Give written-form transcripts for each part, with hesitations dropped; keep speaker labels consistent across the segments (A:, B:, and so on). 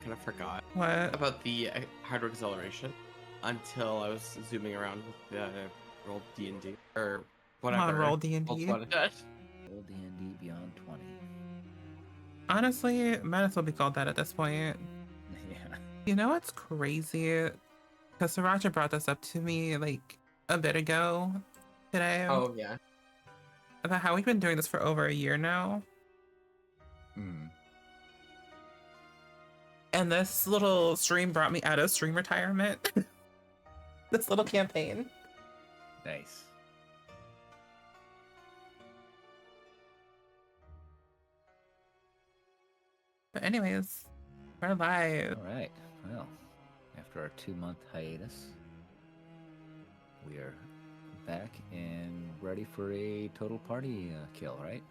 A: kind of forgot
B: What?
A: about the hardware acceleration until I was zooming around with the roll D&D or whatever.
B: Roll D&D.
A: Roll
C: Roll D&D Beyond 20.
B: Honestly, might as well be called that at this point.
C: Yeah.
B: You know what's crazy? Because Sriracha brought this up to me like a bit ago today.
A: Oh yeah.
B: About how we've been doing this for over a year now.
C: Mm.
B: And this little stream brought me out of stream retirement. This little campaign.
C: Nice.
B: But anyways, we're live.
C: All right. Well, after our 2-month hiatus, we are back and ready for a total party kill, right?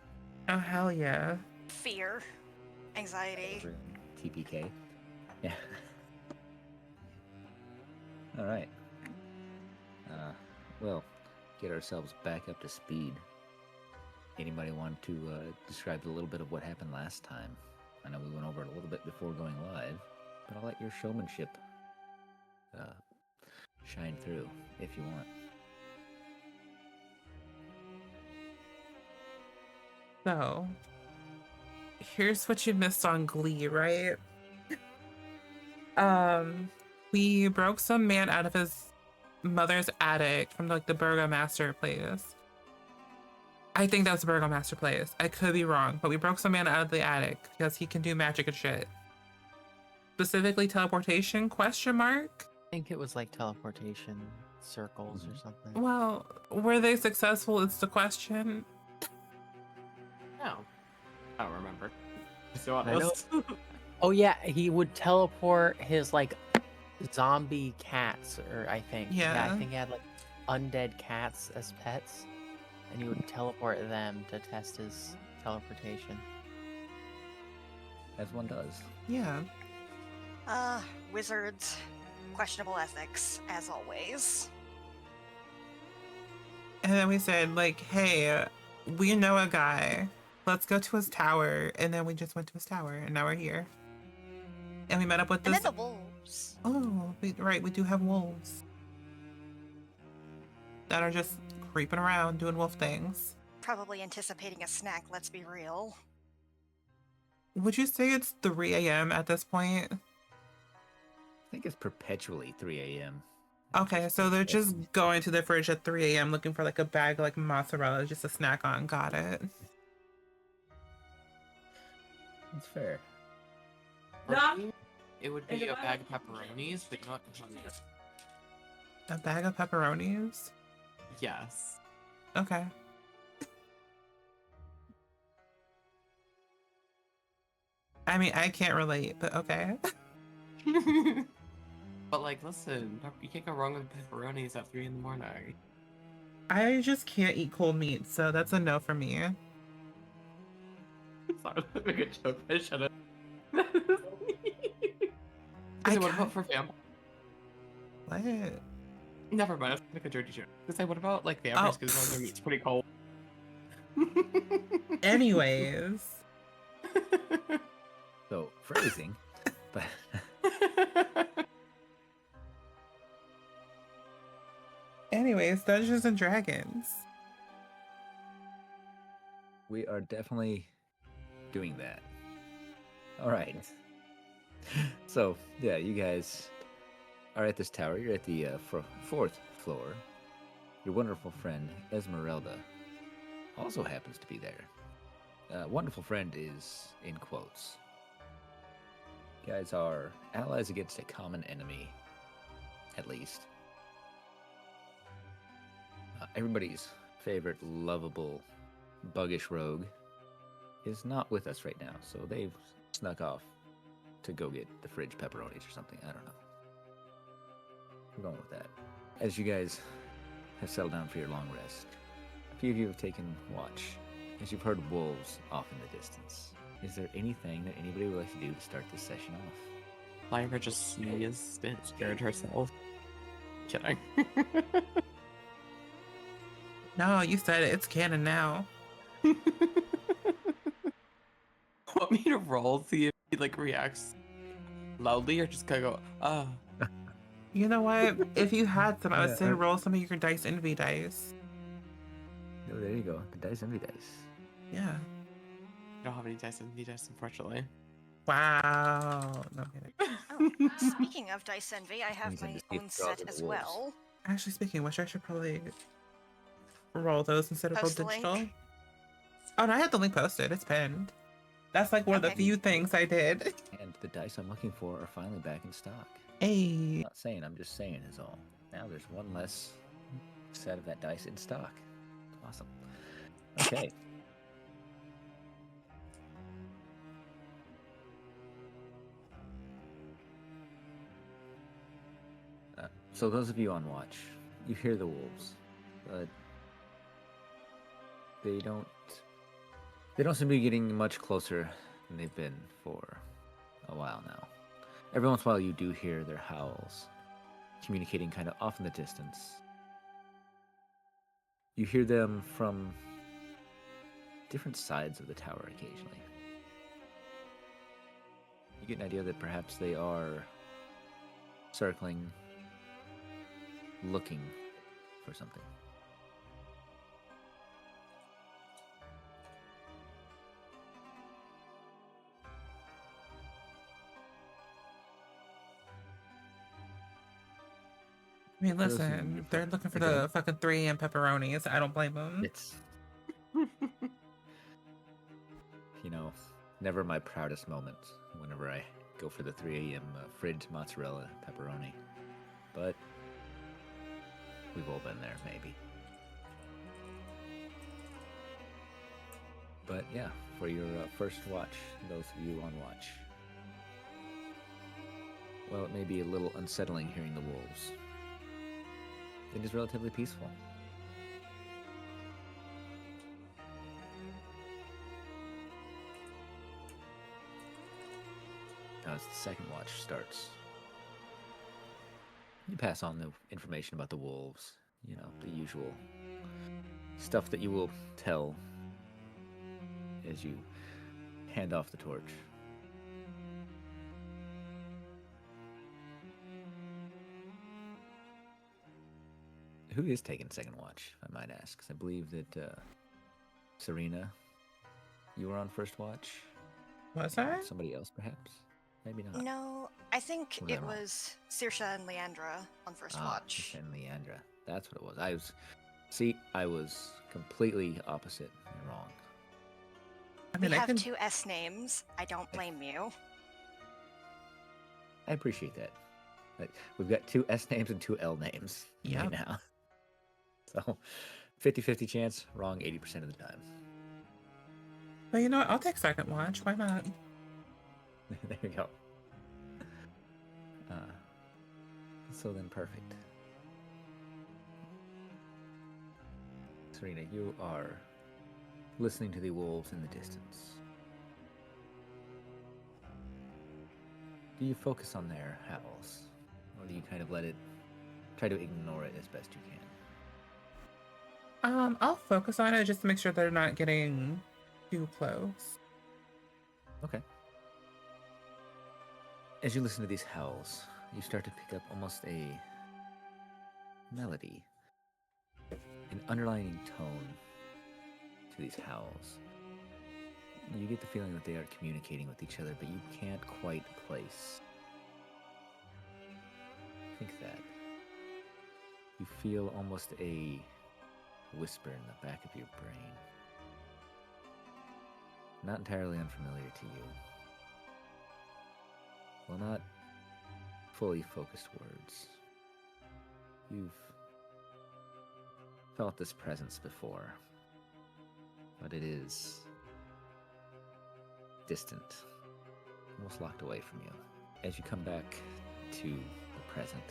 B: Oh, hell yeah.
D: Fear. Anxiety.
C: Over in TPK. Yeah. All right. Well, get ourselves back up to speed. Anybody want to describe a little bit of what happened last time? I know we went over it a little bit before going live, but I'll let your showmanship shine through if you want.
B: So, here's what you missed on Glee, right? We broke some man out of his mother's attic from like the Burgomaster place. I think that's the Burgomaster place. I could be wrong, but we broke some man out of the attic because he can do magic and shit. Specifically teleportation, question mark?
E: I think it was like teleportation circles or something.
B: Well, were they successful is the question.
A: No. I don't remember. So
E: I know-
A: honest.
E: Oh yeah, he would teleport his like zombie cats, or I think.
B: Yeah.
E: I think he had like undead cats as pets, and he would teleport them to test his teleportation.
C: As one does.
B: Yeah.
D: Wizards. Questionable ethics, as always.
B: And then we said, like, hey, we know a guy. Let's go to his tower. And then we just went to his tower, and now we're here. And we met up with
D: And
B: this.
D: then the wolves.
B: Oh, right, we do have wolves that are just creeping around doing wolf things.
D: Probably anticipating a snack, let's be real.
B: Would you say it's 3 a.m. at this point?
C: I think it's perpetually 3 a.m.
B: Okay, so they're just going to the fridge at 3 a.m. looking for like a bag of like mozzarella just to snack on. Got it.
C: It's fair.
A: For me, it would be a bag of pepperonis, but not hundreds.
B: A bag of pepperonis?
A: Yes.
B: Okay. I mean, I can't relate, but okay.
A: But like, listen, you can't go wrong with pepperonis at 3 in the morning.
B: I just can't eat cold meat, so that's a no for me.
A: Sorry, that's a good joke. I should have.
B: I
A: What about
B: can't-
A: for vampires?
B: What?
A: Never mind, that's like a dirty joke. Say, what about like vampires?
B: Oh.
A: Because their meat's pretty cold.
B: Anyways.
C: So, phrasing, but
B: Anyways, Dungeons and Dragons.
C: we are definitely doing that. All right. So, yeah, you guys are at this tower. You're at the fourth floor. Your wonderful friend, Esmeralda, also happens to be there. Wonderful friend is in quotes. You guys are allies against a common enemy, at least. Everybody's favorite lovable, buggish rogue is not with us right now, so they've snuck off to go get the fridge pepperonis or something. I don't know. We're going with that. As you guys have settled down for your long rest, a few of you have taken watch as you've heard wolves off in the distance. Is there anything that anybody would like to do to start this session off?
A: Lyra just sneezed and scared herself. Kidding.
B: No, you said it. It's canon now.
A: Want me to roll, see if he like reacts loudly, or just kind of go, ah.
B: You know what? If you had some, I would
C: Yeah,
B: say roll some of your dice envy dice.
C: Oh, there you go. The dice envy dice.
B: Yeah.
A: I don't have any dice and dice, unfortunately.
B: Wow. No, I'm kidding.
D: Oh, speaking of Dice Envy, I have
C: Brings in
D: my
C: to see if
D: own
C: it draws
D: set
C: in the
D: as
C: wolves.
D: well.
B: Actually speaking, which I should probably roll those instead of roll
D: Post the link.
B: digital. Oh, no, I had the link posted. It's pinned. That's like one of the
D: Okay.
B: few things I did.
C: And the dice I'm looking for are finally back in stock.
B: Hey.
C: Not saying, I'm just saying is all. Now there's one less set of that dice in stock. Awesome. Okay. So those of you on watch, you hear the wolves, but they don't seem to be getting much closer than they've been for a while now. Every once in a while you do hear their howls, communicating kind of off in the distance. You hear them from different sides of the tower occasionally. You get an idea that perhaps they are circling, looking for something.
B: I mean,
C: For those of you
B: listen,
C: who-
B: they're looking for
C: Okay.
B: the fucking 3 a.m. pepperonis. I don't blame them.
C: It's, you know, never my proudest moment whenever I go for the 3 a.m. Fridge mozzarella pepperoni. But we've all been there, maybe. But yeah, for your first watch, those of you on watch, well, it may be a little unsettling hearing the wolves. It is relatively peaceful. As the second watch starts, you pass on the information about the wolves, you know, the usual stuff that you will tell as you hand off the torch. Who is taking second watch, I might ask? 'Cause I believe that Serena, you were on first watch.
B: Was
C: and
B: I?
C: Somebody else, perhaps? Maybe not.
D: No, I think
C: Was I
D: it
C: wrong?
D: was Saoirse and Leandra on First Watch.
C: And Leandra. That's what it was. I was completely opposite and wrong.
B: I
D: We
B: mean, I
D: have
B: can.
D: 2 S names. I don't blame you.
C: I appreciate that. Like, we've got 2 S names and 2 L names
B: Yep.
C: right now. So, 50-50 chance, wrong 80% of the time.
B: But you know what? I'll take second watch. Why not?
C: There you go. So then, perfect. Serena, you are listening to the wolves in the distance. Do you focus on their howls? Or do you kind of try to ignore it as best you can?
B: I'll focus on it just to make sure they're not getting too close.
C: Okay. As you listen to these howls, you start to pick up almost a melody, an underlying tone to these howls. You get the feeling that they are communicating with each other, but you can't quite place. Think that. You feel almost a whisper in the back of your brain. Not entirely unfamiliar to you. Well, not fully focused words. You've felt this presence before, but it is distant, almost locked away from you. As you come back to the present,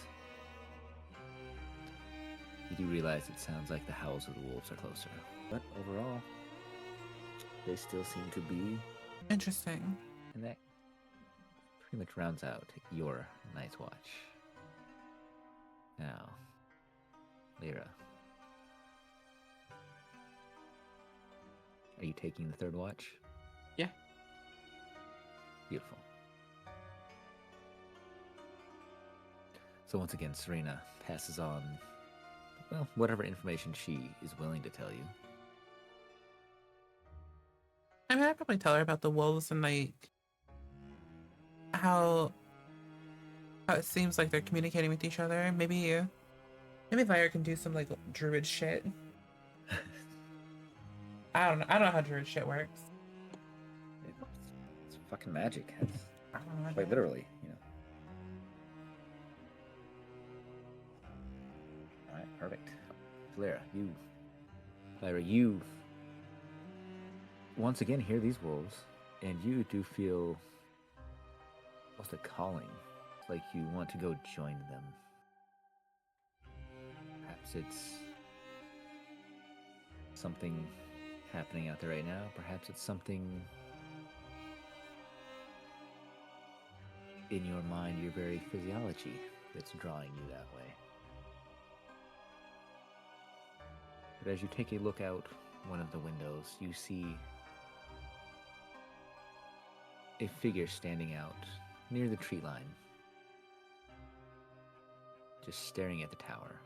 C: you do realize it sounds like the howls of the wolves are closer. But overall, they still seem to be,
B: Interesting.
C: and that pretty much rounds out your night's watch. Now, Lyra, are you taking the third watch?
A: Yeah.
C: Beautiful. So once again, Serena passes on, well, whatever information she is willing to tell you.
B: I mean, I'd probably tell her about the wolves and like how it seems like they're communicating with each other. Maybe Vire can do some like druid shit. I don't know. I don't know how druid shit works.
C: It's fucking magic. It's
B: I don't know.
C: quite literally, you know. All right, perfect. Lyra, you once again hear these wolves, and you do feel almost a calling. It's like you want to go join them. Perhaps it's something happening out there right now. Perhaps it's something in your mind, your very physiology, that's drawing you that way. But as you take a look out one of the windows, you see a figure standing out near the tree line, just staring at the tower.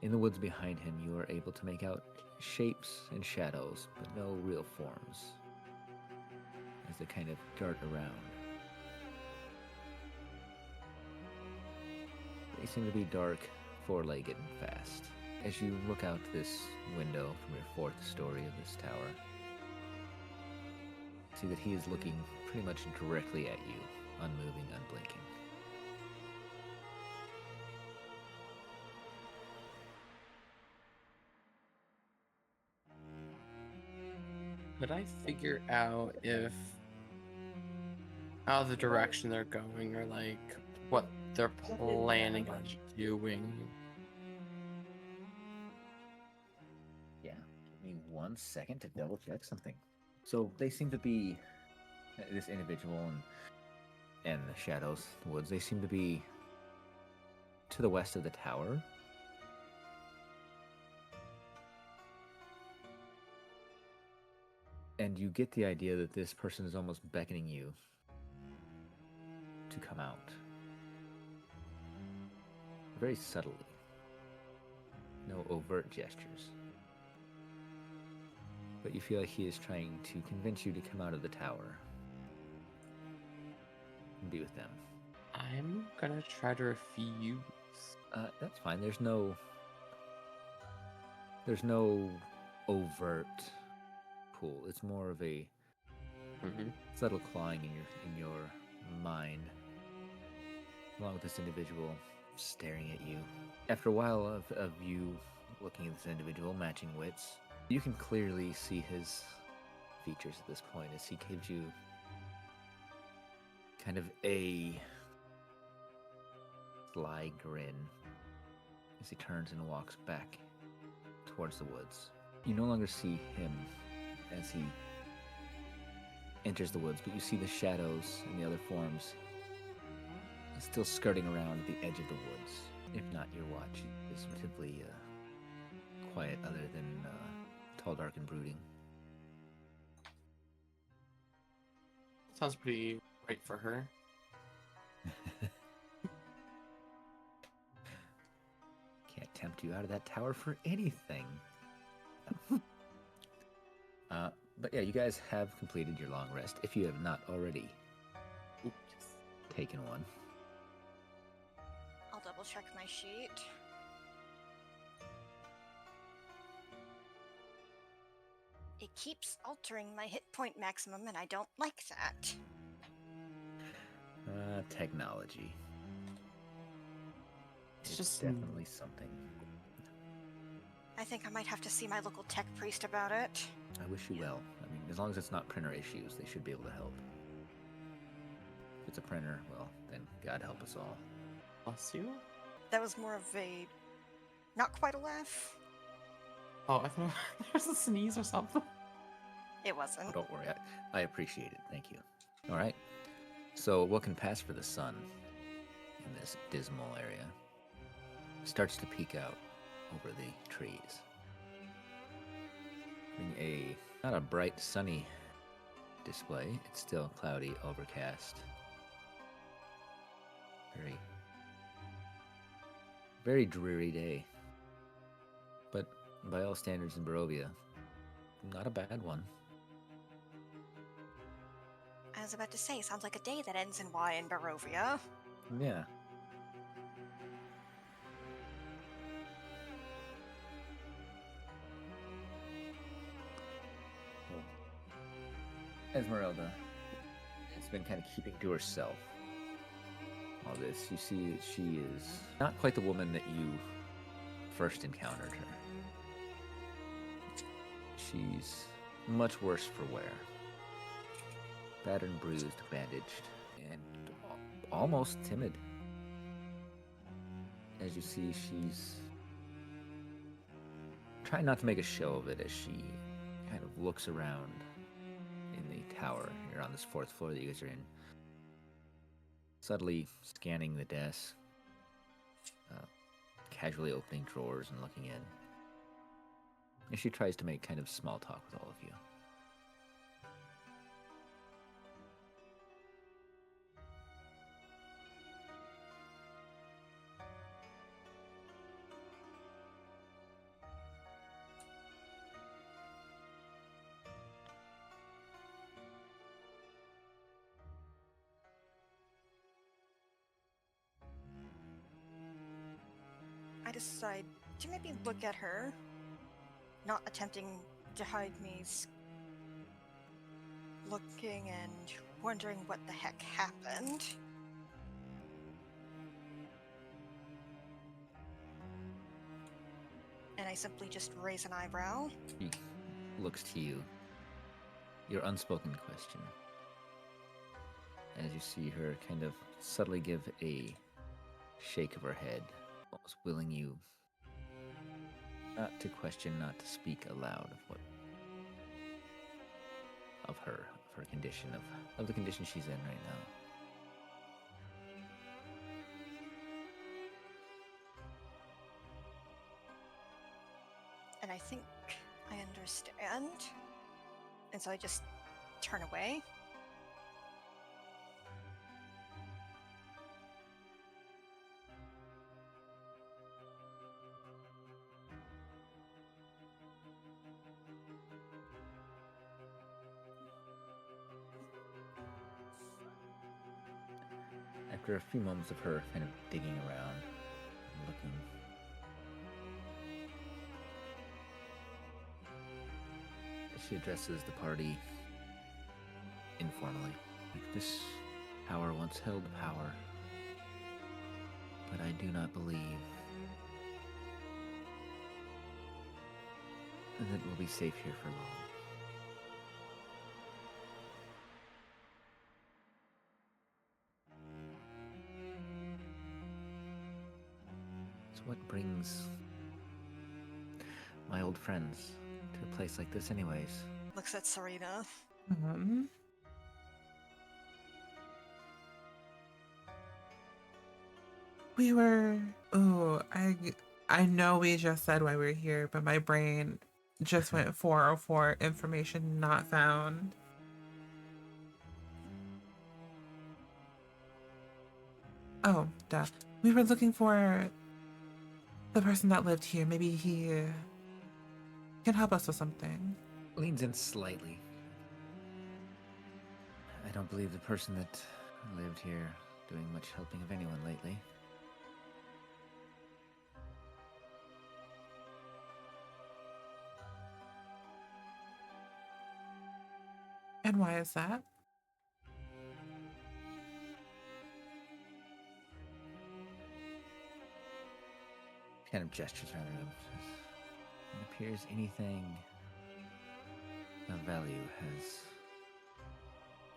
C: In the woods behind him, you are able to make out shapes and shadows, but no real forms, as they kind of dart around. They seem to be dark, four-legged, and fast. As you look out this window from your fourth story of this tower, see that he is looking pretty much directly at you, unmoving, unblinking.
A: Could I figure out if how the direction they're going, or like what they're planning on doing?
C: Yeah, give me 1 second to double check something. So they seem to be, this individual and the shadows, the woods, they seem to be to the west of the tower. And you get the idea that this person is almost beckoning you to come out. Very subtly. No overt gestures. But you feel like he is trying to convince you to come out of the tower and be with them.
A: I'm gonna try to refuse.
C: That's fine. There's no overt pull. It's more of a subtle clawing in your mind, along with this individual staring at you. After a while of you looking at this individual, matching wits, you can clearly see his features at this point as he gives you kind of a sly grin as he turns and walks back towards the woods. You no longer see him as he enters the woods, but you see the shadows and the other forms still skirting around the edge of the woods. If not, your watch is relatively quiet, other than tall, dark, and brooding.
A: Sounds pretty right for her.
C: Can't tempt you out of that tower for anything. But yeah, you guys have completed your long rest, if you have not already taken one.
D: I'll double check my sheet. It keeps altering my hit point maximum, and I don't like that.
C: Technology.
A: It's just
C: definitely something.
D: I think I might have to see my local tech priest about it.
C: I wish you well. I mean, as long as it's not printer issues, they should be able to help. If it's a printer, well, then God help us all.
A: Bless you.
D: That was more of a... not quite a laugh.
A: Oh, I thought there was a sneeze or something.
D: It wasn't.
C: Don't worry, I appreciate it. Thank you. All right. So, what can pass for the sun in this dismal area starts to peek out over the trees. Not a bright, sunny display. It's still cloudy, overcast. Very, very dreary day. But by all standards in Barovia, not a bad one.
D: I was about to say, sounds like a day that ends in Y in Barovia.
C: Yeah. Well, Esmeralda has been kind of keeping to herself all this. You see that she is not quite the woman that you first encountered her. She's much worse for wear. Battered, bruised, bandaged, and almost timid. As you see, she's trying not to make a show of it as she kind of looks around in the tower. You're on this 4th floor that you guys are in. Subtly scanning the desk, casually opening drawers and looking in. And she tries to make kind of small talk with all of you.
D: I decide to maybe look at her, not attempting to hide me, looking and wondering what the heck happened. And I simply just raise an eyebrow.
C: She looks to you. Your unspoken question. As you see her kind of subtly give a shake of her head, almost willing you not to question, not to speak aloud of her condition, of the condition she's in right now.
D: And I think I understand. And so I just turn away.
C: After a few moments of her kind of digging around, looking, she addresses the party informally. This tower once held power, but I do not believe that we'll be safe here for long. It's what brings my old friends to a place like this anyways.
D: Looks at Serena.
B: We were. Oh, I know we just said why we're here, but my brain just went 404 information not found. Oh, duh. We were looking for the person that lived here. Maybe he can help us with something.
C: Leans in slightly. I don't believe the person that lived here doing much helping of anyone lately.
B: And why is that?
C: Kind of gestures around the room. It appears anything of value has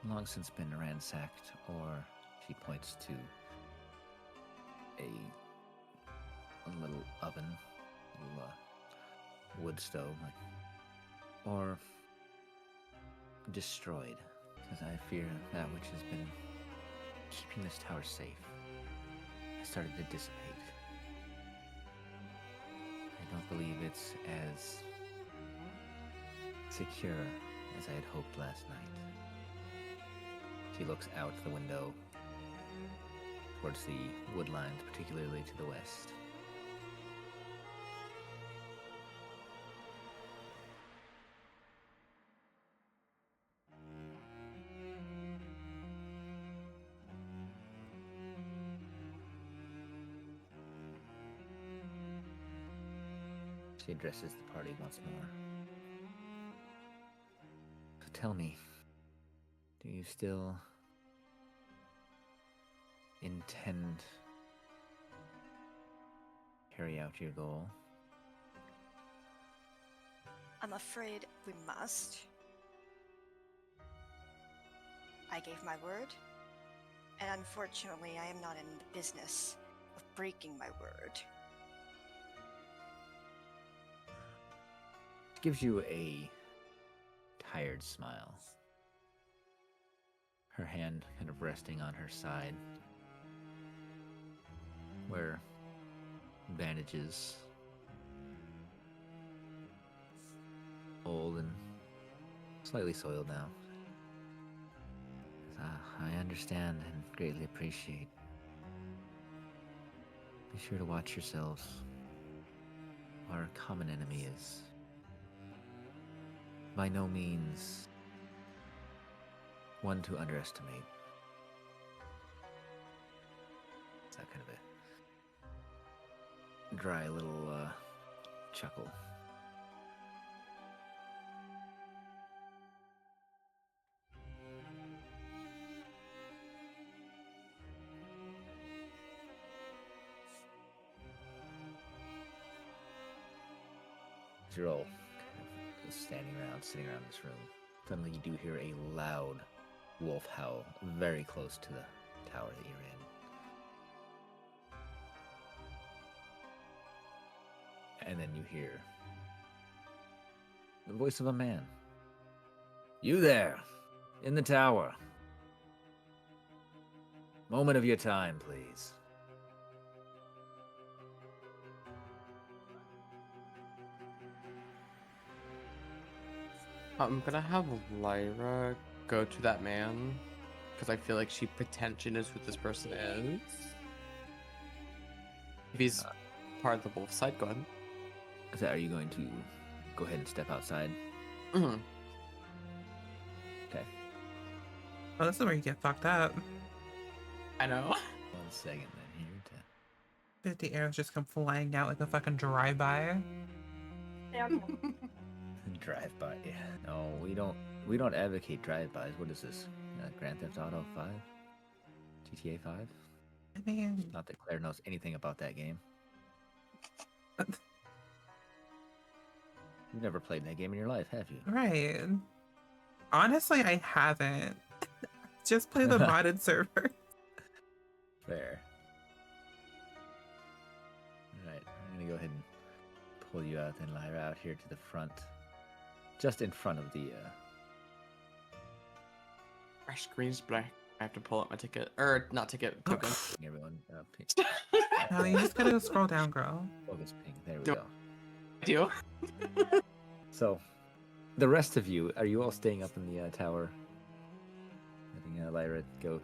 C: long since been ransacked, or she points to a little oven, a little wood stove, or destroyed, because I fear that which has been keeping this tower safe has started to dissipate. I don't believe it's as secure as I had hoped last night. She looks out the window, towards the woodlands, particularly to the west. She addresses the party once more. So tell me, do you still intend to carry out your goal?
D: I'm afraid we must. I gave my word, and unfortunately, I am not in the business of breaking my word.
C: She gives you a tired smile, her hand kind of resting on her side, where bandages, old and slightly soiled now. I understand and greatly appreciate. Be sure to watch yourselves. Our common enemy is by no means one to underestimate. It's that kind of a dry little chuckle. You're all kind of standing around, sitting around this room. Suddenly you do hear a loud wolf howl very close to the tower that you're in. And then you hear the voice of a man. You there, in the tower. Moment of your time, please.
A: I'm gonna have Lyra go to that man because I feel like she potentially knows who this person is. If he's part of the wolf side, go ahead.
C: So are you going to go ahead and step outside?
A: Mm-hmm.
C: Okay.
B: Oh, this is where you get fucked up.
A: I know.
C: 1 second then here to
B: 50 arrows just come flying out like a fucking drive-by.
C: drive-by. Yeah. No, we don't advocate drive-bys. What is this? Grand Theft Auto 5? GTA 5?
B: I mean,
C: Not that Claire knows anything about that game. You've never played that game in your life, have you?
B: right. Honestly, I haven't. Just play the modded server.
C: Fair. Alright, I'm gonna go ahead and pull you out then, Lyra, out here to the front. Just in front of the
A: Our screen's black. I have to pull up my ticket. Or, not ticket, token.
C: everyone
B: No, you just gotta scroll down, girl.
C: focus pink. There we
A: Do-
C: go.
A: Do.
C: So, the rest of you, are you all staying up in the tower? Letting Lyra go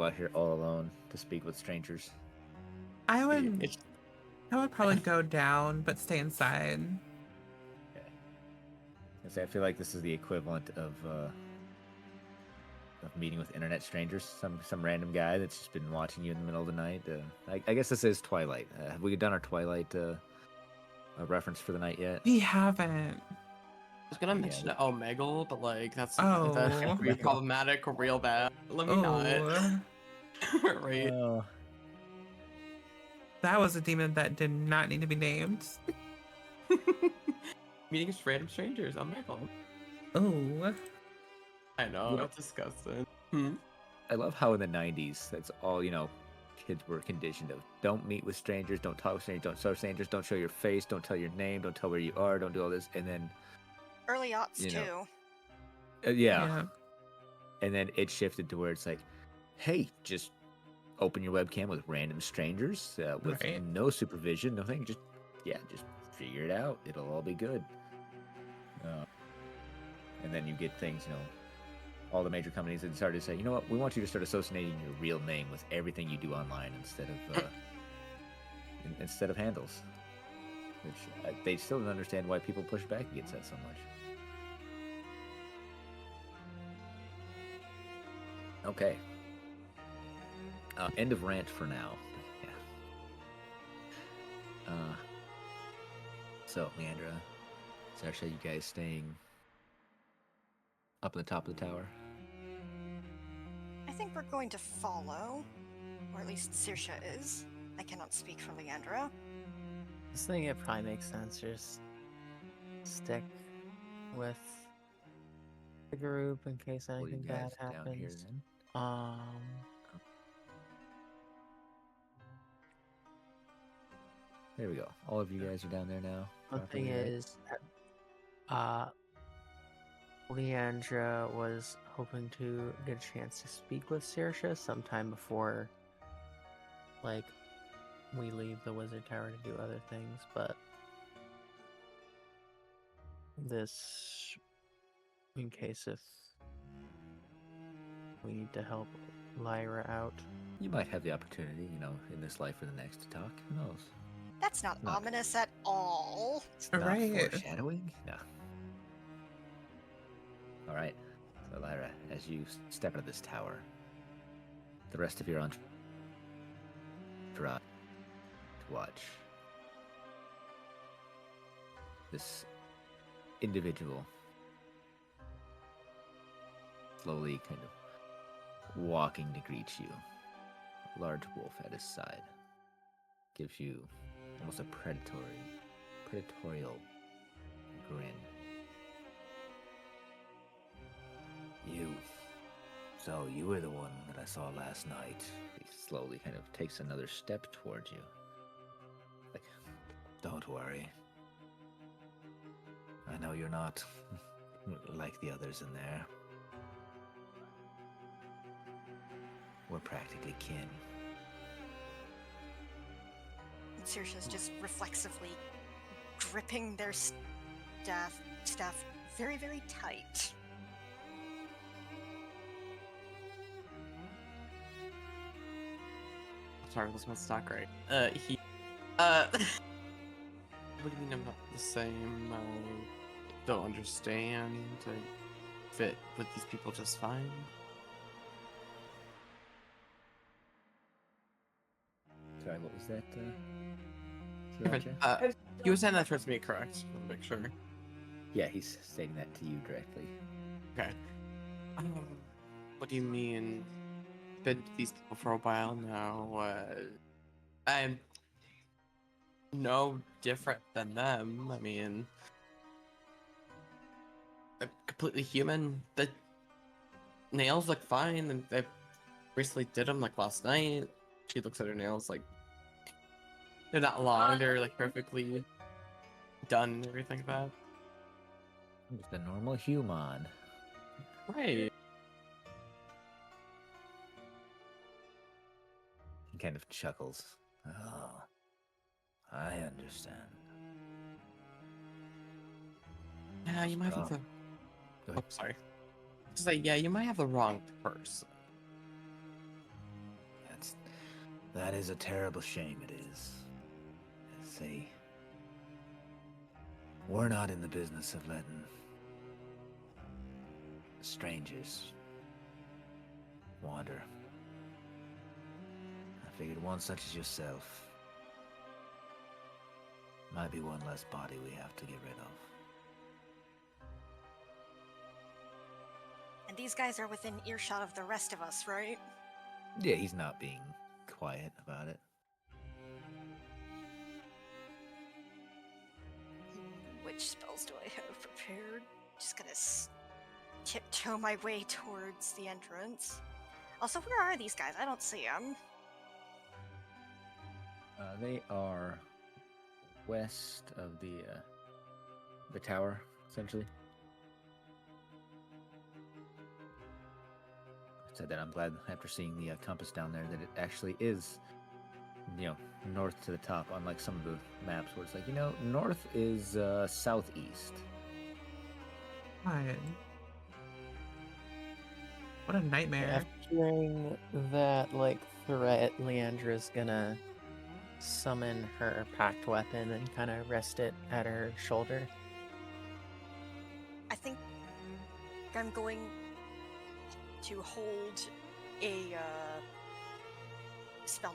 C: out here all alone to speak with strangers?
B: I would
A: It's-
B: probably go down, but stay inside.
C: I feel like this is the equivalent of meeting with internet strangers. Some random guy that's just been watching you in the middle of the night. I guess this is Twilight. Have we done our Twilight reference for the night yet?
B: We haven't.
A: I was gonna mention
C: Yeah.
A: Omegle, but like that's
B: Oh.
A: that could be problematic or real bad. Let me not.
B: Oh,
A: Right.
B: that was a demon that did not need to be named.
A: Meeting random strangers. Omegle.
B: Oh,
A: I know.
C: You know-
A: It's disgusting.
C: I love how in the 90s, that's all, kids were conditioned of. Don't meet with strangers, don't talk with strangers, don't show strangers, don't show your face, don't tell your name, don't tell where you are, don't do all this. And then,
D: Early aughts,
C: You
D: too.
C: know.
B: yeah.
C: yeah. And then it shifted to where it's like, hey, just open your webcam with random strangers with
B: Right.
C: no supervision, nothing. Just figure it out. It'll all be good. And then you get things, all the major companies had started to say, you know what, we want you to start associating your real name with everything you do online instead of handles. Which they still don't understand why people push back against that so much. Okay. End of rant for now. Yeah. So, Leandra, Saoirse, you guys staying up on the top of the tower?
D: I think we're going to follow, or at least Saoirse is. I cannot speak for Leandra.
E: I just think it probably makes sense to just stick with the group in case
C: Well, you
E: anything
C: guys
E: bad
C: down here
E: happens.
C: then? There we go. All of you guys are down there now.
E: The thing
C: properly, right?
E: is, Leandra was hoping to get a chance to speak with Saoirse sometime before, like, we leave the Wizard Tower to do other things, but this, in case if we need to help Lyra out.
C: You might have the opportunity, in this life or the next to talk. Who knows?
D: That's not
C: Not-
D: ominous at all.
C: It's not
B: Right.
C: foreshadowing? No. All right. So, Lyra, as you step out of this tower, the rest of your entourage to watch this individual slowly kind of walking to greet you. A large wolf at his side gives you almost a predatorial grin. You were the one that I saw last night. He slowly kind of takes another step towards you. Like, don't worry. I know you're not like the others in there. We're practically kin.
D: Saoirse's just reflexively gripping their staff very, very tight.
A: Sorry, this one's not great. What do you mean I'm not the same? Don't understand. I fit with these people just fine.
C: Sorry, what was that?
A: Kevin,
C: Sriracha?
A: you were saying that towards me, correct? Just wanna make sure.
C: Yeah, he's stating that to you directly.
A: Okay. What do you mean? Been with these people for a while now. I'm no different than them. I mean, I'm completely human. The nails look fine, and I recently did them like last night. She looks at her nails like they're not long. They're like perfectly done and everything like that.
C: Just a normal human.
A: Right.
C: He kind of chuckles. Oh, I understand.
A: Yeah, you might have the.
C: Go
A: Oh,
C: ahead.
A: sorry. Just like, yeah, you might have the wrong person.
C: That is a terrible shame, it is. See, we're not in the business of letting strangers wander. I figured one such as yourself might be one less body we have to get rid of.
D: And these guys are within earshot of the rest of us, right?
C: Yeah, he's not being quiet about it.
D: Which spells do I have prepared? Just gonna tiptoe my way towards the entrance. Also, where are these guys? I don't see them.
C: They are west of the tower, essentially. I said that I'm glad after seeing the compass down there that it actually is, north to the top, unlike some of the maps where it's like, north is southeast.
B: Fine. What a nightmare.
E: After hearing that like threat, Leandra's gonna summon her packed weapon and kind of rest it at her shoulder.
D: I think I'm going to hold a spell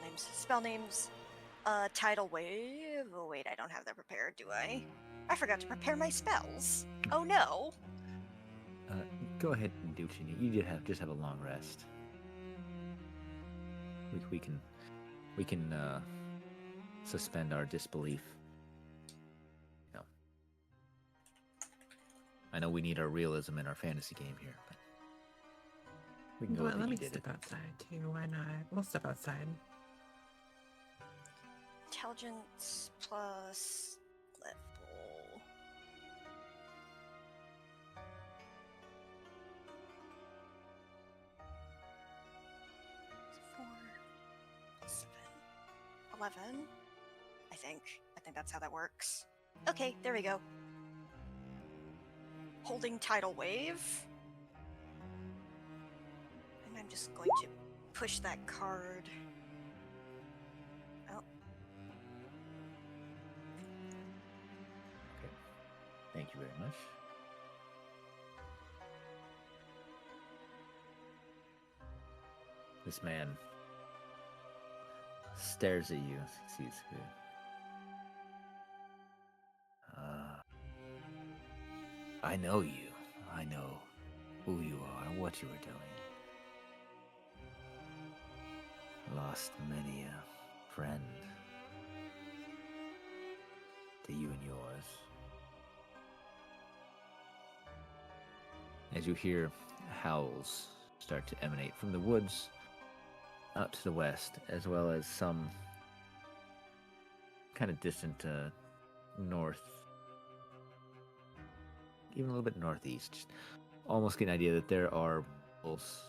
D: names. Tidal wave. Oh wait, I don't have that prepared, do I? I forgot to prepare my spells. Oh no.
C: Go ahead and do what you need. You did just have a long rest. We can suspend our disbelief. You know, I know we need our realism in our fantasy game here, but we can go
B: Well,
C: with
B: let
C: it.
B: me
C: You did
B: step
C: it.
B: outside too. Why not? We'll step outside.
D: Intelligence plus level. Four, 7, 11. I think that's how that works. Okay, there we go. Holding tidal wave. And I'm just going to push that card. Oh.
C: Okay. Thank you very much. This man stares at you. Sees who. I know you. I know who you are and what you are doing. Lost many a friend to you and yours. As you hear howls start to emanate from the woods out to the west, as well as some kind of distant north, even a little bit northeast, just almost get an idea that there are wolves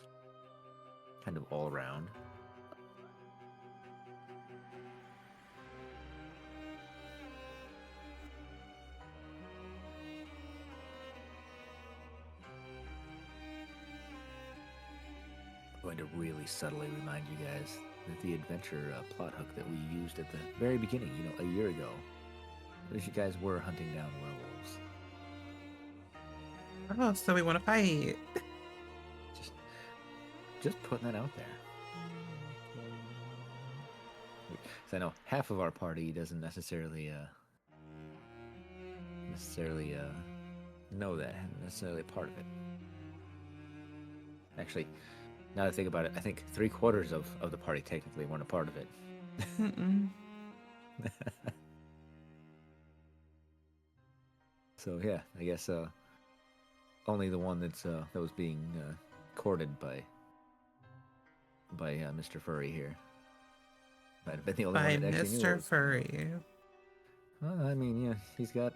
C: kind of all around. I'm going to really subtly remind you guys that the adventure plot hook that we used at the very beginning, a year ago, was you guys were hunting down werewolves.
B: Oh, so we want to fight.
C: Just putting that out there. Because I know half of our party doesn't necessarily know that, necessarily part of it. Actually, now that I think about it, I think 3/4 of the party technically weren't a part of it.
B: Mm-mm.
C: So yeah, I guess only the one that was being courted by Mr. Furry here might have been the only
B: By
C: one that actually knew.
B: Mr. Furry.
C: Well, I mean, yeah, he's got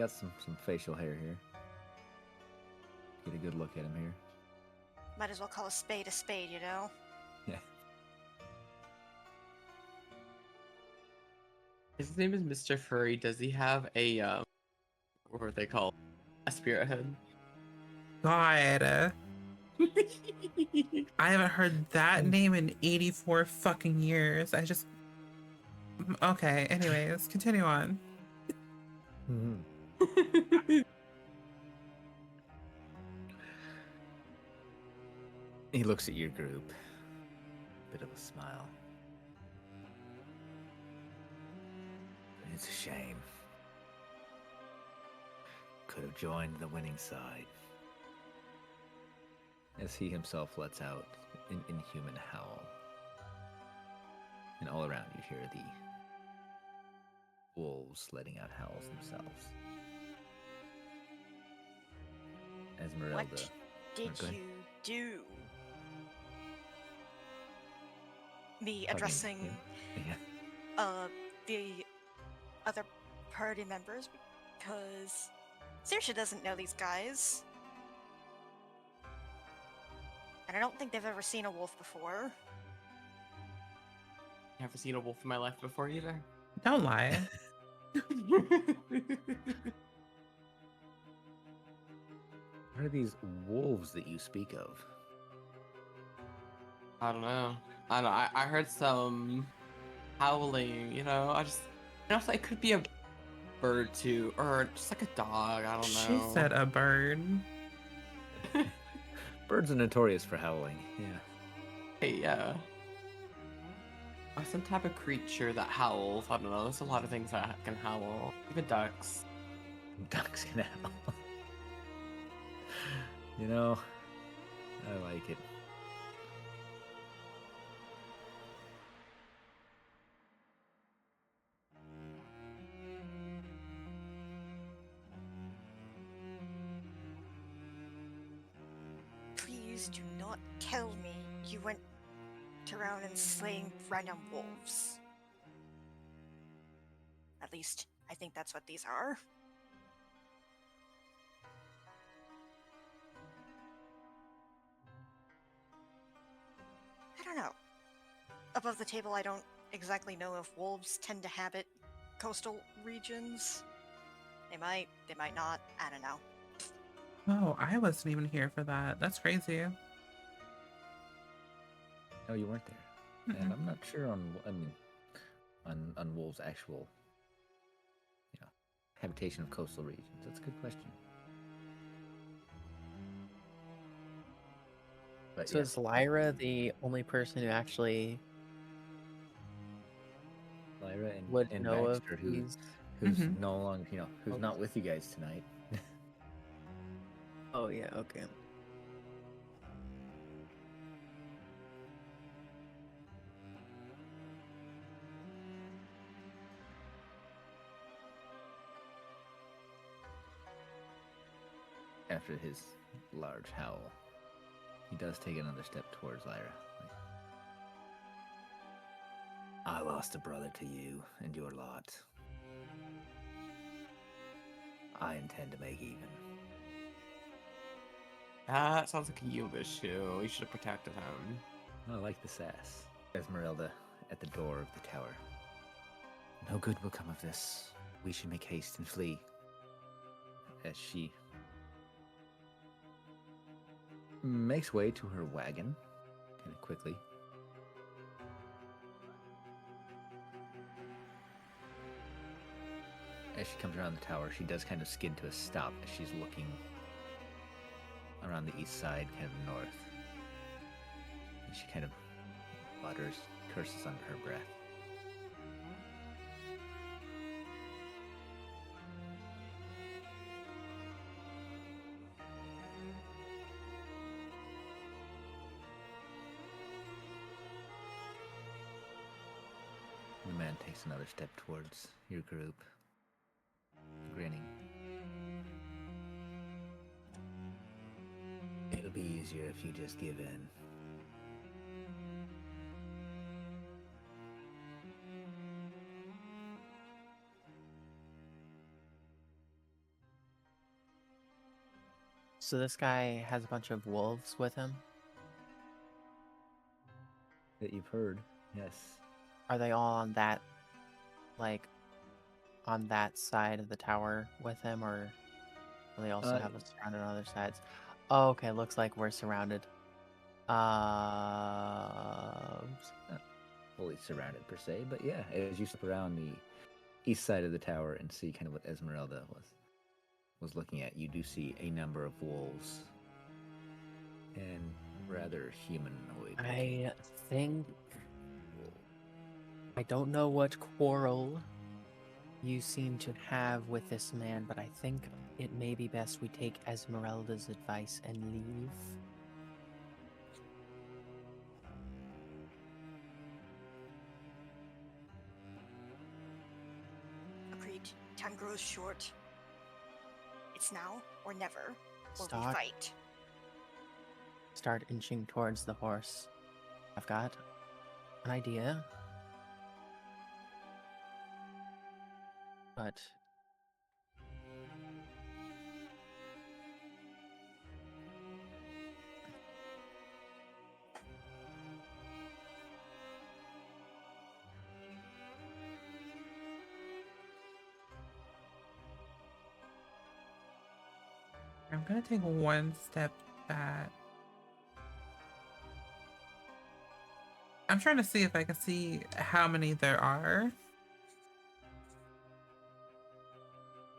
C: some facial hair here. Get a good look at him here.
D: Might as well call a spade, you know?
C: Yeah.
A: His name is Mr. Furry. Does he have a what are they called? A spirit head?
B: God. I haven't heard that name in 84 fucking years. Okay, anyways, continue on.
C: Mm-hmm. He looks at your group. Bit of a smile. It's a shame. Could have joined the winning side. As he himself lets out an inhuman howl. And all around you hear the wolves letting out howls themselves. Esmeralda.
D: What did
C: Go ahead.
D: you do? Me
C: Talking-
D: addressing
C: Yeah.
D: the other party members because Saoirse doesn't know these guys. And I don't think they've ever seen a wolf before.
A: Never seen a wolf in my life before either.
B: Don't lie.
C: What are these wolves that you speak of?
A: I don't know. I don't know. I heard some howling, you know? It could be a bird too, or just like a dog, I don't
B: She
A: know.
B: said a bird.
C: Birds are notorious for howling. Yeah.
A: Hey, yeah. Or some type of creature that howls. I don't know. There's a lot of things that can howl. Even ducks.
C: Ducks can howl. You know, I like it.
D: Please do not tell me you went around and slaying random wolves. At least, I think that's what these are. I don't know. Above the table, I don't exactly know if wolves tend to habit coastal regions. They might not. I don't know.
B: Oh, I wasn't even here for that. That's crazy.
C: No, you weren't there. And I'm not sure on wolves' actual, habitation of coastal regions. That's a good question. But
E: So
C: yeah,
E: is Lyra the only person who actually
C: Lyra
E: would
C: and
E: know of
C: Baxter,
E: these?
C: who's
B: Mhm.
C: no longer, who's not with you guys tonight.
E: Oh yeah, okay.
C: After his large howl, he does take another step towards Lyra. I lost a brother to you and your lot. I intend to make even.
A: That sounds like a you issue. You should have protected him.
C: I like the sass. Esmeralda at the door of the tower. No good will come of this. We should make haste and flee. As she makes way to her wagon, kind of quickly. As she comes around the tower, she does kind of skid to a stop as she's looking around the east side, kind of north. And she kind of mutters curses under her breath. The man takes another step towards your group, grinning. It'll be easier if you just give in.
E: So this guy has a bunch of wolves with him.
C: That you've heard, yes.
E: Are they all on that, like, on that side of the tower with him, or do they also have us surrounded on other sides? Oh, okay. Looks like we're surrounded.
C: Not fully surrounded per se, but yeah, as you step around the east side of the tower and see kind of what Esmeralda was looking at, you do see a number of wolves and rather humanoid.
E: I think I don't know what quarrel you seem to have with this man, but I think it may be best we take Esmeralda's advice and leave.
D: Agreed. Time grows short. It's now or never, or we
E: Start.
D: fight.
E: Start inching towards the horse. I've got an idea. But
B: I'm gonna take one step back. I'm trying to see if I can see how many there are.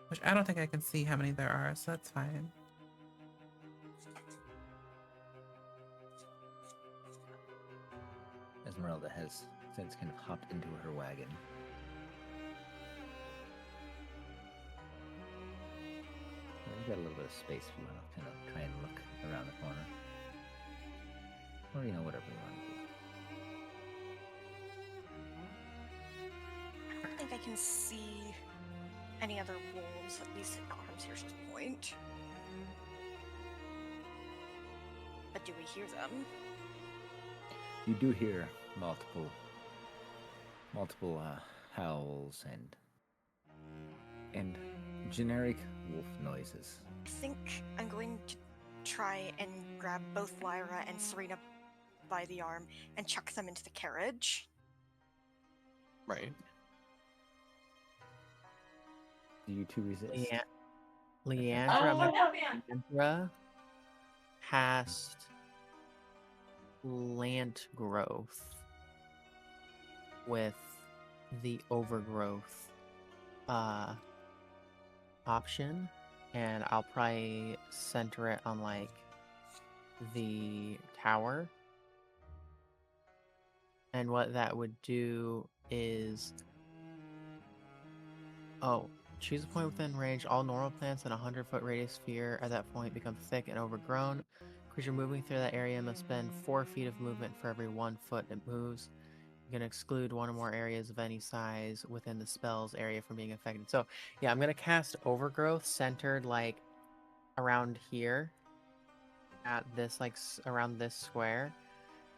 B: Which I don't think I can see how many there are, so that's fine.
C: Esmeralda has since kind of hopped into her wagon. Well, you got a little bit of space if you want to kind of try and look around the corner. Or, whatever you want to do.
D: I don't think I can see any other wolves, at least not from Saoirse's point. But do we hear them?
C: You do hear multiple howls and generic wolf noises.
D: I think I'm going to try and grab both Lyra and Serena by the arm and chuck them into the carriage.
A: Right.
C: Do you two resist?
E: Yeah. Leandra cast Plant Growth with the Overgrowth option, and I'll probably center it on like the tower. And what that would do is, choose a point within range. All normal plants in a 100-foot radius sphere at that point become thick and overgrown. Creature moving through that area must spend 4 feet of movement for every 1 foot it moves. You can exclude one or more areas of any size within the spell's area from being affected. So, yeah, I'm going to cast Overgrowth centered, like, around here. At this, like, around this square.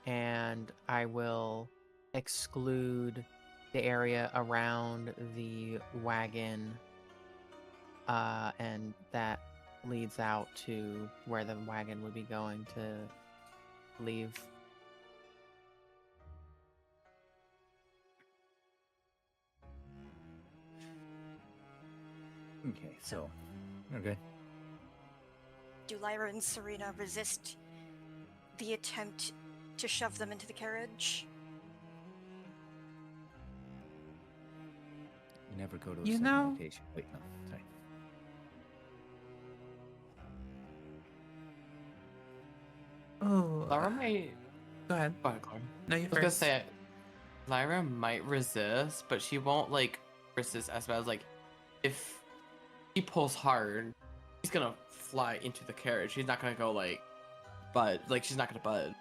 E: And I will exclude the area around the wagon. And that leads out to where the wagon would be going to leave.
C: Okay, so okay.
D: Do Lyra and Serena resist the attempt to shove them into the carriage?
C: You never go to a
B: You
C: second
B: know-
C: location. Wait, no, sorry.
B: Oh,
A: Lyra might.
B: go ahead.
A: Go ahead, Claire.
B: No, you
A: I was gonna
B: first.
A: say, Lyra might resist, but she won't like resist as bad as like if he pulls hard, he's gonna fly into the carriage. He's not gonna go like bud. Like she's not gonna bud.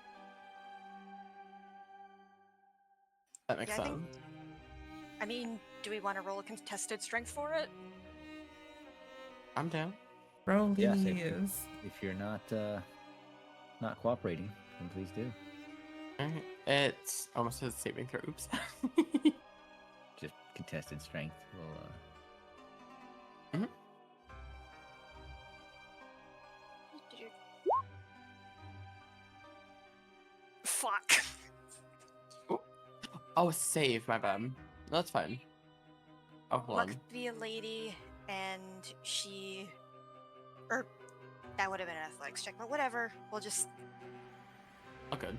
A: That makes
D: Yeah, I
A: sense.
D: think- I mean, do we want to roll a contested strength for it?
A: I'm down.
B: Rollies.
C: Yes, if you're not cooperating, then please do.
A: Alright. It's almost a saving throw. Oops.
C: Just contested strength will
D: Fuck.
A: Oh, save, my bad. No, that's fine. Oh, hold on.
D: Must be a lady, and she... Or, that would have been an athletics check, but whatever. We'll just
A: Oh, good.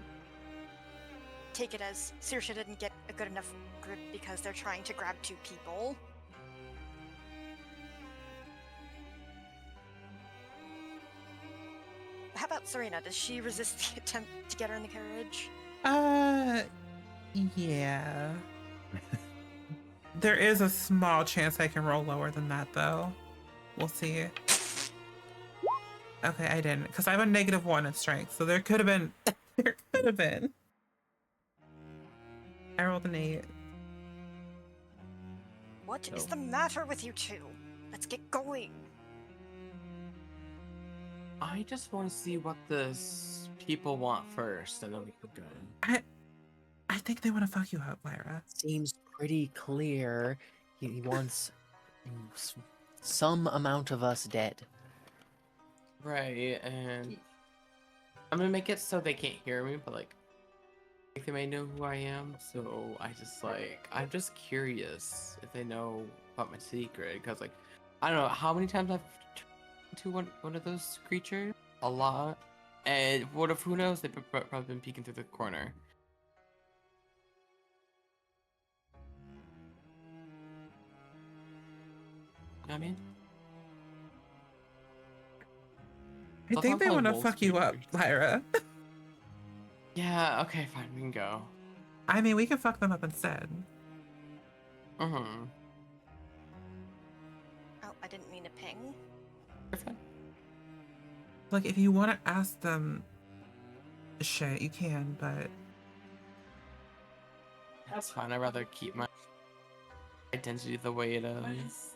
D: take it as Saoirse didn't get a good enough grip because they're trying to grab 2 people. How about Serena? Does she resist the attempt to get her in the carriage?
B: Yeah. There is a small chance I can roll lower than that, though. We'll see. Okay, I didn't, because I have a -1 in strength, so there could have been. There could have been. I rolled an 8.
D: What is
C: Oh.
D: the matter with you two? Let's get going.
A: I just want to see what the people want first, and then we can go.
B: I think they want to fuck you up, Lyra.
E: Seems pretty clear. He wants some amount of us dead.
A: Right, and I'm gonna make it so they can't hear me, but like they may know who I am. So I'm just curious if they know about my secret, because like I don't know how many times I've turned to one of those creatures. A lot, and what if who knows? They've probably been peeking through the corner. know what I mean?
B: I
A: So
B: think they
A: probably
B: want to
A: wolves
B: fuck you up,
A: creatures.
B: Lyra.
A: Yeah, okay, fine, we can go.
B: I mean, we can fuck them up instead.
A: Mm-hmm.
D: Oh, I didn't mean to ping.
A: You're fine.
B: Like, if you want to ask them shit, you can, but
A: That's fine, I'd rather keep my identity the way it is.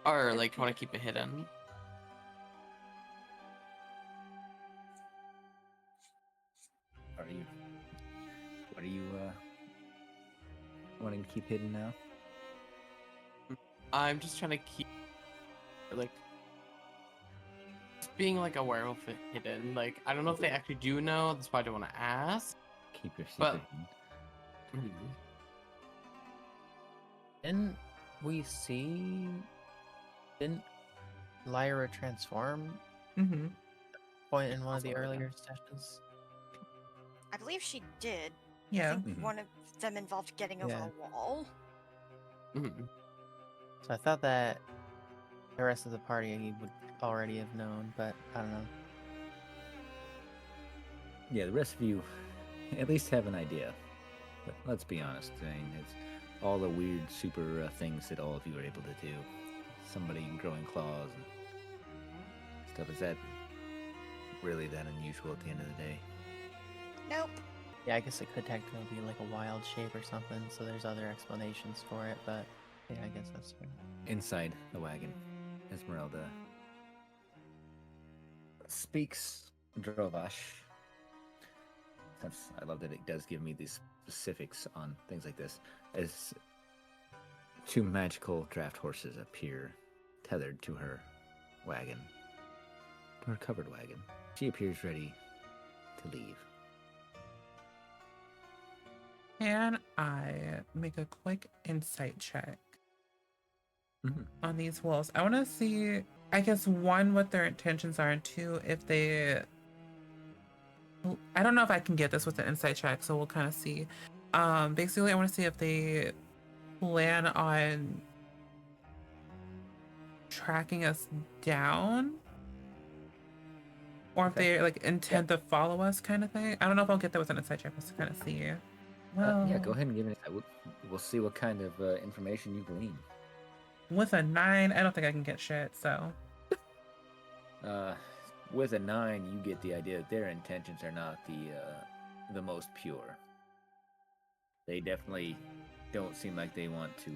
A: Or, like, want to keep it hidden.
C: What are you wanting to keep hidden now?
A: I'm just trying to keep, like, just being, like, a werewolf hidden. Like, I don't know if they actually do know, that's why I don't want to ask.
C: Keep your secret
A: But-
C: hidden.
A: Mhm.
E: Didn't we see? Didn't Lyra transform
B: mm-hmm.
E: point in one of the
A: Possibly, yeah.
E: earlier sessions?
D: I believe she did. I
B: Yeah.
D: think
C: Mhm.
D: one of them involved getting over
E: Yeah.
D: a wall.
A: Mhm.
E: So I thought that the rest of the party would already have known, but I don't know.
C: Yeah, the rest of you at least have an idea. But let's be honest, I mean, it's all the weird super things that all of you are able to do. Somebody growing claws and stuff. Is that really that unusual at the end of the day?
D: Nope.
E: Yeah, I guess it could technically be like a wild shape or something, so there's other explanations for it, but yeah, I guess that's fair.
C: Inside the wagon, Esmeralda speaks Drovash. I love that it does give me these specifics on things like this. As two magical draft horses appear tethered to her wagon, to her covered wagon, she appears ready to leave.
B: Can I make a quick insight check
C: Mhm.
B: on these wolves? I want to see, I guess, one, what their intentions are, and two, if they. I don't know if I can get this with an insight check, so we'll kind of see. Basically, I want to see if they plan on tracking us down, or if
C: Okay.
B: they like intend to follow us, kind of thing. I don't know if I'll get that with an insight check, just to kind of see. Well,
C: Yeah, go ahead and give me. We'll see what kind of information you glean.
B: With a 9, I don't think I can get shit. So
C: With a 9, you get the idea that their intentions are not the most pure. They definitely don't seem like they want to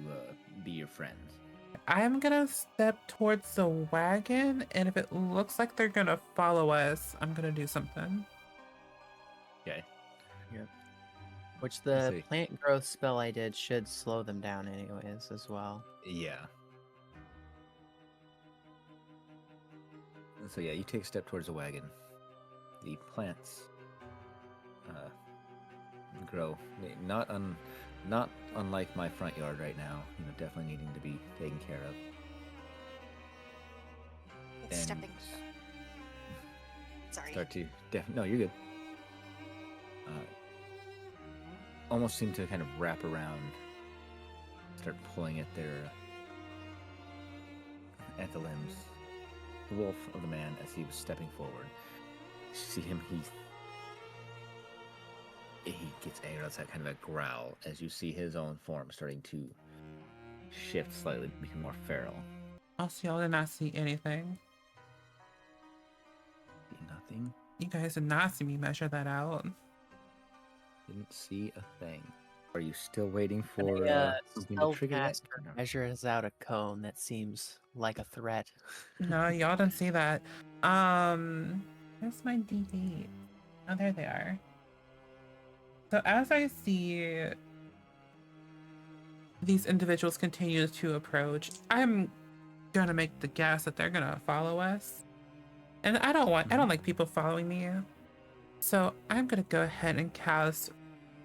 C: be your friends.
B: I'm gonna step towards the wagon, and if it looks like they're gonna follow us, I'm gonna do something.
C: Okay.
E: Which
C: I
E: the
C: see.
E: plant growth spell I did should slow them down anyways as well.
C: Yeah. So yeah, you take a step towards the wagon. The plants grow, not unlike my front yard right now. You know, definitely needing to be taken care of.
D: It's
C: And
D: stepping. Sorry.
C: start to no, you're good. Almost seem to kind of wrap around, start pulling at the limbs. The wolf of the man, as he was stepping forward, you see him. He gets angry. That's that kind of a growl as you see his own form starting to shift slightly, become more feral.
B: Also, y'all did not see anything.
C: Nothing.
B: You guys did not see me measure that out.
C: Didn't see a thing. Are you still waiting for
E: The
C: something to trigger that?
E: spellcaster measures out a cone that seems like a threat.
B: No, y'all didn't see that. Where's my D8? Oh, there they are. So as I see these individuals continue to approach, I'm gonna make the guess that they're gonna follow us. And I don't like people following me. So I'm gonna go ahead and cast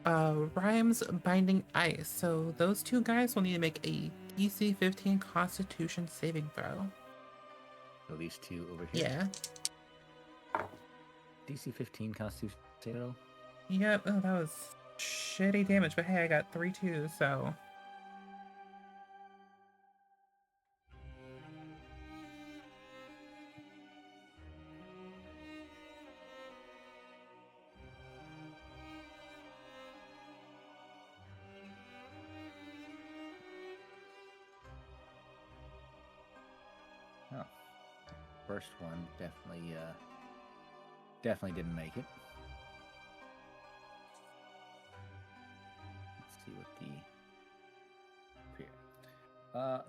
B: Rhymes Binding Ice. So those two guys will need to make a DC 15 Constitution saving throw.
C: So these two over here.
B: Yeah.
C: DC 15 Constitution saving.
B: Yep. Oh, that was shitty damage, but hey, I got 3 2s, so
C: First one definitely didn't make it. Let's see what the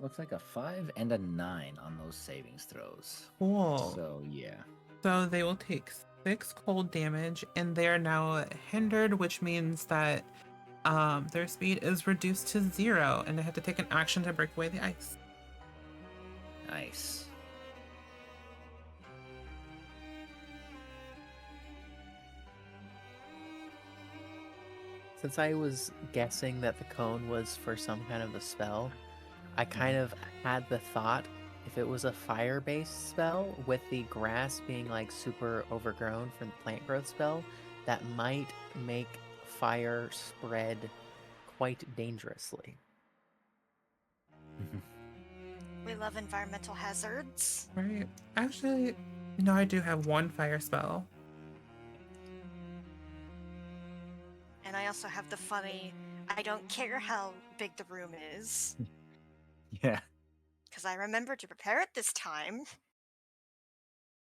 C: looks like a 5 and a 9 on those savings throws.
B: Cool.
C: So yeah.
B: So they will take 6 cold damage, and they are now hindered, which means that their speed is reduced to 0, and they have to take an action to break away the ice.
C: Nice.
E: Since I was guessing that the cone was for some kind of a spell, I kind of had the thought if it was a fire-based spell with the grass being like super overgrown from the plant growth spell, that might make fire spread quite dangerously.
D: We love environmental hazards.
B: Right. Actually, no, I do have one fire spell.
D: And I also have the funny, I don't care how big the room is,
C: Yeah.
D: because I remember to prepare it this time.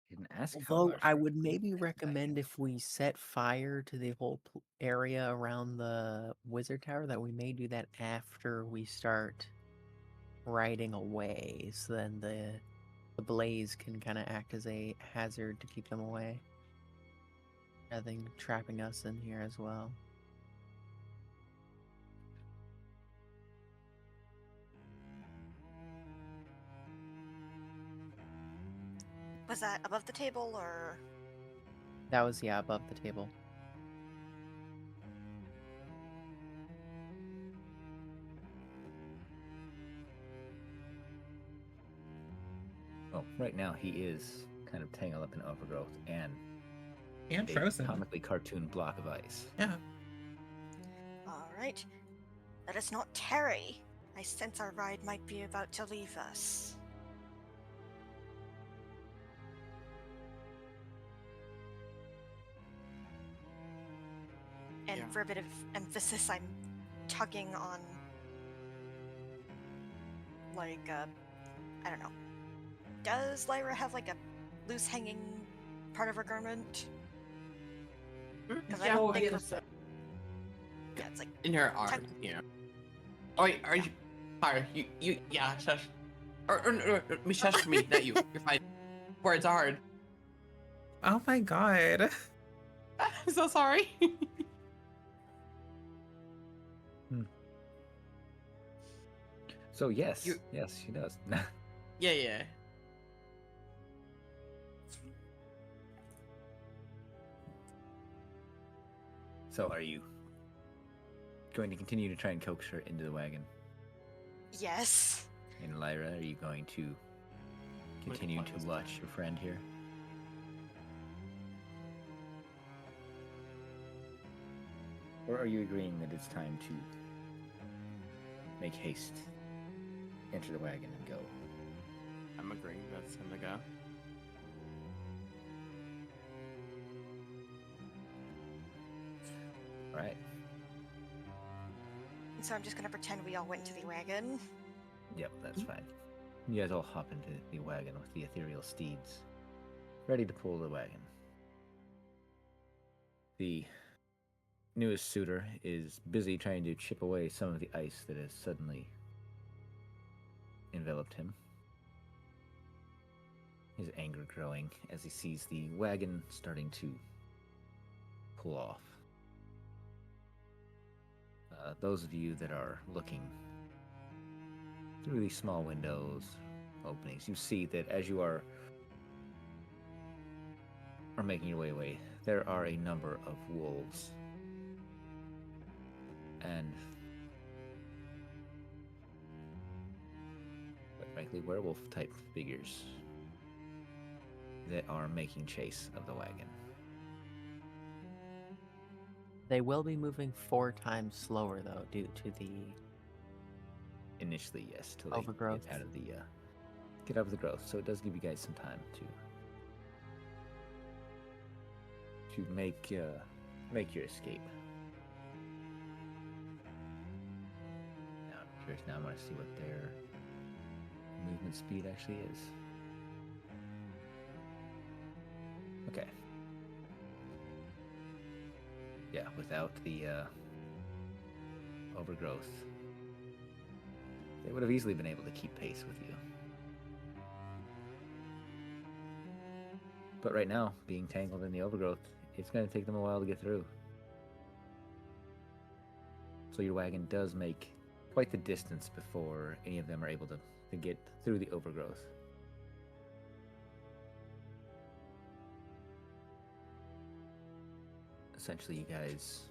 C: Didn't ask how
E: Although
C: large
E: I
C: the
E: would
C: room
E: maybe
C: is,
E: recommend if we set fire to the whole area around the wizard tower that we may do that after we start riding away, so then the blaze can kind of act as a hazard to keep them away, rather than trapping us in here as well.
D: Was that above the table or?
E: That was, yeah, above the table.
C: Well, right now he is kind of tangled up in overgrowth and
B: And
C: a
B: frozen.
C: comically cartoon block of ice.
B: Yeah.
D: All right. Let us not tarry. I sense our ride might be about to leave us. And
A: Yeah.
D: for a bit of emphasis, I'm tugging on, like, I don't know. Does Lyra have, like, a loose hanging part of her garment? 'Cause I don't think
A: it's
D: Yeah, it's like,
A: in her arm. Yeah. Oh wait, are you? Fire. You. Yeah. Shush. Or me. Shush me. Not you. You're fine. Words are hard.
B: Oh my god.
A: I'm so sorry.
C: So yes,
A: You-
C: yes, she does.
A: Yeah.
C: So are you going to continue to try and coax her into the wagon?
D: yes.
C: And Lyra, are you going to continue
A: fun
C: to
A: this
C: watch your friend here? Or are you agreeing that it's time to make haste, enter the wagon, and go?
A: I'm agreeing. That's him to go.
C: All right.
D: So I'm just gonna pretend we all went to the wagon.
C: Yep, that's fine. You guys all hop into the wagon with the ethereal steeds, ready to pull the wagon. The newest suitor is busy trying to chip away some of the ice that has suddenly enveloped him. His anger growing as he sees the wagon starting to pull off. Those of you that are looking through these small windows, openings, you see that as you are making your way away, there are a number of wolves and, quite frankly, werewolf type figures that are making chase of the wagon.
E: They will be moving 4 times slower, though, due to the
C: Initially, yes, till they
E: overgrowth.
C: get out of the growth. So it does give you guys some time to make your escape. Now I'm curious. Now I want to see what their movement speed actually is. Yeah, without the overgrowth, they would have easily been able to keep pace with you. But right now, being tangled in the overgrowth, it's going to take them a while to get through. So your wagon does make quite the distance before any of them are able to get through the overgrowth. Essentially, you guys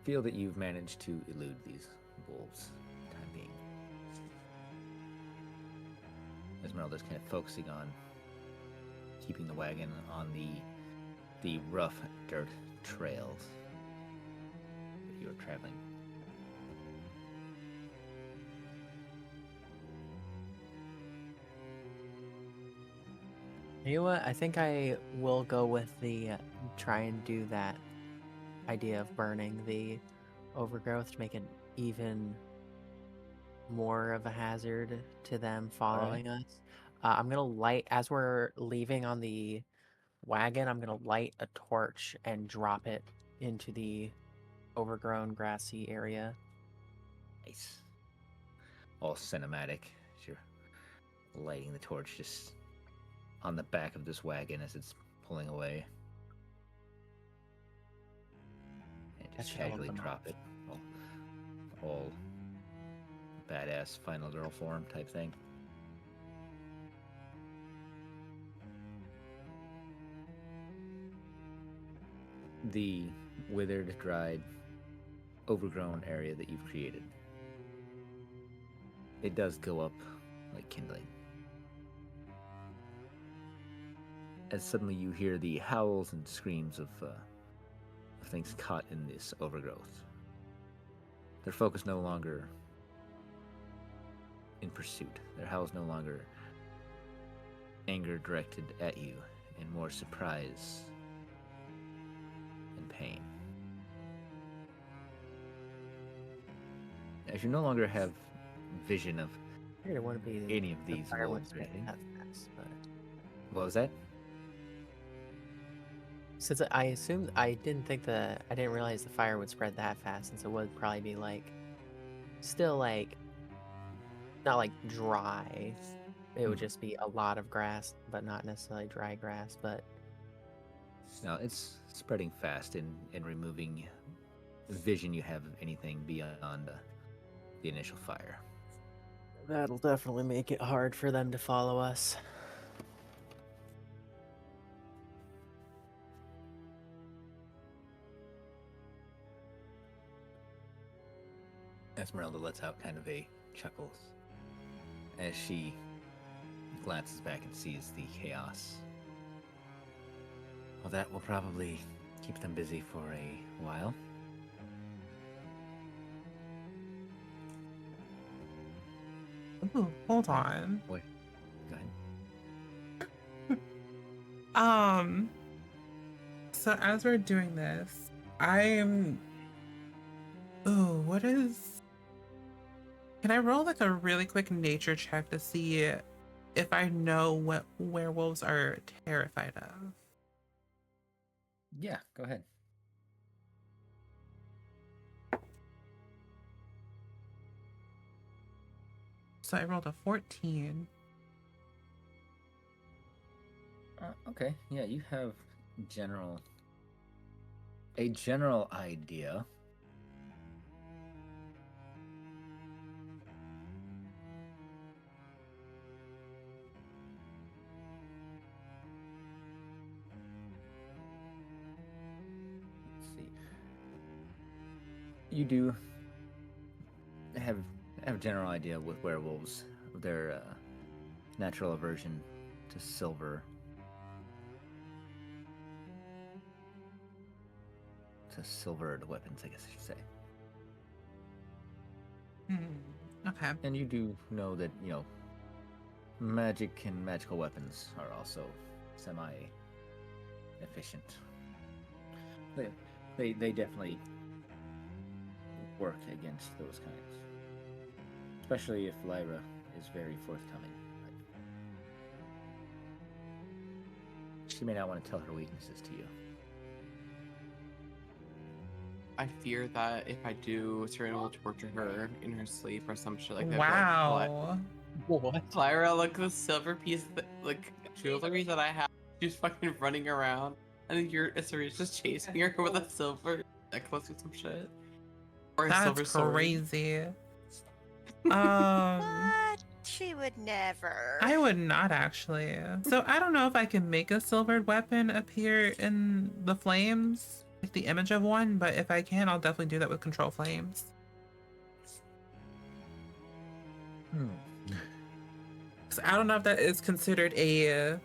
C: feel that you've managed to elude these wolves for the time being. Esmeralda's kind of focusing on keeping the wagon on the rough dirt trails that you're traveling.
E: You know what? I think I will go with the try and do that idea of burning the overgrowth to make it even more of a hazard to them following us. I'm gonna light as we're leaving on the wagon. I'm gonna light a torch and drop it into the overgrown grassy area.
C: Nice. All cinematic as you're lighting the torch just on the back of this wagon as it's pulling away. And
E: That
C: just
E: should hold
C: casually
E: them
C: drop
E: off.
C: it. All badass final girl form type thing. The withered, dried, overgrown area that you've created, it does go up like kindling. As suddenly you hear the howls and screams of things caught in this overgrowth. Their focus no longer in pursuit. Their howls no longer anger directed at you, and more surprise and pain. As you no longer have vision of
E: I figured it wouldn't be
C: any of
E: the
C: these
E: fire would
C: wolves or
E: spread
C: anything.
E: that fast, but
C: What was that?
E: since I assumed I didn't realize the fire would spread that fast, since it would probably be like still like not like dry. It would just be a lot of grass, but not necessarily dry grass. But
C: No, it's spreading fast and removing the vision you have of anything beyond the initial fire.
E: that'll definitely make it hard for them to follow us.
C: Esmeralda lets out kind of a chuckle as she glances back and sees the chaos. Well, that will probably keep them busy for a while.
B: Ooh, hold on.
C: Wait, go ahead.
B: So as we're doing this, I'm. Ooh, what is? Can I roll like a really quick nature check to see if I know what werewolves are terrified of?
C: Yeah, go ahead.
B: So I rolled a 14.
C: Okay, yeah, you have a general idea. Let's see. You do have a general idea with werewolves, their natural aversion to silver. To silvered weapons, I guess I should say.
B: Okay.
C: And you do know that, magic and magical weapons are also semi-efficient. They definitely work against those kinds. Especially if Lyra is very forthcoming. She may not want to tell her weaknesses to you.
A: I fear that if I do, Serena will torture her in her sleep or some shit like that.
B: Wow.
E: What?
A: Clara, look, the silver piece, like jewelry that I have. She's fucking running around, and Serena's just chasing her with a silver necklace or some shit, or a
B: That's
A: silver sword.
B: crazy.
D: But she would never.
B: I would not actually. So I don't know if I can make a silvered weapon appear in the flames, like the image of one, but if I can, I'll definitely do that with control flames. So I don't know if that is considered a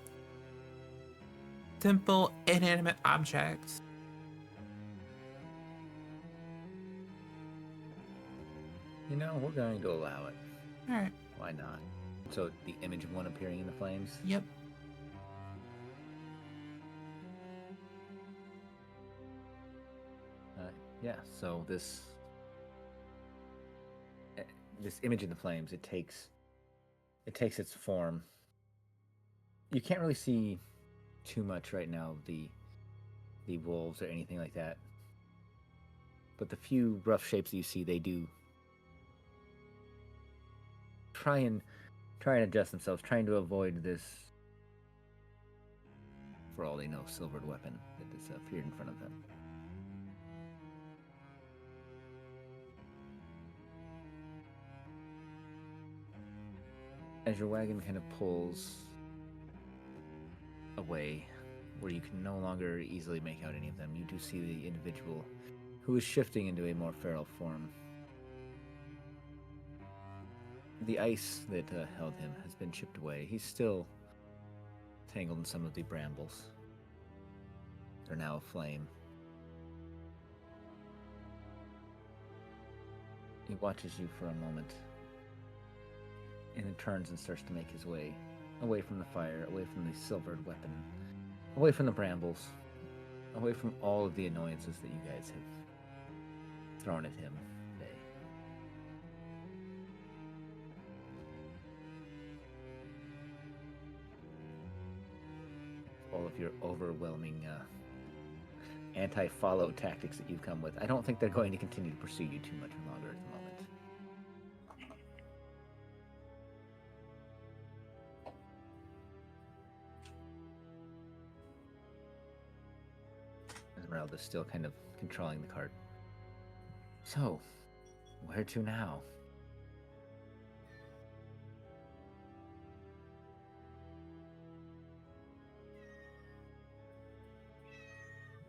B: simple inanimate object.
C: You know, we're going to allow it.
B: All right.
C: Why not? So the image of one appearing in the flames.
B: Yep.
C: Yeah. So this image in the flames, it takes its form. You can't really see too much right now, the wolves or anything like that. But the few rough shapes that you see, they do try and adjust themselves, trying to avoid this, for all they know, silvered weapon that has appeared in front of them. As your wagon kind of pulls away, where you can no longer easily make out any of them, you do see the individual who is shifting into a more feral form. The ice that held him has been chipped away. He's still tangled in some of the brambles. They're now aflame. He watches you for a moment, and then turns and starts to make his way away from the fire, away from the silvered weapon, away from the brambles, away from all of the annoyances that you guys have thrown at him today. All of your overwhelming anti-follow tactics that you've come with, I don't think they're going to continue to pursue you too much longer at the moment. Esmeralda's still kind of controlling the cart. So, where to now?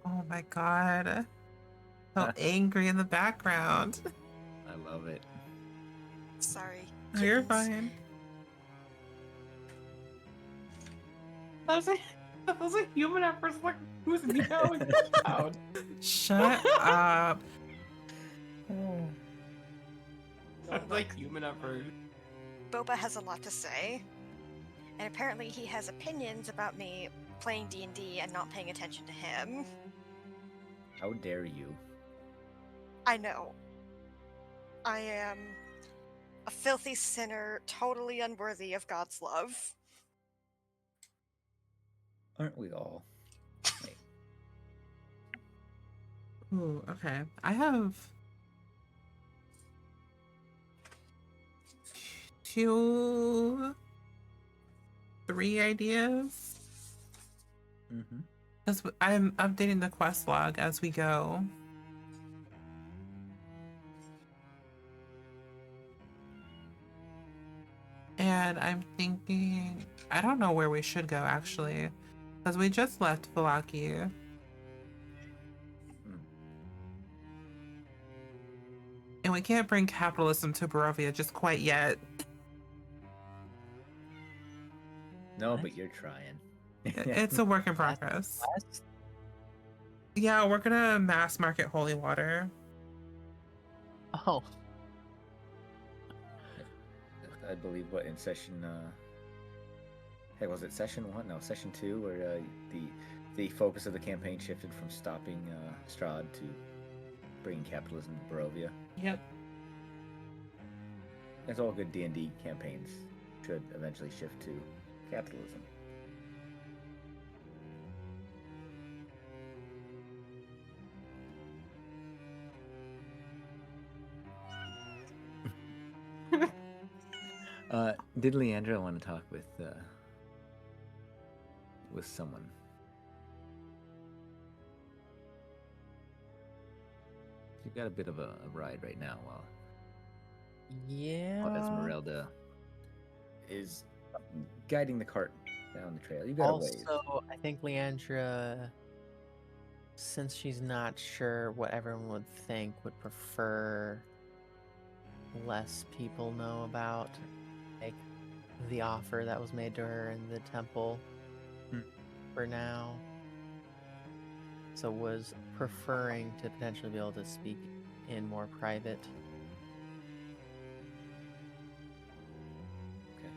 B: Oh my god. So angry in the background.
C: I love it.
D: Sorry.
B: Oh, you're
D: kittens.
B: fine.
A: That was a human at first, like, who's meowing loud?
B: Shut up.
A: That's like human at first.
D: Boba has a lot to say, and apparently he has opinions about me playing D&D and not paying attention to him.
C: How dare you?
D: I know. I am a filthy sinner, totally unworthy of God's love.
C: Aren't we all? Hey,
B: Ooh, okay. I have 2, 3 ideas.
C: mm-hmm.
B: Because I'm updating the quest log as we go. And I'm thinking, I don't know where we should go actually. Because we just left Valaki. And we can't bring capitalism to Barovia just quite yet.
C: No, but you're trying.
B: It's a work in progress. Yeah, we're gonna mass market holy water.
E: Oh,
C: I believe what in session heck, was it session 1? No, session 2, where the focus of the campaign shifted from stopping Strahd to bringing capitalism to Barovia.
B: Yep.
C: As all good D&D campaigns should eventually shift to capitalism. Did Leandra want to talk with someone? You've got a bit of a ride right now while
E: Yeah.
C: Esmeralda is guiding the cart down the trail. You got a ways.
E: Also, I think Leandra, since she's not sure what everyone would think, would prefer less people know about, like, the offer that was made to her in the temple for now. So was preferring to potentially be able to speak in more private.
C: Okay.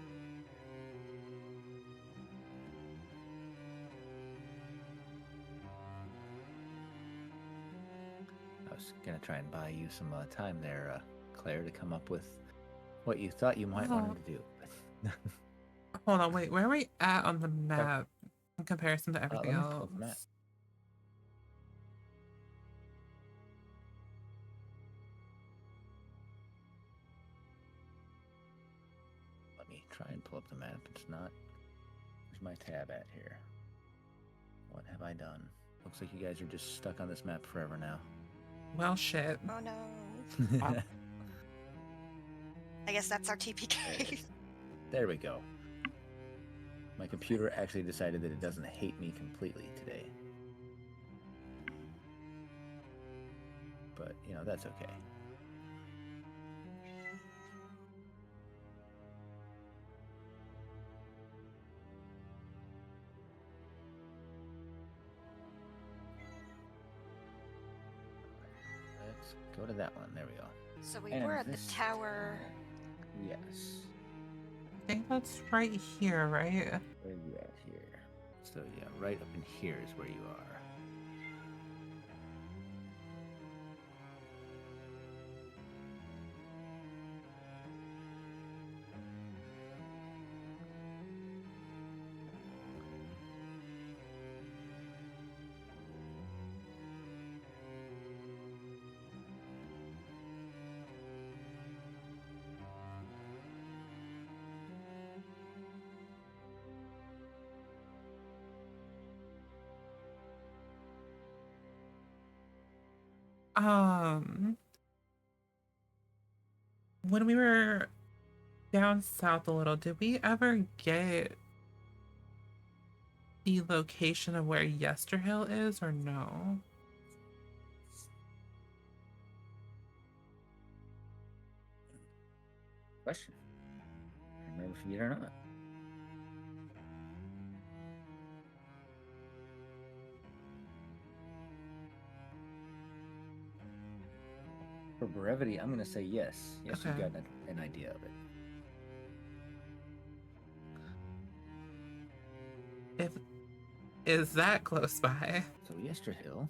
C: I was gonna try and buy you some time there, Claire, to come up with what you thought you might want him to do.
B: Hold on, wait. Where are we at on the map in comparison to everything
C: let me pull
B: else?
C: up the map. Let me try and pull up the map. It's not. Where's my tab at here? What have I done? Looks like you guys are just stuck on this map forever now.
B: Well, shit.
D: Oh no. I guess that's our TPK.
C: There we go. My computer actually decided that it doesn't hate me completely today. But, that's okay. Let's go to that one. There we go.
D: So we
C: And
D: were at the
C: this
D: tower.
C: Yes.
B: I think that's right here, right?
C: Where are you at here? So, yeah, right up in here is where you are.
B: When we were down south a little, did we ever get the location of where Yesterhill is, or no?
C: Question. I don't remember if you did or not. For brevity, I'm going to say yes. Yes,
B: Okay.
C: you've got an idea of it.
B: Is that close by?
C: So, Yesterhill.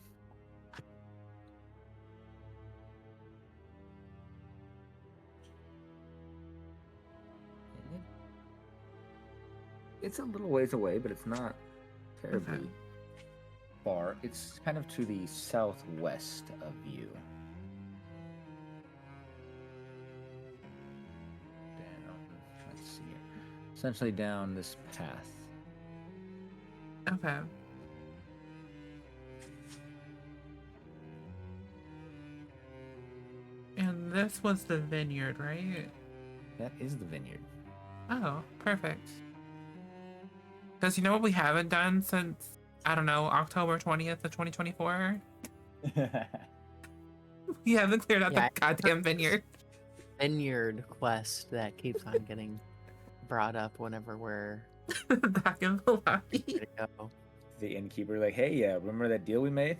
C: It's a little ways away, but it's not terribly far. It's kind of to the southwest of you. Down. Let's see here. Essentially down this path.
B: Okay. And this was the vineyard, right?
C: That is the vineyard.
B: Oh, perfect. Because you know what we haven't done since, I don't know, October 20th of 2024? We haven't cleared out
E: Yeah,
B: the goddamn vineyard.
E: Vineyard quest that keeps on getting brought up whenever we're
B: Back in the lobby.
E: ready to go.
C: The innkeeper, like, hey, remember that deal we made?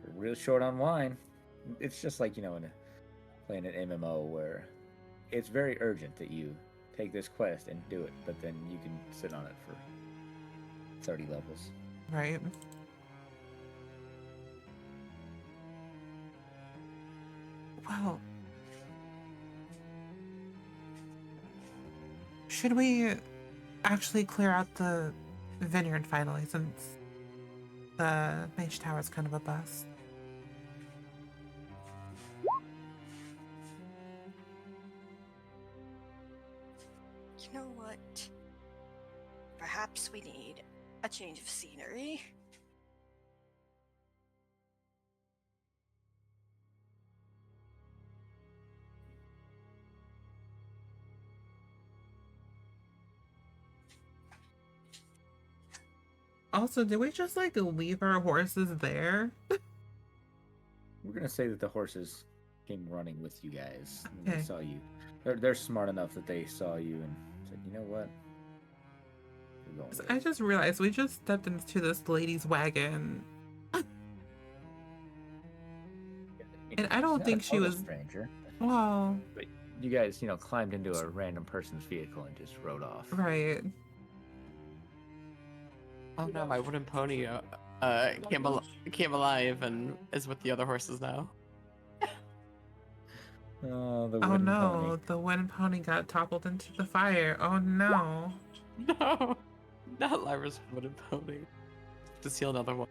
C: We're real short on wine. It's just like, playing an MMO where it's very urgent that you take this quest and do it, but then you can sit on it for 30 levels.
B: Right. Well, should we actually clear out the vineyard finally, since the mage tower is kind of a bust?
D: perhaps we need a change of scenery.
B: Also, did we just like leave our horses there?
C: We're gonna say that the horses came running with you guys. And
B: Okay.
C: They saw you. They're smart enough that they saw you and said, "You know what? We're going."
B: I just realized we just stepped into this lady's wagon. And I don't
C: She's not
B: think
C: a
B: she
C: total
B: was.
C: stranger.
B: Well,
C: But you guys, climbed into a random person's vehicle and just rode off.
B: right.
A: Oh no, my wooden pony came alive and is with the other horses now.
C: Oh, the
B: Oh
C: wooden
B: no,
C: pony.
B: the wooden pony got toppled into the fire. Oh no.
A: No, not Lyra's wooden pony. To steal another one.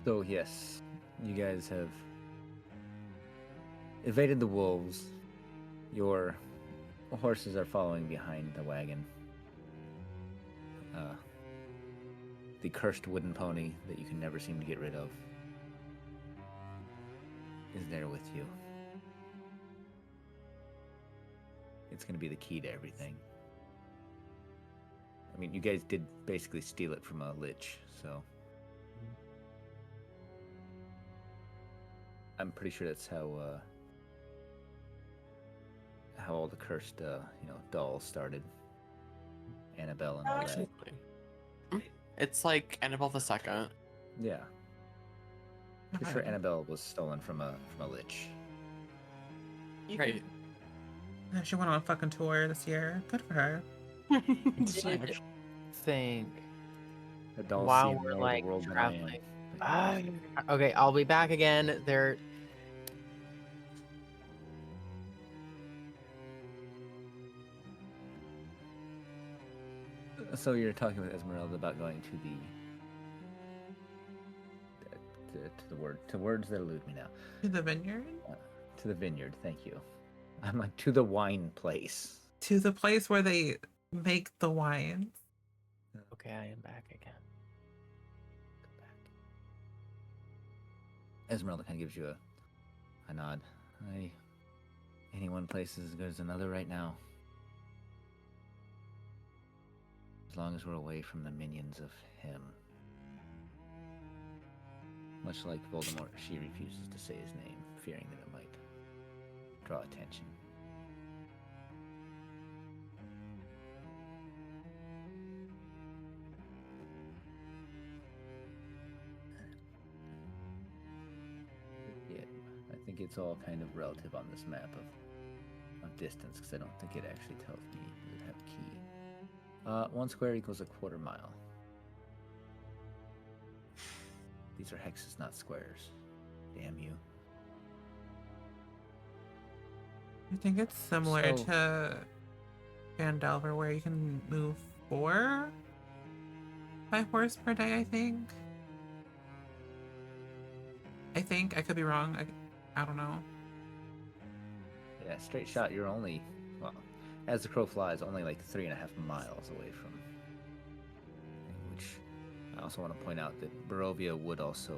C: So yes, you guys have evaded the wolves. Your horses are following behind the wagon. The cursed wooden pony that you can never seem to get rid of is there with you. It's going to be the key to everything. I mean, you guys did basically steal it from a lich, so I'm pretty sure that's how all the cursed dolls started. Annabelle and all that.
A: Actually, it's like Annabelle the Second.
C: Yeah. Pretty sure Annabelle was stolen from a lich.
A: Right.
B: Yeah, she went on a fucking tour this year. Good for her.
E: Did think
C: The dolls
E: while
C: see
E: we're
C: more of
E: like
C: the world than I am.
E: traveling. Okay, I'll be back again. There.
C: So you're talking with Esmeralda about going to the words that elude me now.
B: To the vineyard?
C: To the vineyard, thank you. I'm like to the wine place.
B: To the place where they make the wines.
E: Okay, I am back again.
C: Go back. Esmeralda kind of gives you a nod. Any one place is as good as another right now. As long as we're away from the minions of him. Much like Voldemort, she refuses to say his name, fearing that it might draw attention. Yeah, I think it's all kind of relative on this map of distance, because I don't think it actually tells me. Does it have a key? 1 square equals a quarter mile. These are hexes, not squares. Damn you.
B: I think it's similar
C: So-
B: to Vandelver, where you can move 4 by horse per day, I think. I could be wrong. I don't know.
C: Yeah, straight shot, you're only, well, as the crow flies, only like 3.5 miles away from. Which I also want to point out that Barovia would also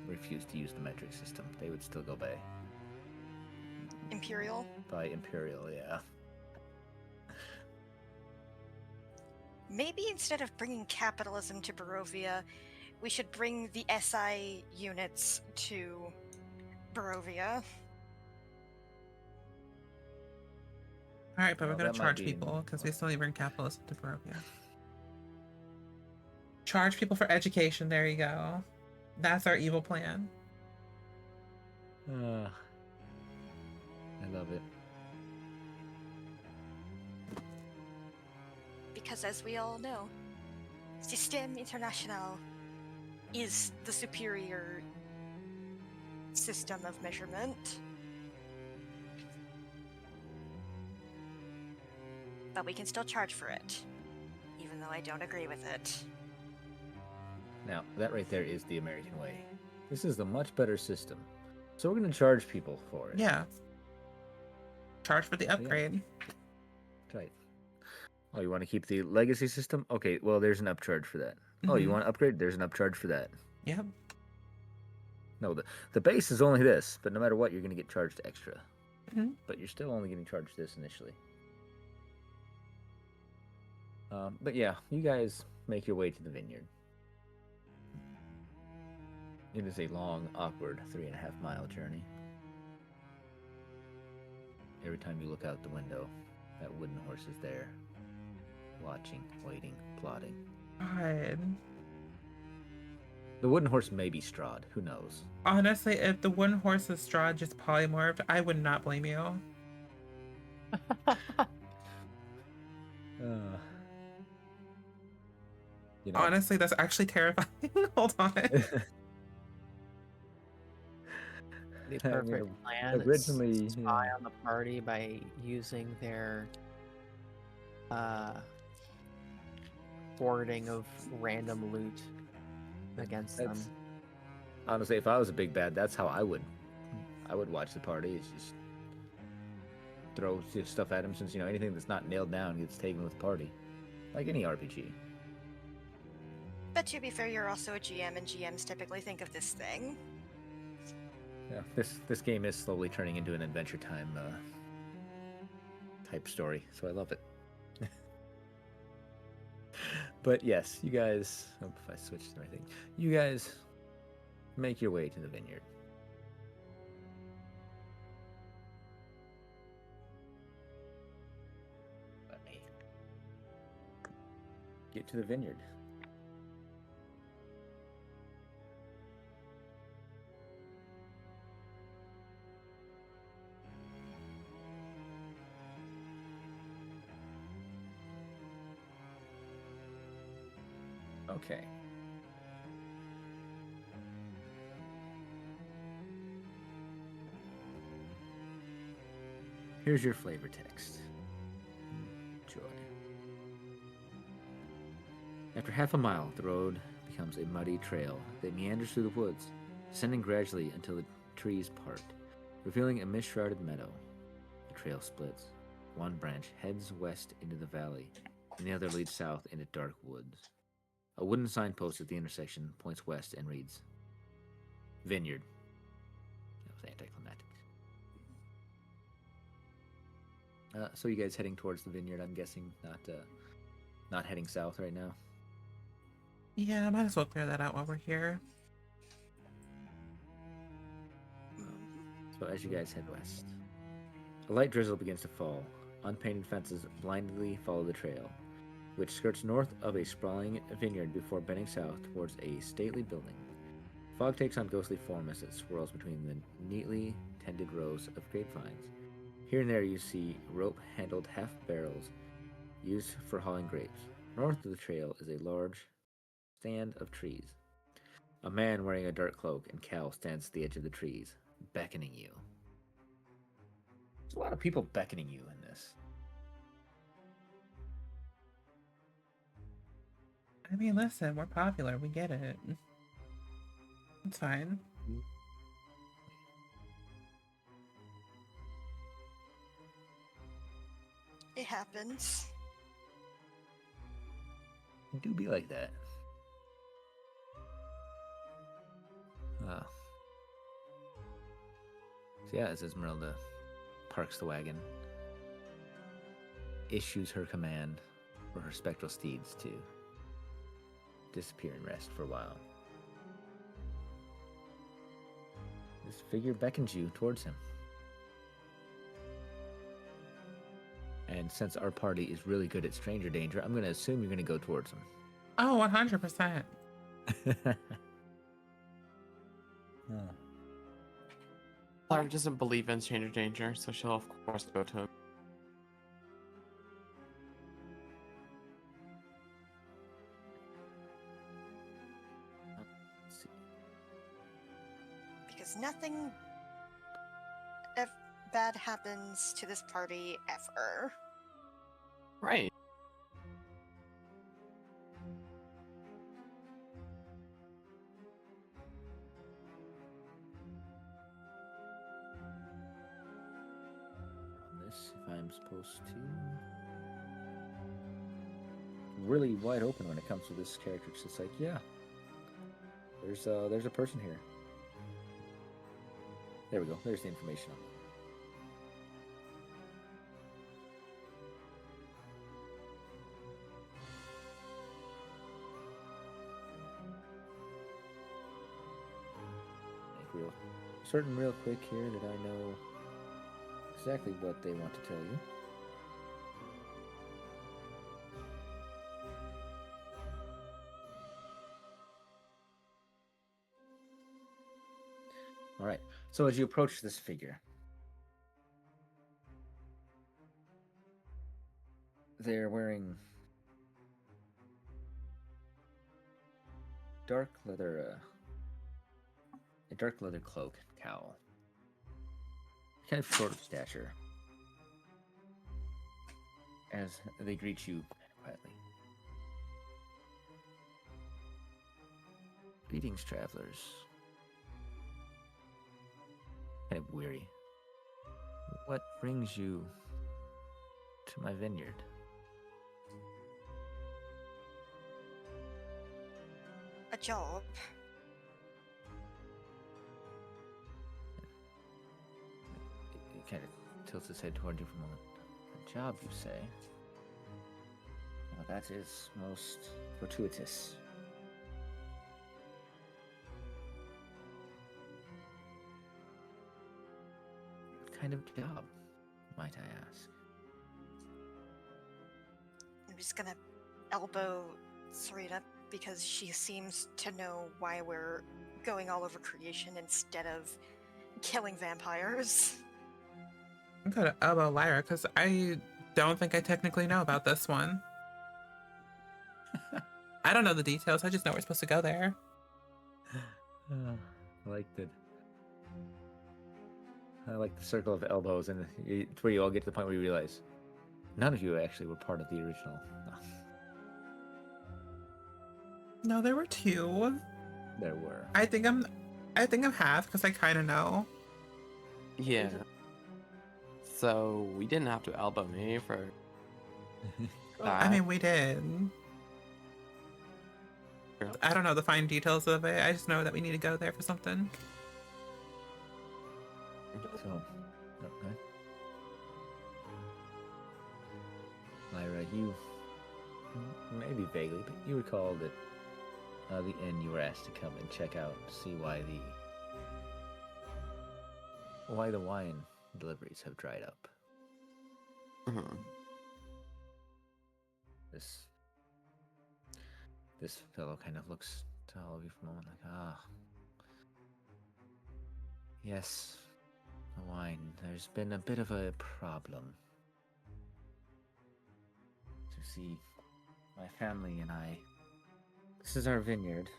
C: refuse to use the metric system. They would still go
D: Imperial.
C: by Imperial, yeah.
D: Maybe instead of bringing capitalism to Barovia, we should bring the SI units to Barovia.
B: All right, but
C: Well,
B: we're gonna
C: that might
B: charge
C: be-
B: people because we still need to bring capitalism to Barovia. Charge people for education. There you go. That's our evil plan.
C: I love it.
D: Because as we all know, Système International is the superior system of measurement. But we can still charge for it, even though I don't agree with it.
C: Now, that right there is the American way. This is the much better system. So we're gonna charge people for it.
B: Yeah. Charge for the
C: yeah.
B: upgrade.
C: Right. Oh, you want to keep the legacy system? Okay, well, there's an upcharge for that. Oh, you want to upgrade? There's an upcharge for that.
B: Yep.
C: No, the base is only this, but no matter what, you're going to get charged extra.
B: Mhm.
C: But you're still only getting charged this initially. But yeah, you guys make your way to the vineyard. It is a long, awkward 3.5-mile journey. Every time you look out the window, that wooden horse is there, watching, waiting, plotting.
B: God.
C: The wooden horse may be Strahd, who knows?
B: Honestly, if the one horse is Strahd just polymorphed, I would not blame you.
C: You know,
B: Honestly, that's actually terrifying. Hold on.
E: The
C: I mean,
E: perfect plan
C: originally,
E: is spy on the party by using their hoarding of random loot against them.
C: Honestly, if I was a big bad, that's how I would watch the party. It's just throw stuff at him, since anything that's not nailed down gets taken with the party, like any RPG.
D: But to be fair, you're also a GM, and GMs typically think of this thing.
C: Yeah, this game is slowly turning into an Adventure Time type story, so I love it. But yes, you guys. Oh, if I switched to anything, you guys make your way to the vineyard. Let me get to the vineyard. Okay. Here's your flavor text. Enjoy. After half a mile, the road becomes a muddy trail that meanders through the woods, descending gradually until the trees part, revealing a mist-shrouded meadow. The trail splits. One branch heads west into the valley, and the other leads south into dark woods. A wooden signpost at the intersection points west and reads, Vineyard. That was anticlimactic. So you guys heading towards the vineyard, I'm guessing, not heading south right now?
B: Yeah, I might as well clear that out while we're here.
C: So as you guys head west, a light drizzle begins to fall. Unpainted fences blindly follow the trail, which skirts north of a sprawling vineyard before bending south towards a stately building. Fog takes on ghostly form as it swirls between the neatly tended rows of grapevines. Here and there you see rope-handled half-barrels used for hauling grapes. North of the trail is a large stand of trees. A man wearing a dark cloak and cowl stands at the edge of the trees, beckoning you. There's a lot of people beckoning you in this.
B: I mean, listen, we're popular. We get it. It's fine.
D: It happens.
C: It do be like that. So yeah, as Esmeralda parks the wagon, issues her command for her spectral steeds to disappear and rest for a while. This figure beckons you towards him. And since our party is really good at stranger danger, I'm going to assume you're going to go towards him.
B: Oh, 100%.
A: Clara doesn't believe in stranger danger, so she'll of course go to him.
C: Let's see.
D: Because nothing bad happens to this party ever.
A: Right.
C: supposed to really wide open when it comes to this character. It's just like, yeah, there's a person here. There we go. There's the information. Real quick here that I know exactly what they want to tell you. All right. So as you approach this figure, they're wearing a dark leather cloak and cowl. Kind of short of stature. As they greet you quietly. Greetings, travelers. Kind of weary. What brings you to my vineyard?
D: A job.
C: He kind of tilts his head toward you for a moment. A job, you say? Well, that is most fortuitous. What kind of job, might I ask?
D: I'm just gonna elbow Sarita because she seems to know why we're going all over creation instead of killing vampires.
B: I'm gonna elbow Lyra because I don't think I technically know about this one. I don't know the details. I just know we're supposed to go there.
C: I like that. I like the circle of elbows, and it's where you all get to the point where you realize none of you actually were part of the original. No.
B: No, there were two.
C: There were.
B: I think I'm half because I kind of know.
A: Yeah. So we didn't have to elbow me for that.
B: I mean, we did.
A: True.
B: I don't know the fine details of it. I just know that we need to go there for something.
C: So, okay. Lyra, you maybe vaguely, but you recall that the inn you were asked to come and check out to see why the wine deliveries have dried up.
A: Mhm.
C: This fellow kind of looks to all of you for a moment like, yes, the wine. There's been a bit of a problem. You see, my family and I, this is our vineyard.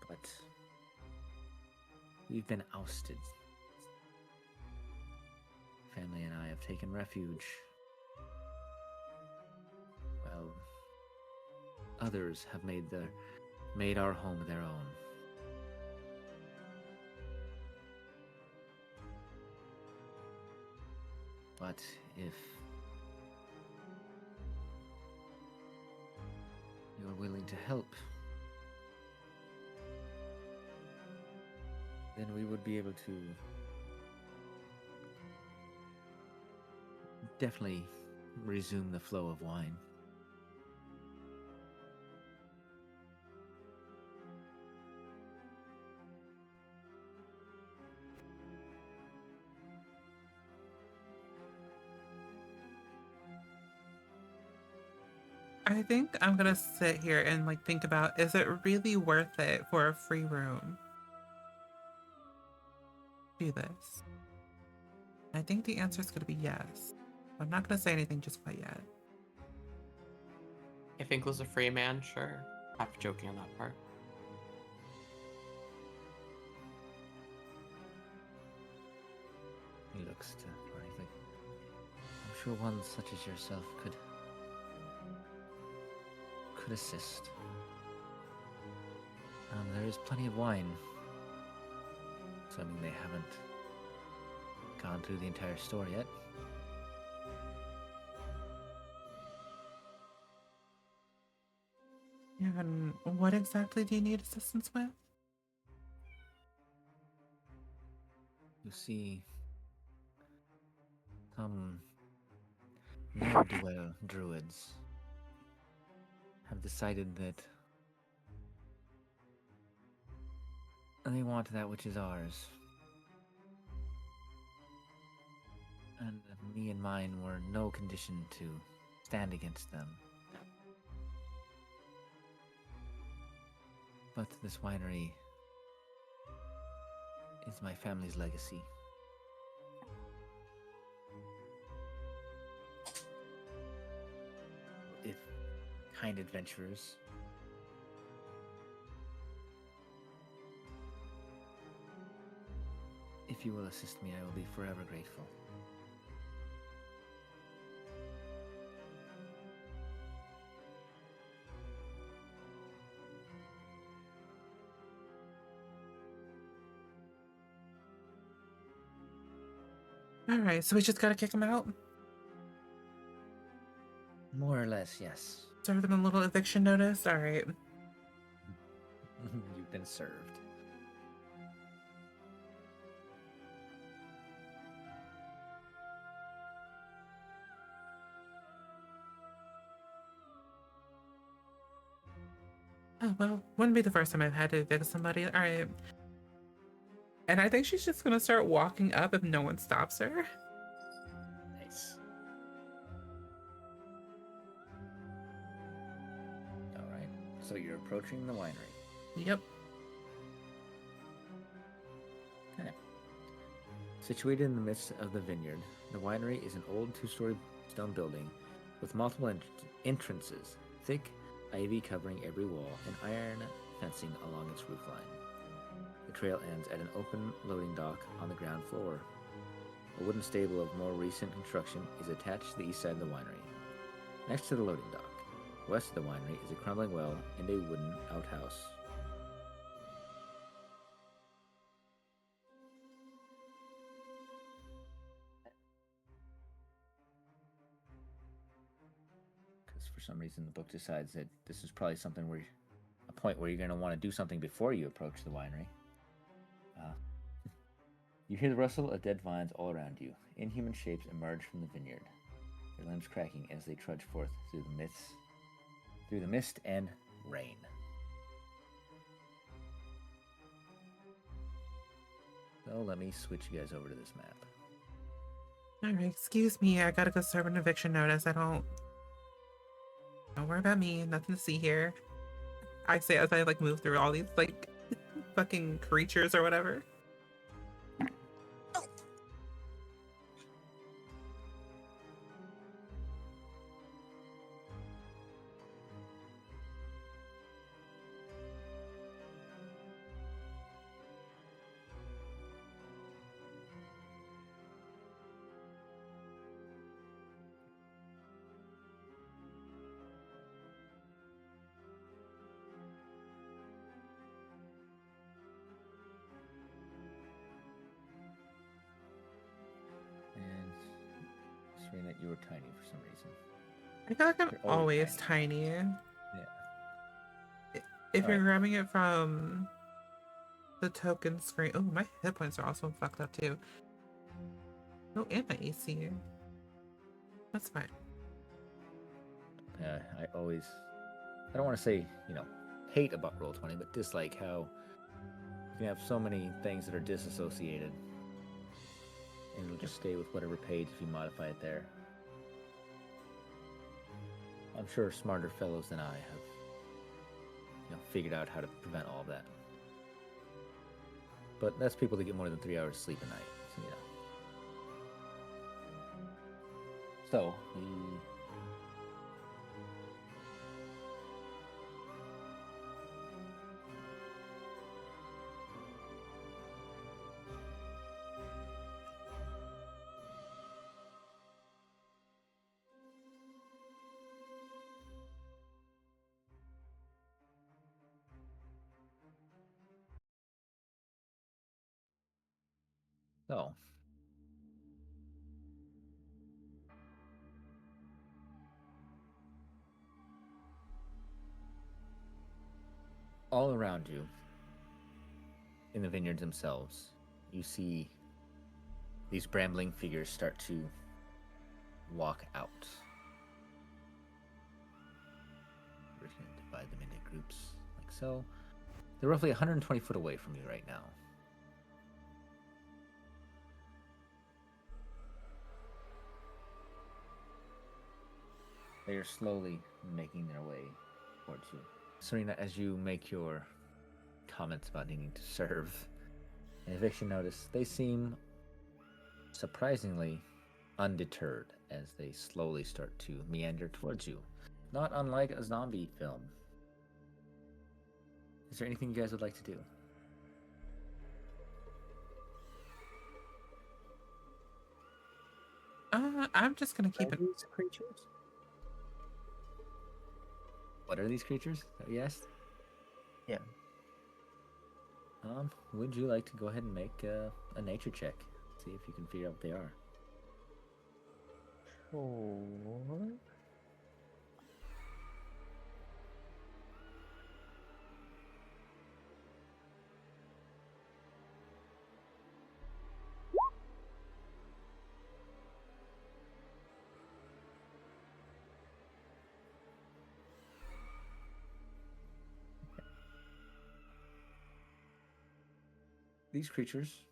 C: But we've been ousted. Family and I have taken refuge. Well, others have made our home their own. But if you're willing to help, then we would be able to definitely resume the flow of wine.
B: I think I'm gonna sit here and like think about, is it really worth it for a free room? Do this. I think the answer is gonna be yes. I'm not gonna say anything just quite yet.
A: If Ink was a free man, sure. Half joking on that part.
C: He looks to Barney like, I'm sure one such as yourself could assist. There is plenty of wine. Assuming they haven't gone through the entire story yet.
B: And what exactly do you need assistance with?
C: You see, some ne'er-do-well druids have decided that they want that which is ours. And me and mine were no condition to stand against them. But this winery is my family's legacy. If kind adventurers if you will assist me, I will be forever grateful.
B: Alright, so we just gotta kick him out?
C: More or less, yes.
B: Serve them a little eviction notice? Alright.
C: You've been served.
B: Oh, well, wouldn't be the first time I've had to evict somebody. Alright. And I think she's just gonna start walking up if no one stops her.
C: Nice. Alright, so you're approaching the winery.
B: Yep.
C: Okay. Situated in the midst of the vineyard, the winery is an old two-story stone building with multiple entrances, thick ivy covering every wall, and iron fencing along its roofline. The trail ends at an open loading dock on the ground floor. A wooden stable of more recent construction is attached to the east side of the winery. Next to the loading dock, west of the winery, is a crumbling well and a wooden outhouse. Because for some reason the book decides that this is probably something where a point where you're going to want to do something before you approach the winery. You hear the rustle of dead vines all around you. Inhuman shapes emerge from the vineyard, their limbs cracking as they trudge forth through the mist and rain. So let me switch you guys over to this map.
B: Alright, excuse me, I gotta go serve an eviction notice. Don't worry about me, nothing to see here. I say as I like move through all these like fucking creatures or whatever.
C: And Serena, you were tiny for some reason.
B: I feel like I'm
C: You're always
B: always tiny.
C: Yeah.
B: If you're
C: Alright.
B: grabbing it from the token screen. Oh, my hit points are also fucked up too. Oh, and my AC. That's fine.
C: I don't want to say, hate about Roll20, but dislike how you can have so many things that are disassociated. And it'll just stay with whatever page if you modify it there. I'm sure smarter fellows than I have, figured out how to prevent all of that. But that's people that get more than 3 hours sleep a night, so, So, all around you, in the vineyards themselves, you see these brambling figures start to walk out. We're just going to divide them into groups like so. They're roughly 120 foot away from you right now. They are slowly making their way towards you. Serena, as you make your comments about needing to serve an eviction notice, they seem surprisingly undeterred as they slowly start to meander towards you. Not unlike a zombie film. Is there anything you guys would like to do?
B: I'm just gonna keep
E: Are
B: it.
E: these creatures?
C: What are these creatures? Yes.
E: Yeah.
C: Would you like to go ahead and make a nature check? See if you can figure out what they are.
E: Sure.
C: These creatures,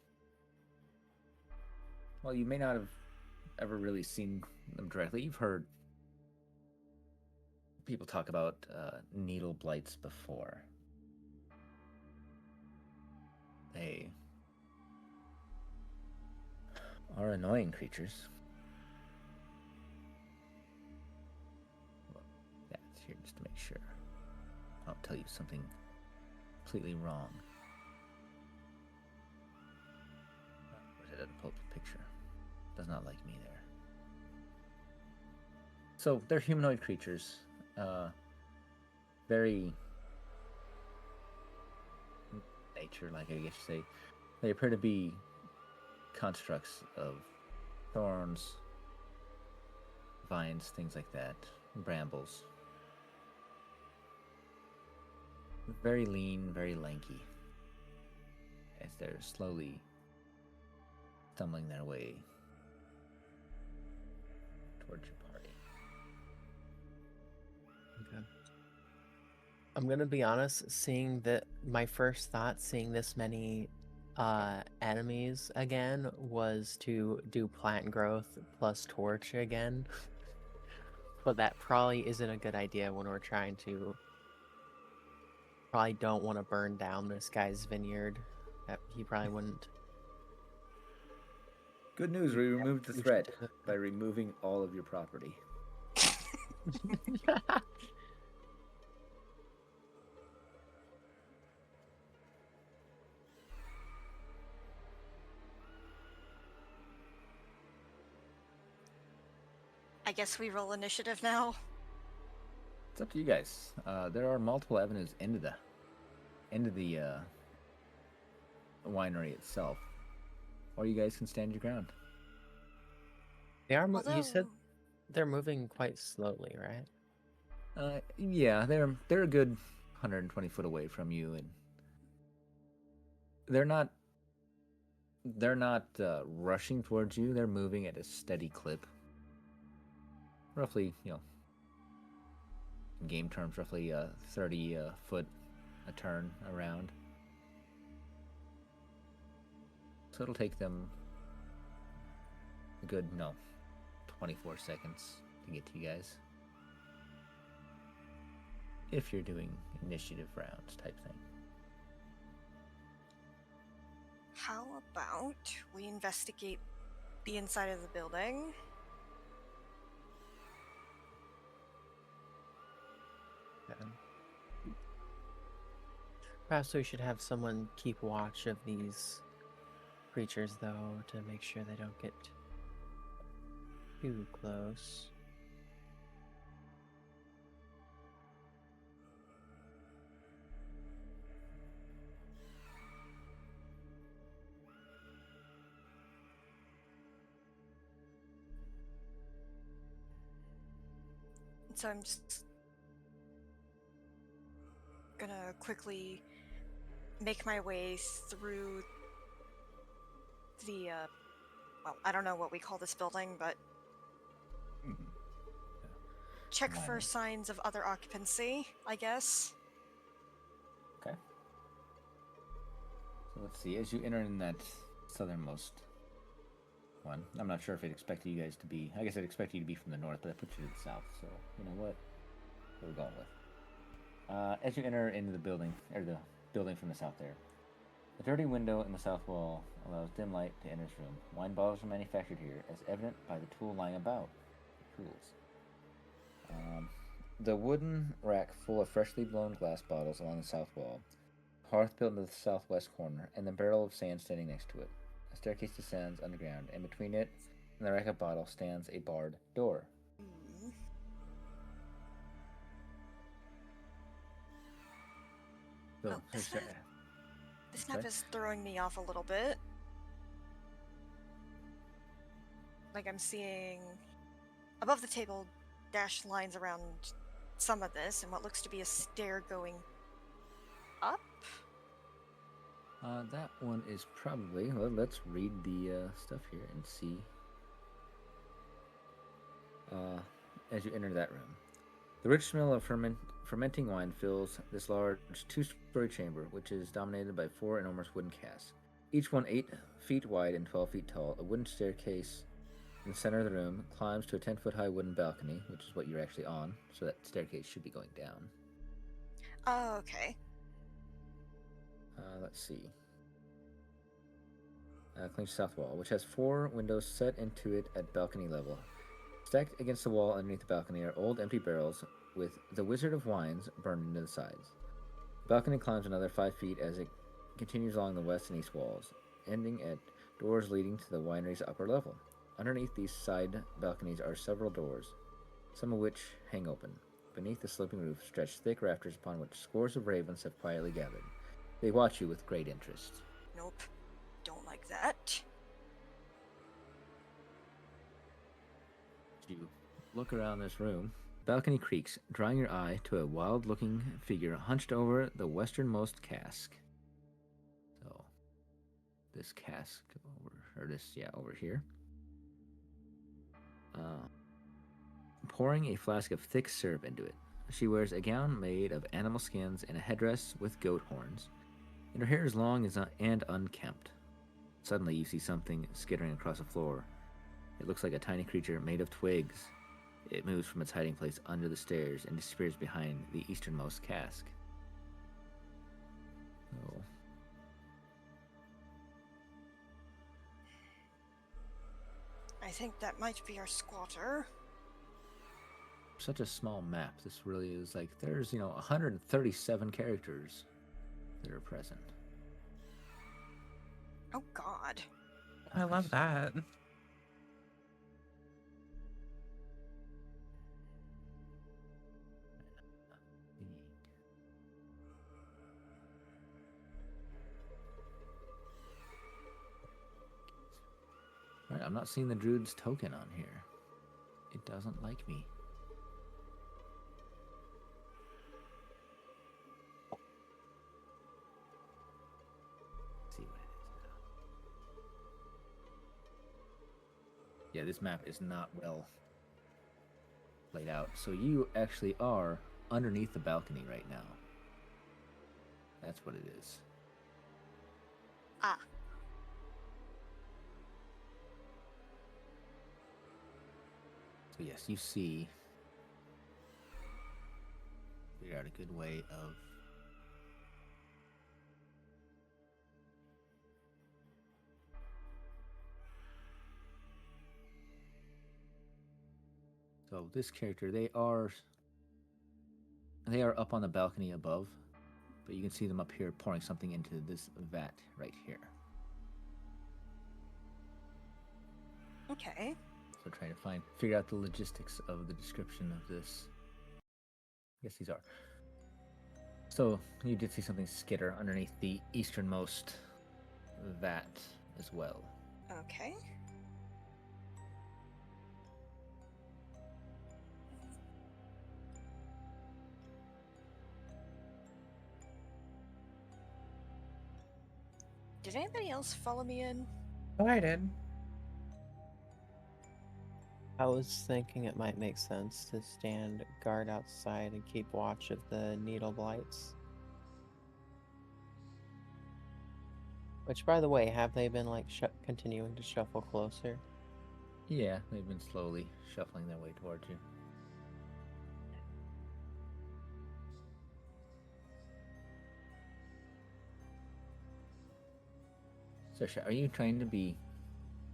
C: well, you may not have ever really seen them directly. You've heard people talk about needle blights before. They are annoying creatures. Well, that's here just to make sure I don't tell you something completely wrong. Where's it at a public picture? Does not like me there. So they're humanoid creatures. Very nature-like, I guess you say. They appear to be constructs of thorns, vines, things like that, brambles. Very lean, very lanky, as they're slowly stumbling their way towards your party.
E: Okay. I'm gonna be honest, seeing that my first thought seeing this many enemies again was to do plant growth plus torch again. But that probably isn't a good idea when we're trying to probably don't want to burn down this guy's vineyard. He probably wouldn't.
C: Good news, we removed the threat by removing all of your property.
D: I guess we roll initiative now.
C: It's up to you guys. There are multiple avenues into the winery itself, or you guys can stand your ground.
E: They are. You said
D: Although,
E: they're moving quite slowly, right?
C: Yeah, they're a good 120 foot away from you, and they're not rushing towards you. They're moving at a steady clip, roughly, in game terms, roughly 30 foot a turn around. So it'll take them a good 24 seconds to get to you guys. If you're doing initiative rounds type thing.
D: how about we investigate the inside of the building?
E: Perhaps we should have someone keep watch of these creatures, though, to make sure they don't get too close.
D: So I'm just gonna quickly make my way through the, well, I don't know what we call this building, but check for
C: Minor.
D: signs of other occupancy, I guess.
C: Okay. So let's see. As you enter in that southernmost one, I'm not sure if it expected you guys to be. I guess it expected you to be from the north, but I put you to the south. So you know what we're going with. As you enter into the building, or the building from the south there, a dirty window in the south wall allows dim light to enter this room. Wine bottles are manufactured here, as evident by the tool lying about. Tools. The wooden rack full of freshly blown glass bottles along the south wall, hearth built into the southwest corner, and the barrel of sand standing next to it. A staircase descends underground, and between it and the rack of bottles stands a barred door.
D: Hmm.
C: So,
D: Oh, this
C: sorry.
D: This
C: Sorry?
D: map is throwing me off a little bit. Like I'm seeing above the table dashed lines around some of this and what looks to be a stair going up.
C: That one is probably. Well, let's read the stuff here and see. As you enter that room, the rich smell of fermenting wine fills this large two-story chamber, which is dominated by 4 enormous wooden casks, each one 8 feet wide and 12 feet tall. A wooden staircase in the center of the room climbs to a 10-foot-high wooden balcony, which is what you're actually on, so that staircase should be going down.
D: Oh, okay.
C: Let's see. Clinch south wall, which has 4 windows set into it at balcony level. Stacked against the wall underneath the balcony are old empty barrels with the Wizard of Wines burned into the sides. The balcony climbs another 5 feet as it continues along the west and east walls, ending at doors leading to the winery's upper level. Underneath these side balconies are several doors, some of which hang open. Beneath the sloping roof stretch thick rafters upon which scores of ravens have quietly gathered. They watch you with great interest.
D: Nope. Don't like that.
C: As you look around this room, the balcony creaks, drawing your eye to a wild-looking figure hunched over the westernmost cask. So, this cask over here. Pouring a flask of thick syrup into it. She wears a gown made of animal skins and a headdress with goat horns, and her hair is long and unkempt. Suddenly, you see something skittering across the floor. It looks like a tiny creature made of twigs. It moves from its hiding place under the stairs and disappears behind the easternmost cask. Oh.
D: I think that might be our squatter.
C: Such a small map. This really is like, there's, 137 characters that are present.
D: Oh god.
B: I love that.
C: Right, I'm not seeing the druid's token on here. It doesn't like me. Let's see what it is now. Yeah, this map is not well laid out. So you actually are underneath the balcony right now. That's what it is.
D: Ah.
C: So yes, you see. Figure out a good way of. So this character, they are up on the balcony above, but you can see them up here pouring something into this vat right here.
D: Okay.
C: So trying to figure out the logistics of the description of this. I guess these are. So you did see something skitter underneath the easternmost vat as well.
D: Okay. Did anybody else follow me in?
B: Oh, I did.
E: I was thinking it might make sense to stand guard outside and keep watch of the needle blights. Which, by the way, have they been like continuing to shuffle closer?
C: Yeah, they've been slowly shuffling their way towards you. Saoirse, are you trying to be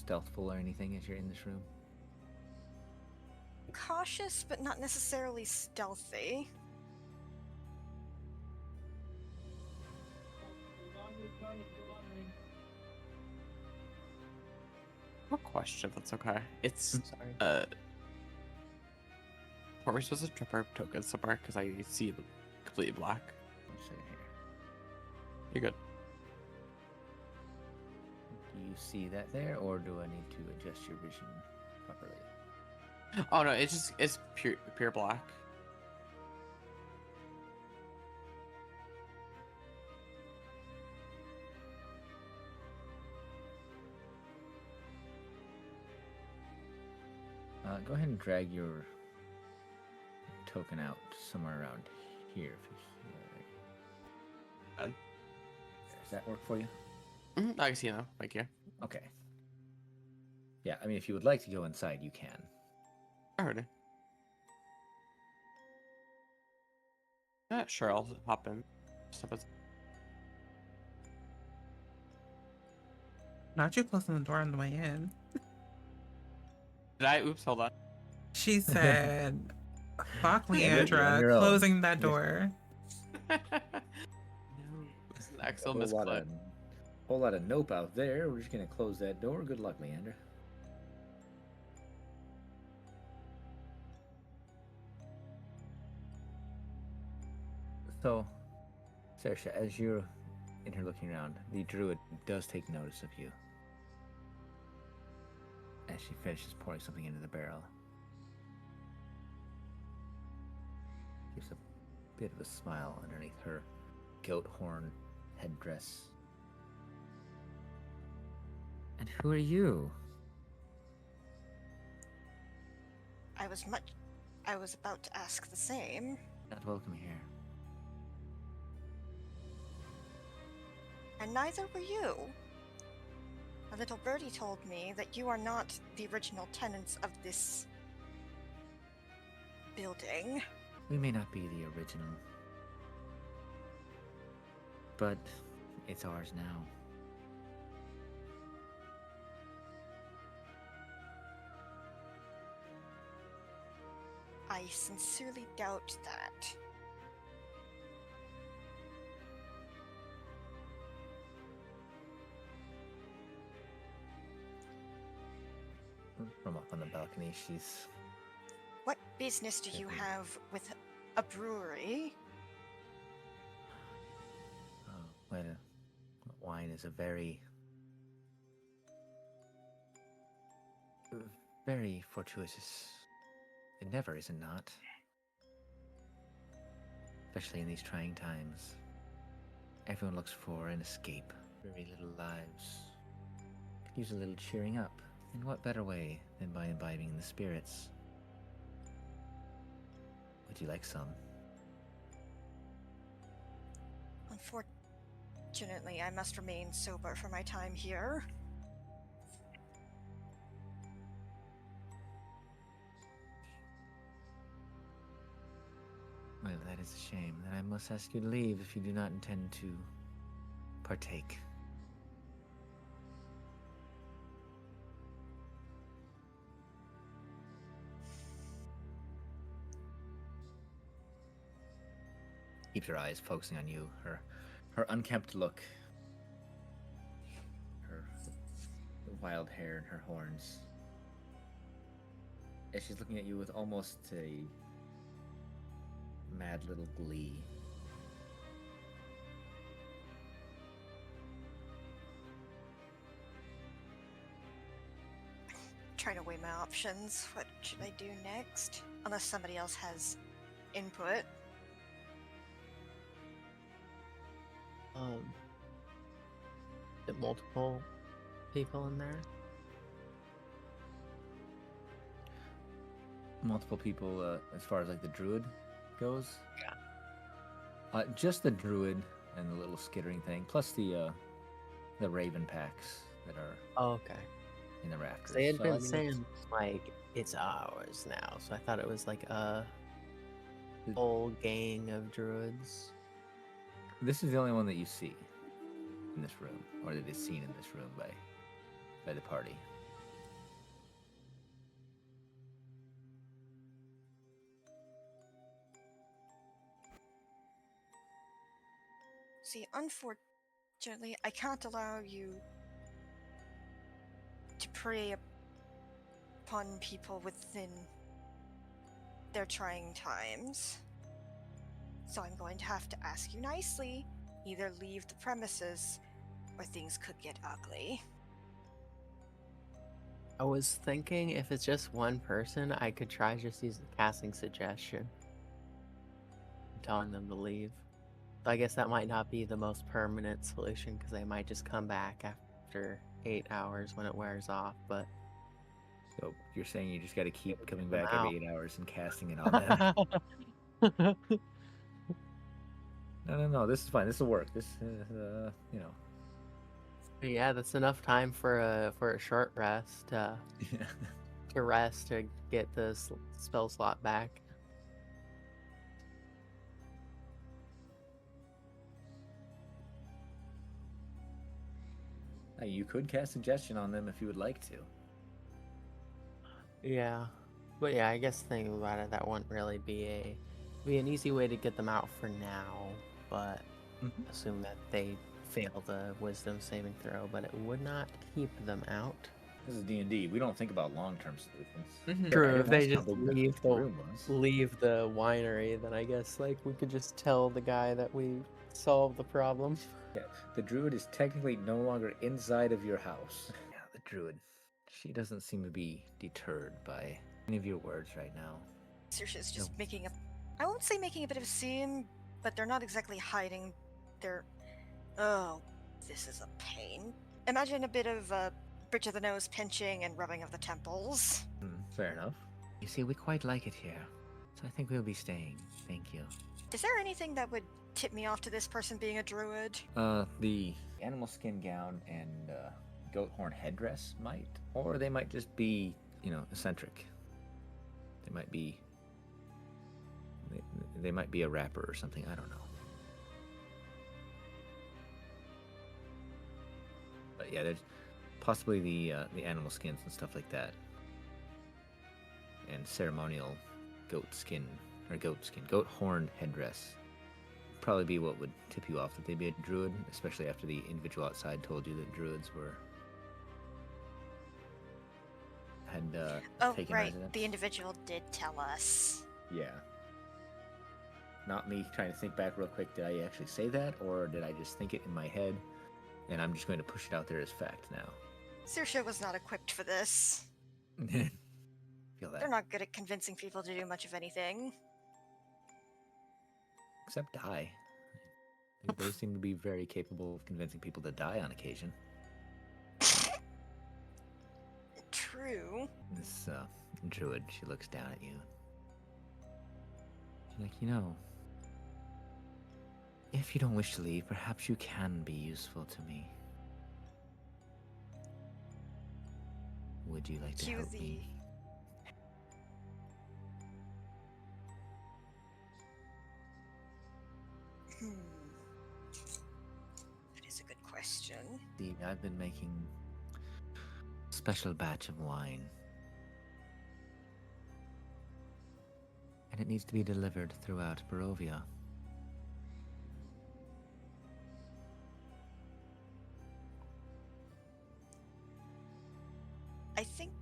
C: stealthful or anything as you're in this room?
D: Cautious, but not necessarily stealthy.
A: No question, that's okay. It's,
E: Sorry.
A: are we supposed to trip our tokens somewhere? Because I see them completely black.
C: One second here.
A: You're good.
C: Do you see that there, or do I need to adjust your vision properly?
A: Oh no, it's pure black.
C: Go ahead and drag your token out somewhere around here. If you see it. Does that work for you?
A: I can see now. Thank you.
C: Okay. Yeah, I mean, if you would like to go inside, you can.
A: Alrighty. Sure, I'll hop in.
B: Not you closing the door on the way in.
A: Did I? Oops, hold on.
B: She said, fuck
C: You're on
B: Leandra,
C: your own.
B: closing that door.
A: No, it's an excellent misclick.
C: Whole lot of nope out there. We're just gonna close that door. Good luck, Leandra. So, Saoirse, as you're in here looking around, the druid does take notice of you as she finishes pouring something into the barrel. Gives a bit of a smile underneath her goat horn headdress. And who are you?
D: I was about to ask the same.
C: Not welcome here.
D: And neither were you. A little birdie told me that you are not the original tenants of this building.
C: We may not be the original, but it's ours now.
D: I sincerely doubt that.
C: From up on the balcony, she's...
D: What business do you have with a brewery?
C: Oh, well, wine is a very fortuitous endeavor, is it not? Especially in these trying times. Everyone looks for an escape. Very little lives could use a little cheering up. And what better way than by imbibing the spirits? Would you like some?
D: Unfortunately, I must remain sober for my time here.
C: Well, that is a shame. Then I must ask you to leave if you do not intend to partake. Keeps her eyes focusing on you, her unkempt look, her wild hair and her horns. As she's looking at you with almost a mad little glee.
D: Trying to weigh my options. What should I do next? Unless somebody else has input.
E: multiple people in there?
C: Multiple people, as far as like the druid goes.
E: Yeah.
C: Just the druid and the little skittering thing, plus the raven packs that are
E: Oh, okay.
C: in the rafters.
E: They had
C: So,
E: been
C: I mean,
E: saying like it's ours now, so I thought it was like a whole gang of druids.
C: this is the only one that you see in this room, or that is seen in this room by the party.
D: See, unfortunately, I can't allow you to prey upon people within their trying times. So I'm going to have to ask you nicely, either leave the premises or things could get ugly.
E: I was thinking if it's just one person, I could try just using casting suggestion, telling them to leave. But I guess that might not be the most permanent solution because they might just come back after 8 hours when it wears off. But
C: So you're saying you just got to keep coming
E: them
C: back
E: out.
C: every 8 hours and casting it on them? No. This is fine. This will work. This, you know.
E: Yeah, that's enough time for a short rest to rest to get the spell slot back.
C: You could cast suggestion on them if you would like to.
E: Yeah, but yeah, I guess thinking about it, that wouldn't really be an easy way to get them out for now. But assume that they fail the wisdom saving throw, but it would not keep them out.
C: This is D&D. We don't think about long-term solutions.
A: Mhm.
E: True, if they
C: That's how
E: just
C: big
E: leave
C: the
E: the
C: room was.
E: leave the winery, then I guess like we could just tell the guy that we solved the problem.
C: Yeah, the druid is technically no longer inside of your house. Yeah, the druid. She doesn't seem to be deterred by any of your words right now.
D: Saoirse's just
C: No.
D: making I won't say making a bit of a scene, but they're not exactly hiding their, oh, this is a pain. Imagine a bit of bridge of the nose pinching and rubbing of the temples.
C: Fair enough. You see, we quite like it here, so I think we'll be staying. Thank you.
D: Is there anything that would tip me off to this person being a druid?
C: The animal skin gown and goat horn headdress might, or they might just be, eccentric. They might be. They might be a rapper or something. I don't know. But yeah, there's possibly the animal skins and stuff like that, and ceremonial goat horn headdress. Probably be what would tip you off that they'd be a druid, especially after the individual outside told you that druids had
D: Oh,
C: taken
D: right.
C: residence.
D: The individual did tell us.
C: Yeah. Not me trying to think back real quick. Did I actually say that, or did I just think it in my head? And I'm just going to push it out there as fact now.
D: Saoirse was not equipped for this.
C: Feel that.
D: They're not good at convincing people to do much of anything.
C: Except die. They seem to be very capable of convincing people to die on occasion.
D: True.
C: This druid, she looks down at you. She's like, if you don't wish to leave, perhaps you can be useful to me. Would you like to
D: Cue
C: help
D: the-
C: me?
D: That is a good question.
C: See, I've been making a special batch of wine. And it needs to be delivered throughout Barovia.
D: I think...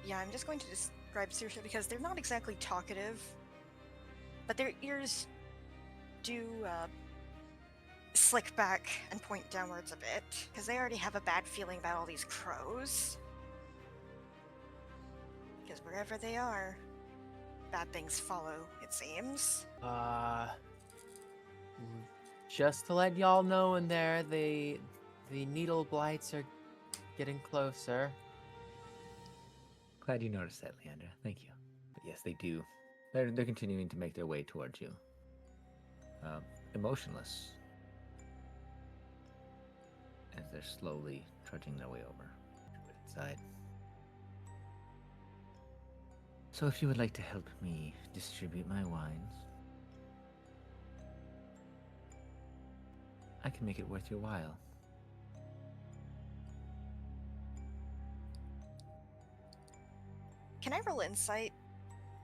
D: Yeah, I'm just going to describe Saoirse because they're not exactly talkative, but their ears do slick back and point downwards a bit, because they already have a bad feeling about all these crows. Because wherever they are, bad things follow, it seems.
E: Just to let y'all know in there, the needle blights are getting closer.
C: Glad you noticed that, Leandra. Thank you. But yes, they do. They're continuing to make their way towards you. Emotionless. As they're slowly trudging their way over to it inside. So if you would like to help me distribute my wines, I can make it worth your while.
D: Can I roll insight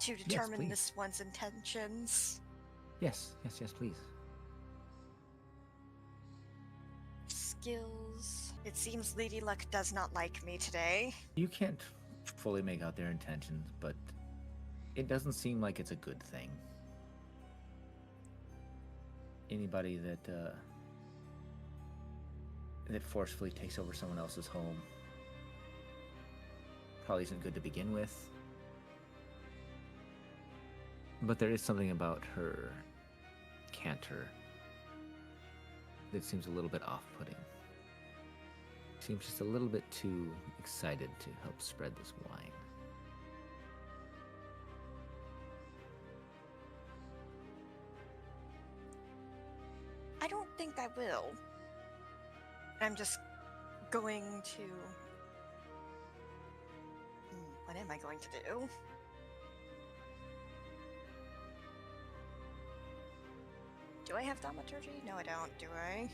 D: to determine
C: please.
D: this one's intentions?
C: Yes, please.
D: Skills. It seems Lady Luck does not like me today.
C: You can't fully make out their intentions, but it doesn't seem like it's a good thing. Anybody that forcefully takes over someone else's home probably isn't good to begin with. But there is something about her canter that seems a little bit off-putting. Seems just a little bit too excited to help spread this wine.
D: I don't think I will. I'm just going to... What am I going to do? Do I have thaumaturgy? No, I don't, do I?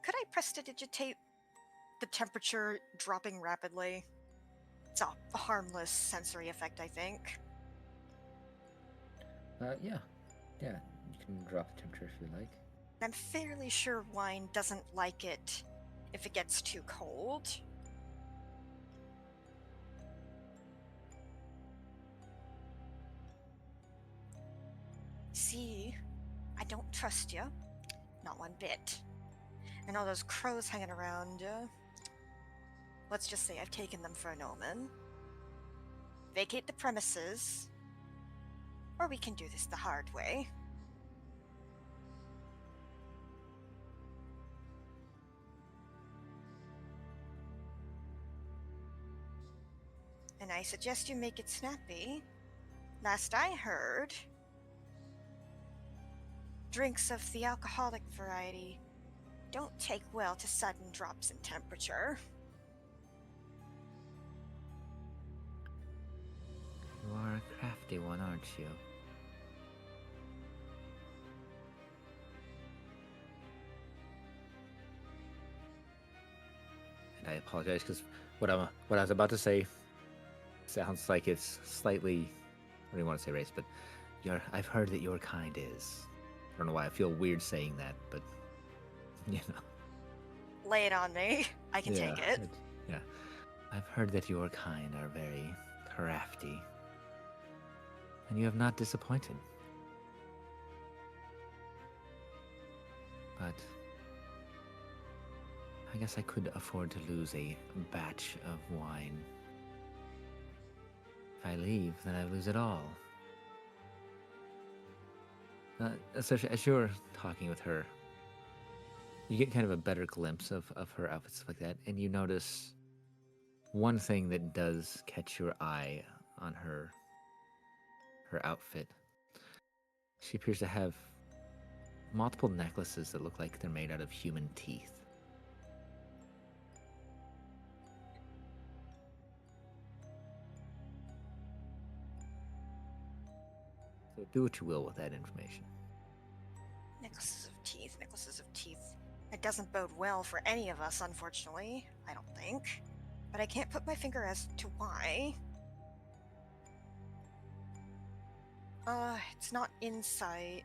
D: Could I prestidigitate the temperature dropping rapidly? It's a harmless sensory effect, I think.
C: Yeah. You can drop the temperature if you like.
D: I'm fairly sure wine doesn't like it if it gets too cold. See, I don't trust you. Not one bit. And all those crows hanging around, let's just say I've taken them for an omen. Vacate the premises, or we can do this the hard way. And I suggest you make it snappy. Last I heard, drinks of the alcoholic variety don't take well to sudden drops in temperature.
C: You are a crafty one, aren't you? And I apologize because what I was about to say sounds like it's slightly, I don't even want to say race, but I've heard that your kind is. I don't know why I feel weird saying that, but you know.
D: Lay it on me. I can take it.
C: Yeah. I've heard that your kind are very crafty. And you have not disappointed. But I guess I could afford to lose a batch of wine. If I leave, then I lose it all. Especially as you're talking with her, you get kind of a better glimpse of her outfits like that, and you notice one thing that does catch your eye on her outfit. She appears to have multiple necklaces that look like they're made out of human teeth. So do what you will with that information.
D: Necklaces of teeth, necklaces of teeth. It doesn't bode well for any of us, unfortunately. I don't think. But I can't put my finger as to why. It's not insight.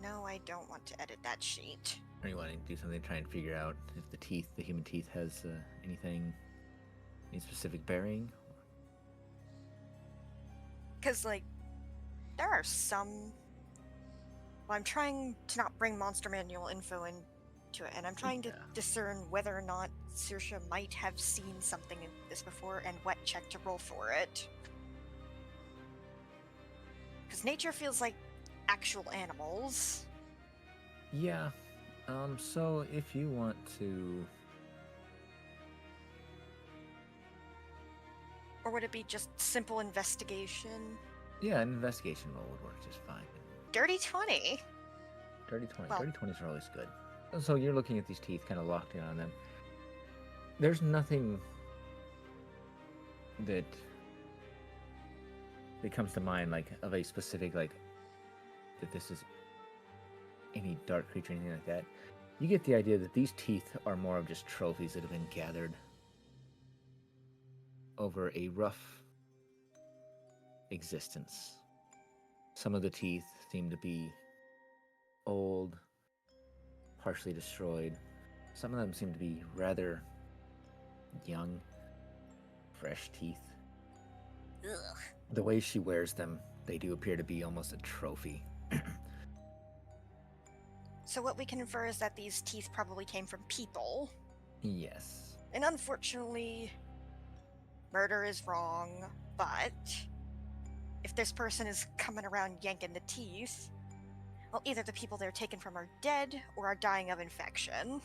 D: No, I don't want to edit that sheet.
C: Are you wanting to do something to try and figure out if the human teeth has any specific bearing?
D: Because, like, there are some... Well, I'm trying to not bring Monster Manual info into to it, and I'm trying to
C: Yeah.
D: discern whether or not Saoirse might have seen something in this before and what check to roll for it. Because nature feels like actual animals.
C: Yeah. So if you want to,
D: Or would it be just simple investigation?
C: yeah, an investigation roll would work just fine.
D: Dirty 20.
C: Dirty 20.
D: Well-
C: Dirty 20s are always good. So you're looking at these teeth, kind of locked in on them. There's nothing that comes to mind, like, of a specific, like, that this is any dark creature or anything like that. You get the idea that these teeth are more of just trophies that have been gathered over a rough existence. Some of the teeth seem to be old, partially destroyed. Some of them seem to be rather young, fresh teeth.
D: Ugh.
C: The way she wears them, they do appear to be almost a trophy.
D: So what we can infer is that these teeth probably came from people.
C: Yes.
D: And unfortunately, murder is wrong, but if this person is coming around yanking the teeth, well, either the people they're taken from are dead or are dying of infection.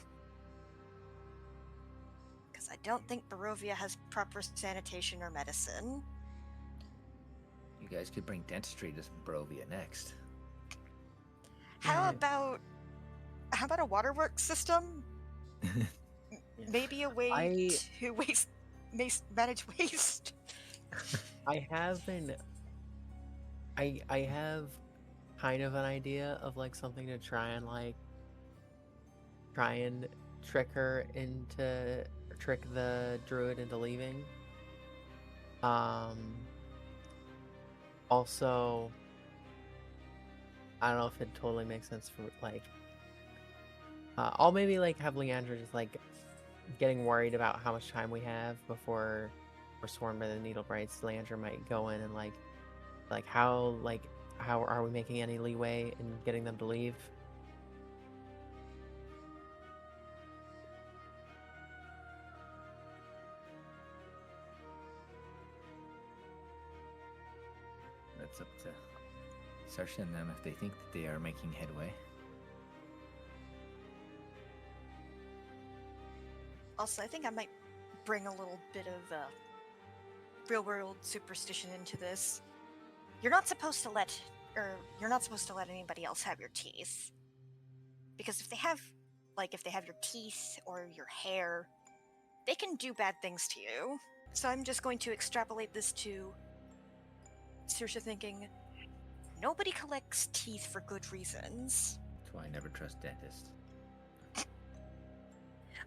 D: Because I don't think Barovia has proper sanitation or medicine.
C: You guys could bring dentistry to Barovia next.
D: How
E: Yeah.
D: about a waterworks system? Maybe a way to manage waste.
E: I have been. I have kind of an idea of like something to try and trick the druid into leaving. Also, I don't know if it totally makes sense for like. I'll maybe like have Leandra just like getting worried about how much time we have before we're swarmed by the needle brights. Leandra might go in and how are we making any leeway in getting them to leave?
C: That's up to Saoirse and them if they think that they are making headway.
D: Also, I think I might bring a little bit of real world superstition into this. You're not supposed to let anybody else have your teeth. Because if they have your teeth or your hair, they can do bad things to you. So I'm just going to extrapolate this to Saoirse thinking, nobody collects teeth for good reasons.
C: That's why I never trust dentists.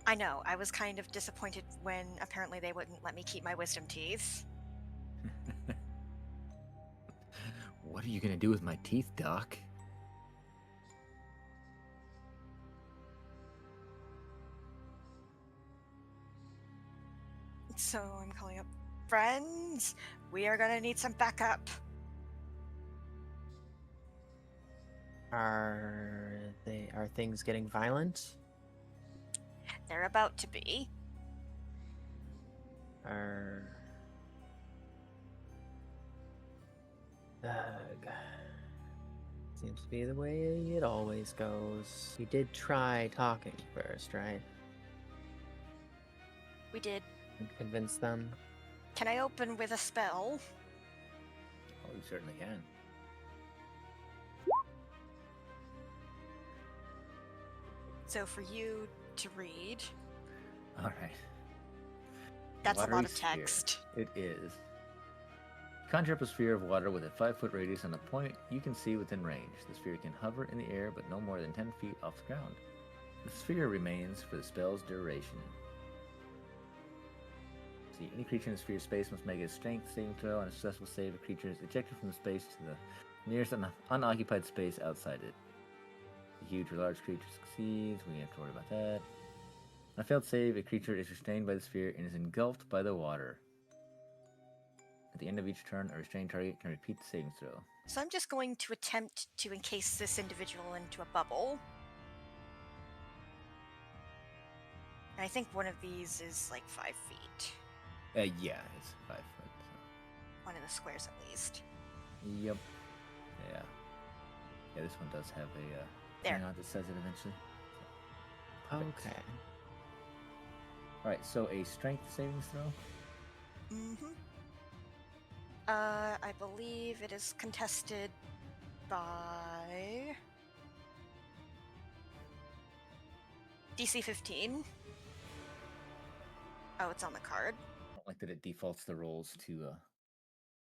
D: I know, I was kind of disappointed when apparently they wouldn't let me keep my wisdom teeth.
C: What are you gonna do with my teeth, Doc?
D: So I'm calling up friends. We are gonna need some backup.
E: Are things getting violent?
D: They're about to be.
E: Ugh. Seems to be the way it always goes. We did try talking first, right?
D: We did.
E: And convince them.
D: Can I open with a spell?
C: Oh, you certainly can.
D: So for you to read,
C: All right.
D: that's a lot
C: Watery
D: of
C: sphere.
D: text.
C: It is. Conjure up a sphere of water with a 5-foot radius on a point you can see within range. The sphere can hover in the air but no more than 10 feet off the ground. The sphere remains for the spell's duration. See, any creature in the sphere space must make a strength saving throw on a successful save. A creature is ejected from the space to the nearest unoccupied space outside it. A huge or large creature succeeds. We don't have to worry about that. On a failed save, a creature is restrained by the sphere and is engulfed by the water. At the end of each turn, a restrained target can repeat the saving throw.
D: So I'm just going to attempt to encase this individual into a bubble. I think one of these is like 5 feet.
C: Yeah, it's 5 foot.
D: One of the squares at least.
C: So. Yep. Yeah. Yeah, this one does have a
D: There.
C: thing on that says it eventually. Perfect.
E: Okay.
C: All right, so a strength savings throw.
D: Mm-hmm. I believe it is contested by DC 15. Oh, it's on the card.
C: I don't like that it defaults the rolls to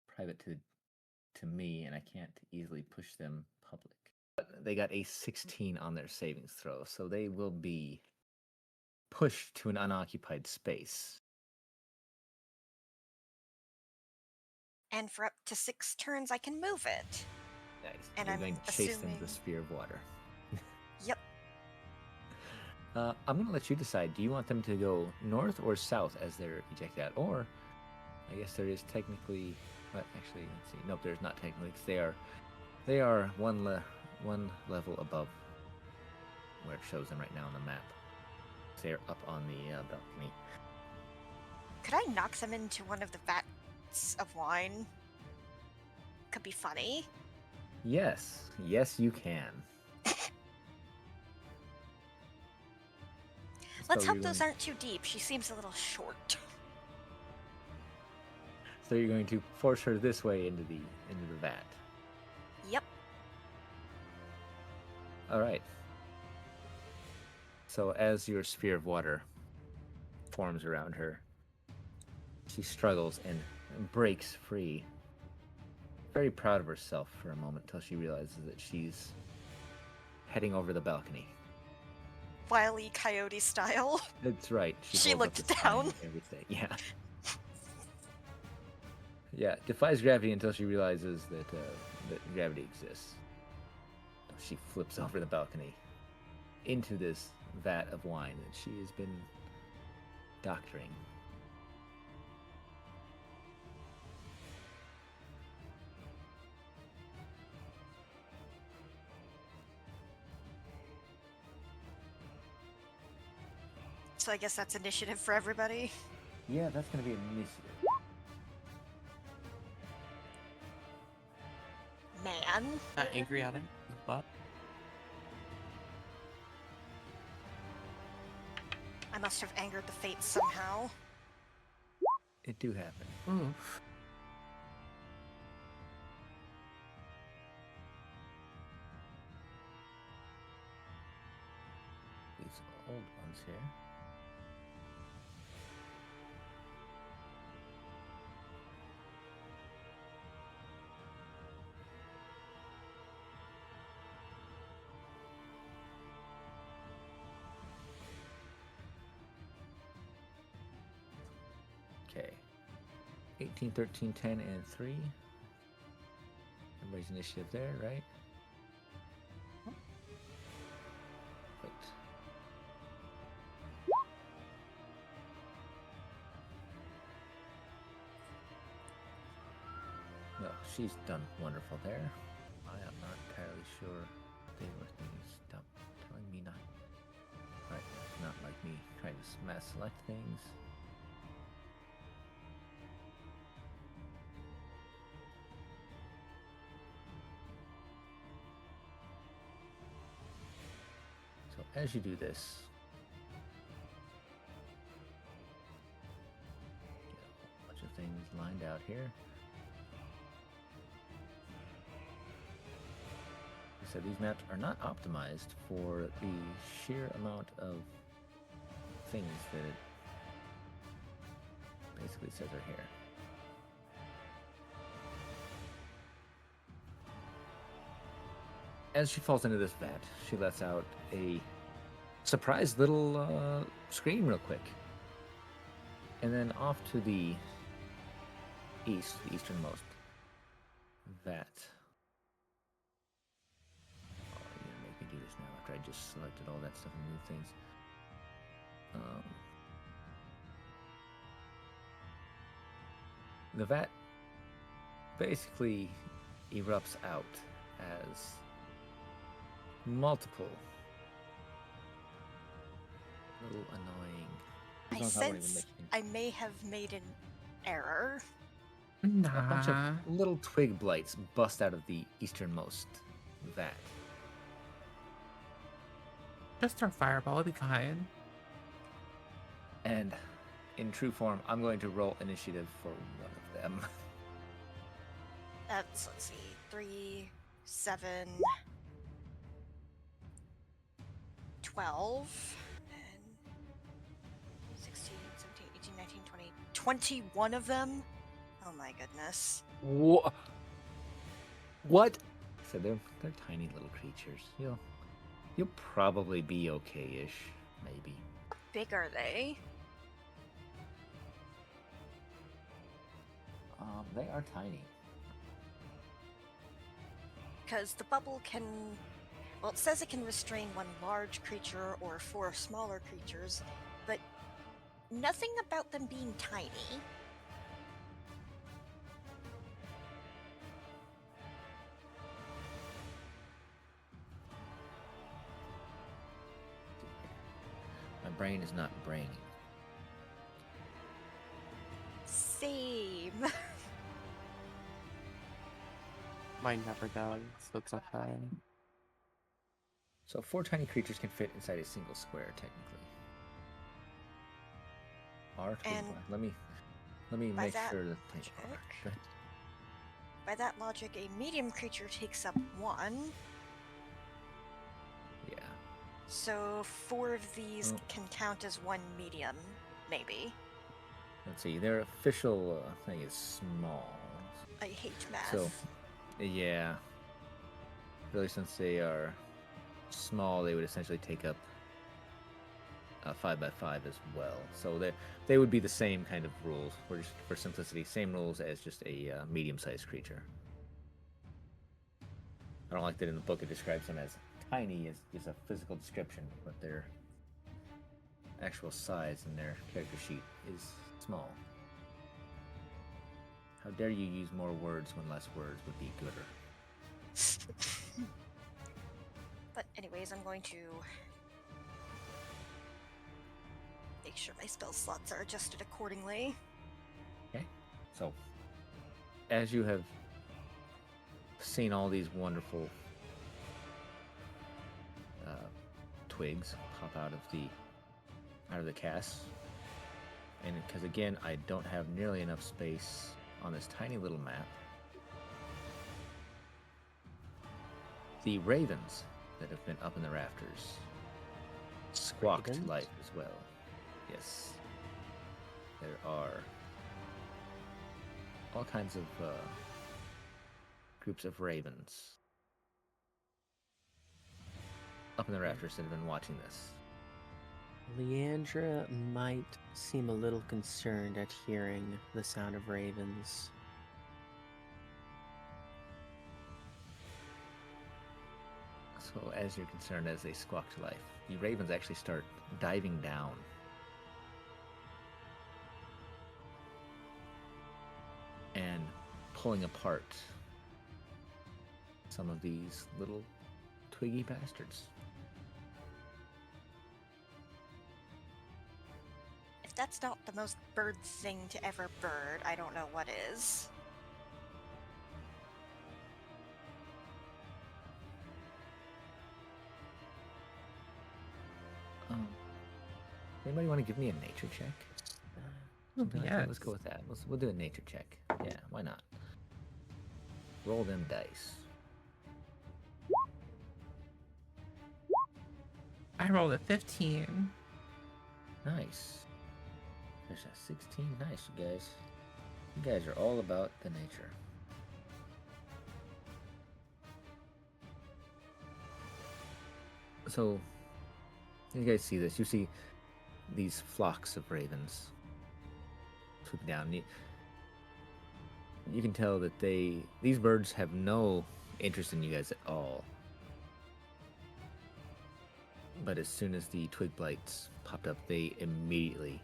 C: private to me, and I can't easily push them public. But they got a 16 on their savings throw, so they will be pushed to an unoccupied space.
D: And for up to 6 turns, I can move it.
C: Nice.
D: And
C: You're
D: I'm
C: going to chase them to the
D: assuming-
C: sphere of water.
D: Yep.
C: I'm going to let you decide. Do you want them to go north or south as they're ejected out? Or, I guess there is technically... But actually, let's see. Nope, there's not technically. 'Cause they are one level above where it shows them right now on the map. They're up on the balcony.
D: Could I knock them into one of the vats of wine? Could be funny.
C: Yes. Yes, you can.
D: Let's
C: So
D: hope
C: you're
D: those
C: going-
D: aren't too deep. She seems a little short.
C: So you're going to force her this way into the vat.
D: Yep.
C: All right. So as your sphere of water forms around her, she struggles and breaks free. Very proud of herself for a moment till she realizes that she's heading over the balcony.
D: Wile E. Coyote style.
C: That's right.
D: She
C: holds up
D: looked
C: the sign
D: down.
C: and everything. Yeah. Yeah. Defies gravity until she realizes that that gravity exists. She flips over the balcony into this vat of wine that she has been doctoring.
D: So I guess that's initiative for everybody.
C: Yeah, that's going to be an initiative.
D: Man.
A: Not angry at him, but
D: I must have angered the fates somehow.
C: It do happen.
A: oof.
C: These old ones here. Okay. 18, 13, 10, and 3. Everybody's initiative there, right? Perfect. No, she's done wonderful there. I am not entirely sure they were things. Stop telling me not. Right, not like me trying to mass select things. So as you do this, get a whole bunch of things lined out here. Like I said, these maps are not optimized for the sheer amount of things that it basically says are here. As she falls into this vat, she lets out a surprised little scream real quick. And then off to the east, the easternmost vat. Oh, you're gonna make me do this now after I just selected all that stuff and moved things. The vat basically erupts out as multiple little annoying As
D: I
C: long as I won't even
D: sense
C: make
D: I may have made an error.
C: a bunch of
B: Nah.
C: little twig blights bust out of the easternmost vat.
B: Just throw fireball, it'll be fine.
C: And in true form, I'm going to roll initiative for one of them.
D: That's, let's see, 3, 7, 12, and 16, 17, 18, 19, 20, 21 of them? Oh my goodness.
C: What? So they're tiny little creatures. You'll probably be okay-ish, maybe.
D: How big are they?
C: They are tiny.
D: Because the bubble can. Well, it says it can restrain one large creature or 4 smaller creatures, but nothing about them being tiny.
C: My brain is not braining.
D: Same.
A: Mine never does, so it's okay.
C: So 4 tiny creatures can fit inside a single square, technically. Our twig
D: And
C: blight. Let me
D: by
C: make
D: that
C: sure that they
D: logic-
C: are. Go ahead.
D: By that logic, a medium creature takes up 1,
C: Yeah.
D: so 4 of these
C: Oh.
D: can count as 1 medium, maybe.
C: Let's see. Their official thing is small.
D: I hate math.
C: So, yeah. Really, since they are small, they would essentially take up 5 by 5 as well. So they would be the same kind of rules, for simplicity, same rules as just a medium-sized creature. I don't like that in the book it describes them as tiny as just a physical description, but their actual size in their character sheet is small. How dare you use more words when less words would be gooder.
D: But anyways, I'm going to make sure my spell slots are adjusted accordingly.
C: Okay. So, as you have seen all these wonderful twigs pop out of the cast, and because again I don't have nearly enough space on this tiny little map, the ravens that have been up in the rafters squawk to
E: Ravens?
C: life as well. Yes, there are all kinds of groups of ravens up in the rafters that have been watching this.
E: Leandra might seem a little concerned at hearing the sound of ravens.
C: So, as you're concerned, as they squawk to life, the ravens actually start diving down. And pulling apart some of these little twiggy bastards.
D: If that's not the most bird thing to ever bird, I don't know what is.
C: Anybody want to give me a nature check? Something like that?
B: Yes.
C: Let's go with that. We'll do a nature check. Yeah, why not? Roll them dice.
B: I rolled a 15.
C: Nice. There's a 16. Nice, you guys. You guys are all about the nature. So, you guys see this. You see these flocks of ravens swooping down. You can tell that these birds have no interest in you guys at all. But as soon as the twig blights popped up, they immediately,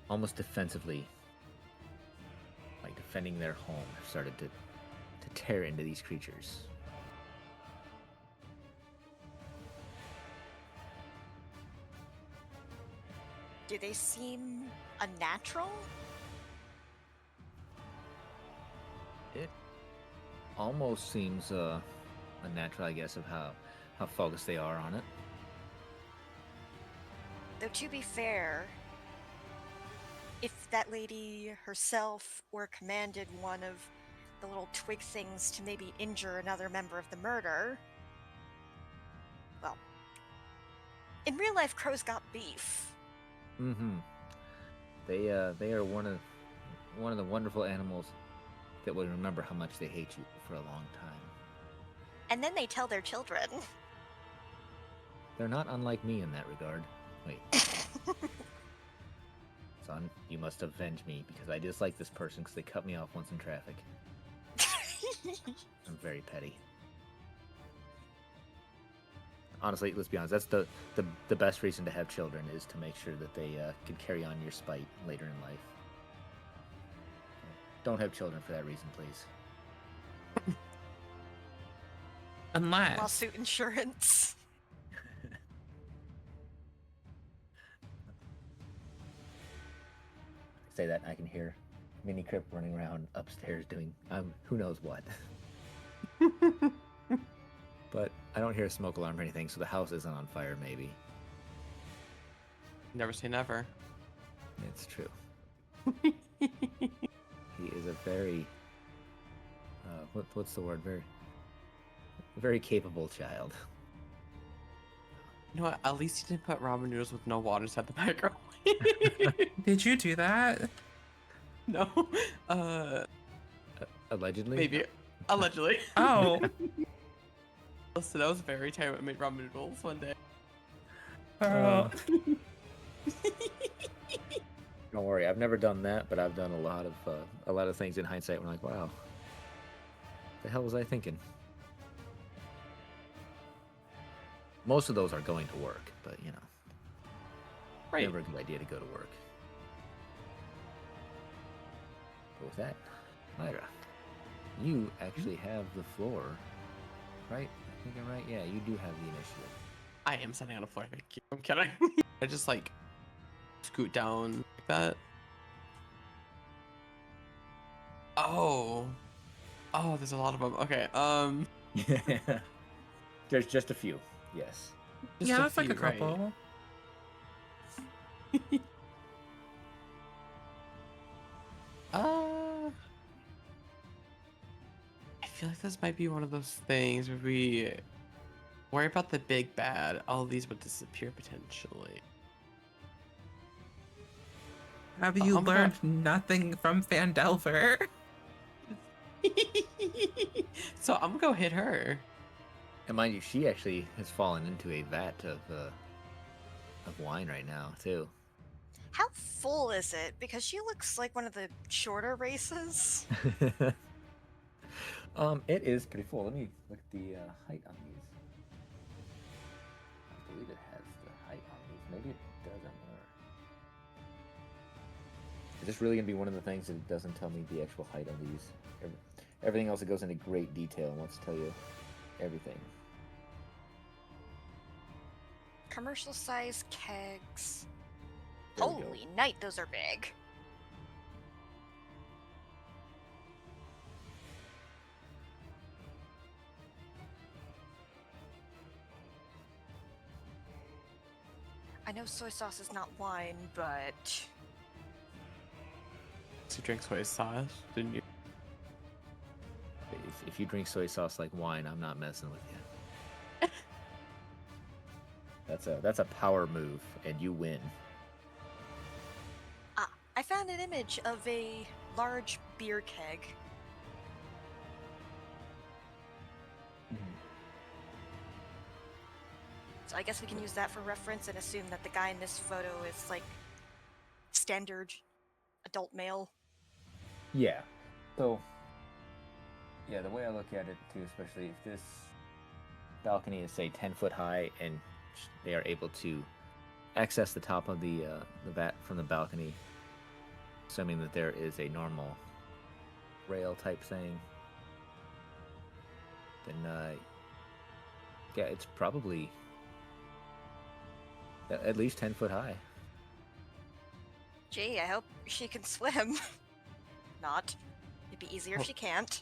C: almost defensively, like defending their home, started to tear into these creatures.
D: Do they seem unnatural?
C: It almost seems unnatural, I guess, of how focused they are on it.
D: Though to be fair, if that lady herself were commanded one of the little twig things to maybe injure another member of the murder, well, in real life, crows got beef.
C: Mm-hmm. They are one of the wonderful animals that will remember how much they hate you for a long time.
D: And then they tell their children.
C: They're not unlike me in that regard. Wait. Son, you must avenge me because I dislike this person because they cut me off once in traffic. I'm very petty. Honestly, let's be honest, that's the best reason to have children is to make sure that they can carry on your spite later in life. Don't have children for that reason, please.
B: Unless
D: Lawsuit insurance.
C: Say that, I can hear Mini Crip running around upstairs doing who knows what. But I don't hear a smoke alarm or anything, so the house isn't on fire, maybe.
A: Never say never.
C: It's true. He is a very, what's the word? Very capable child.
A: You know what? At least you didn't put ramen noodles with no water inside the microwave.
B: did you do that?
A: No.
C: Allegedly?
A: Maybe. Allegedly.
B: Oh.
A: Listen, I was very tired when I made ramen noodles one day.
B: Girl.
C: Don't worry, I've never done that, but I've done a lot of things in hindsight. When I'm like, wow, the hell was I thinking? Most of those are going to work, but you know,
A: Right.
C: never a good idea to go to work. But with that, Lyra, you actually have the floor, right? I think I'm right. Yeah, you do have the initiative.
A: I am sitting on the floor. Thank you. I'm kidding. I just like scoot down like that. Oh. Oh, there's a lot of them. Okay.
C: There's just a few. Yes.
A: Just
B: Yeah,
A: a
B: it's like a
A: few, right.
B: couple.
A: I feel like this might be one of those things where we worry about the big bad. All these would disappear potentially.
B: Have you
A: Oh my
B: learned nothing from Fandelver?
A: So I'm gonna go hit her.
C: And mind you, she actually has fallen into a vat of wine right now too.
D: How full is it? Because she looks like one of the shorter races.
C: It is pretty full. Let me look at the height on these. I believe it has the height on these. Maybe it doesn't. Is this really gonna be one of the things that it doesn't tell me the actual height on these? Everything else, it goes into great detail and wants to tell you everything.
D: Commercial size kegs.
C: There we go.
D: Holy night, those are big. I know soy sauce is not wine, but
A: So you drink soy sauce, didn't you?
C: If you drink soy sauce like wine, I'm not messing with you. That's a power move, and you win.
D: I found an image of a large beer keg. So I guess we can use that for reference and assume that the guy in this photo is like standard adult male.
C: Yeah. So, yeah, the way I look at it too, especially if this balcony is say 10 foot high and they are able to access the top of the vat from the balcony, assuming that there is a normal rail type thing, then yeah, it's probably at least 10 foot high.
D: Gee, I hope she can swim. Not. It'd be easier if she can't.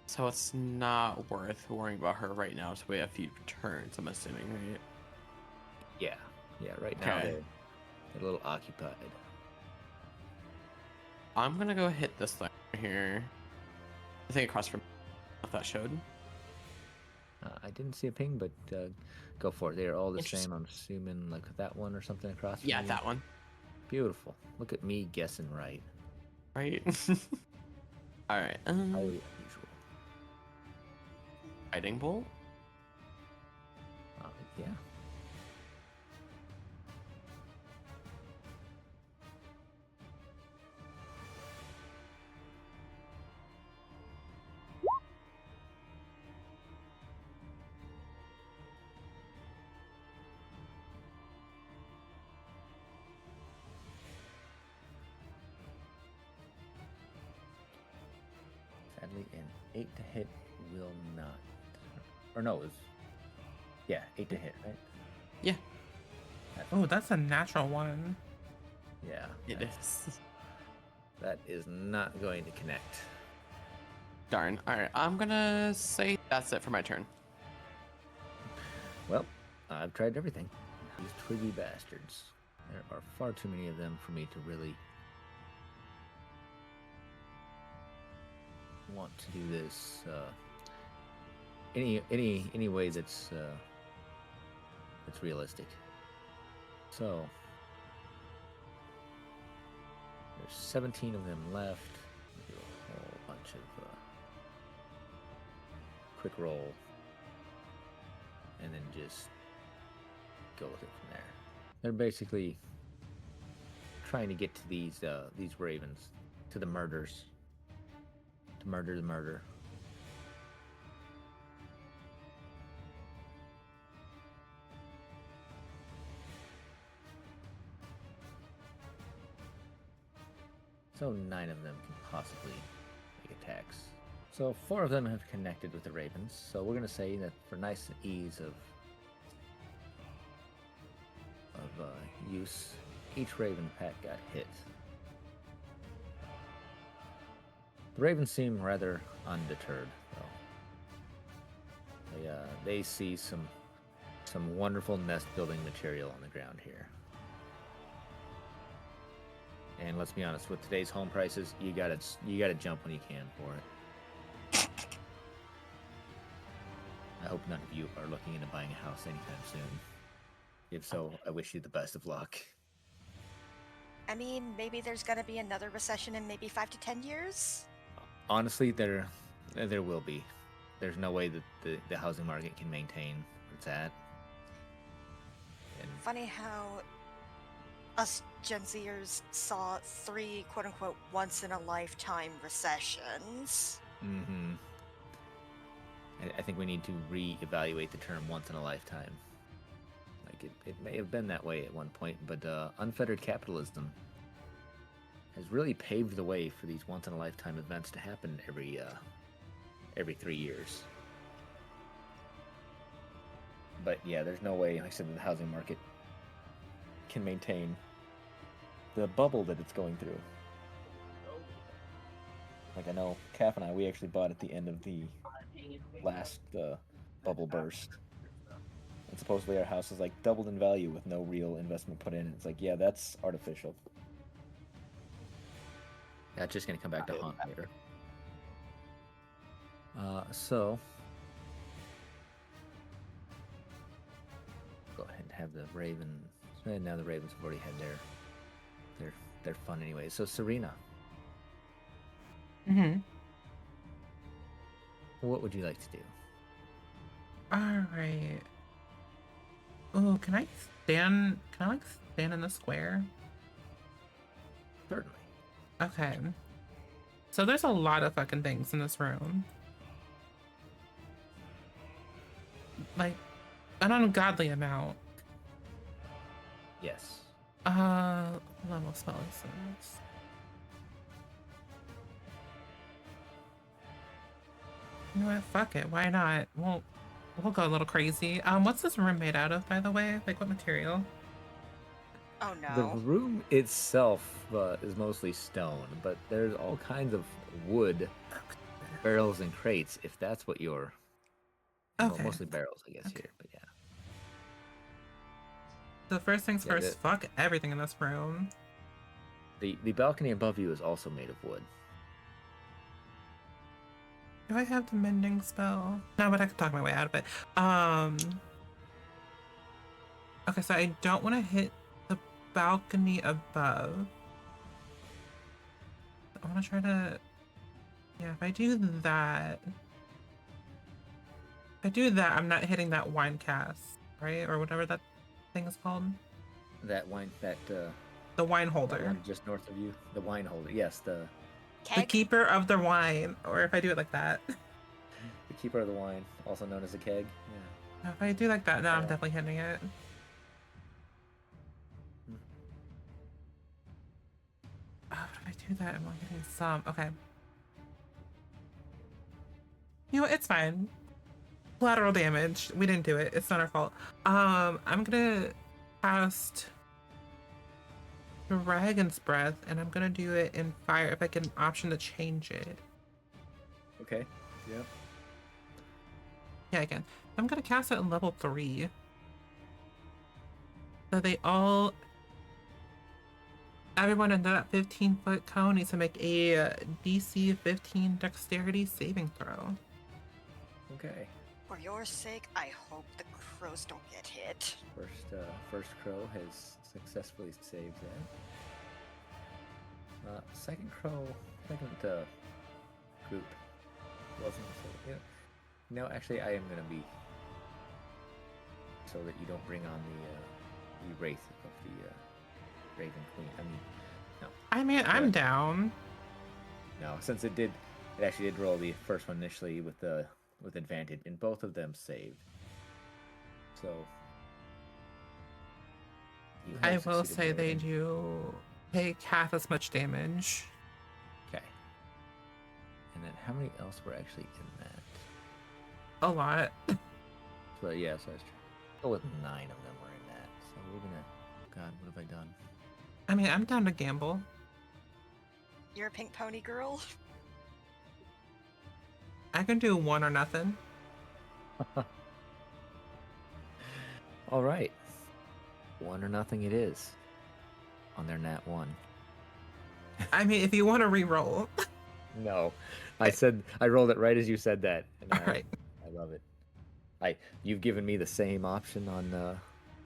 A: So it's not worth worrying about her right now to wait a few turns, I'm assuming, right?
C: Yeah. Yeah, right now
A: Okay.
C: they're a little occupied.
A: I'm gonna go hit this thing here. I think across from what that showed.
C: I didn't see a ping, but go for it. They are all the
A: Interesting.
C: same. I'm assuming like that one or something across from
A: Yeah,
C: you.
A: that one.
C: Beautiful. Look at me guessing right.
A: Right? Alright.
C: Highly unusual.
A: Guiding bolt?
C: Yeah. Sadly, an 8 to hit will not. Or no, it was. Yeah, 8 to hit, right?
A: Yeah,
B: Oh, that's a natural one.
C: Yeah.
A: it
C: that-
A: is.
C: That is not going to connect.
A: Darn. Alright, I'm gonna say that's it for my turn.
C: Well, I've tried everything. These twiggy bastards. There are far too many of them for me to really want to do this any way that's realistic. So there's 17 of them left. Do a whole bunch of quick roll, and then just go with it from there. They're basically trying to get to these ravens, to the murders, to murder the murder. So 9 of them can possibly make attacks. So 4 of them have connected with the ravens. So we're gonna say that for nice ease of use, each raven pack got hit. The ravens seem rather undeterred, though. They see some wonderful nest building material on the ground here. And let's be honest, with today's home prices, you gotta jump when you can for it. I hope none of you are looking into buying a house anytime soon. If so, I wish you the best of luck.
D: I mean, maybe there's gonna be another recession in maybe 5 to 10 years?
C: Honestly, there will be. There's no way that the housing market can maintain where it's at. And
D: Funny how us Gen Zers saw 3 quote-unquote once-in-a-lifetime recessions.
C: mm-hmm. I think we need to reevaluate the term once in a lifetime. Like it may have been that way at one point, but unfettered capitalism has really paved the way for these once in a lifetime events to happen every 3 years. But yeah, there's no way, like I said, the housing market can maintain the bubble that it's going through. Like I know, Kath and I, we actually bought at the end of the last bubble burst. And supposedly our house is like doubled in value with no real investment put in. It's like, yeah, that's artificial. That's just gonna come back to haunt later. So go ahead and have the ravens. And now the ravens have already had their fun anyway. So Serena,
B: Mm-hmm.
C: what would you like to do?
B: All right. Oh, can I stand in the square?
C: Certainly.
B: Okay. So there's a lot of fucking things in this room. Like, an ungodly amount.
C: Yes.
B: Level spell is this. You know what? Fuck it. Why not? We'll go a little crazy. What's this room made out of, by the way? Like, what material?
D: Oh
C: The
D: no.
C: room itself is mostly stone, but there's all kinds of wood, barrels, and crates. If that's what you're, well,
B: Okay.
C: mostly barrels, I guess
B: Okay.
C: here. But yeah,
B: So first things
C: Yeah,
B: first, fuck everything in this room.
C: the balcony above you is also made of wood.
B: Do I have the mending spell? No, but I can talk my way out of it. Okay, so I don't want to hit the balcony above. I want to try to... Yeah, if I do that... I'm not hitting that wine cask, right? Or whatever that thing is called.
C: That wine,
B: The wine
C: that
B: holder.
C: one just north of you, the wine holder. Yes, the
B: The keeper of the wine. Or if I do it like that.
C: keeper of the wine, also known as a keg. Yeah.
B: If I do like that, no, I'm
C: Yeah.
B: definitely hitting it. Oh, if I do that, I'm only getting some. Okay. You know what? It's fine. Collateral damage. We didn't do it. It's not our fault. I'm gonna cast Dragon's Breath, and I'm gonna do it in fire if I get an option to change it.
C: Okay. Yeah.
B: Yeah, I can. I'm gonna cast it in level 3. So they all... Everyone in that 15-foot cone needs to make a DC 15 dexterity saving throw.
C: Okay.
D: For your sake, I hope the crows don't get hit.
C: First crow has successfully saved that. Second group wasn't so. Yeah. No, actually, I am gonna be so that you don't bring on the wraith of the Raven Queen.
B: I'm down.
C: No, since it actually did roll the first one initially with advantage, and both of them saved. So you have
B: I will
C: succeeded
B: say
C: more
B: they
C: than-
B: do take half as much damage.
C: Okay. And then how many else were actually in that?
B: A lot.
C: So yeah, so I was trying to go with 9 of them were in that. So we're gonna. God, what have I done?
B: I mean, I'm down to gamble.
D: You're a pink pony girl?
B: I can do 1 or nothing.
C: All right. 1 or nothing it is. On their nat 1.
B: I mean, if you want to re-roll.
C: No, I rolled it right as you said that. And
B: All right.
C: I love it. You've given me the same option on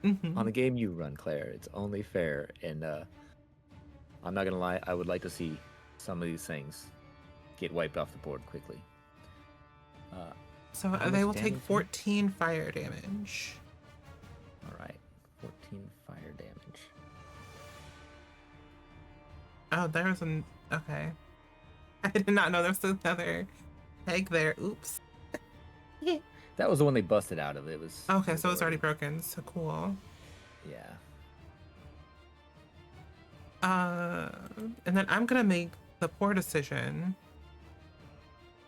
B: Mhm.
C: on the game you run, Claire. It's only fair, and I'm not gonna lie. I would like to see some of these things get wiped off the board quickly.
B: So
C: how
B: they
C: much
B: will take
C: damage?
B: 14 fire damage.
C: All right, 14 fire damage.
B: Oh, there's an... Okay. I did not know there was another egg there. Oops.
C: That was the one they busted out of. It was
B: Okay, so it's already broken. So cool.
C: Yeah.
B: And then I'm gonna make the poor decision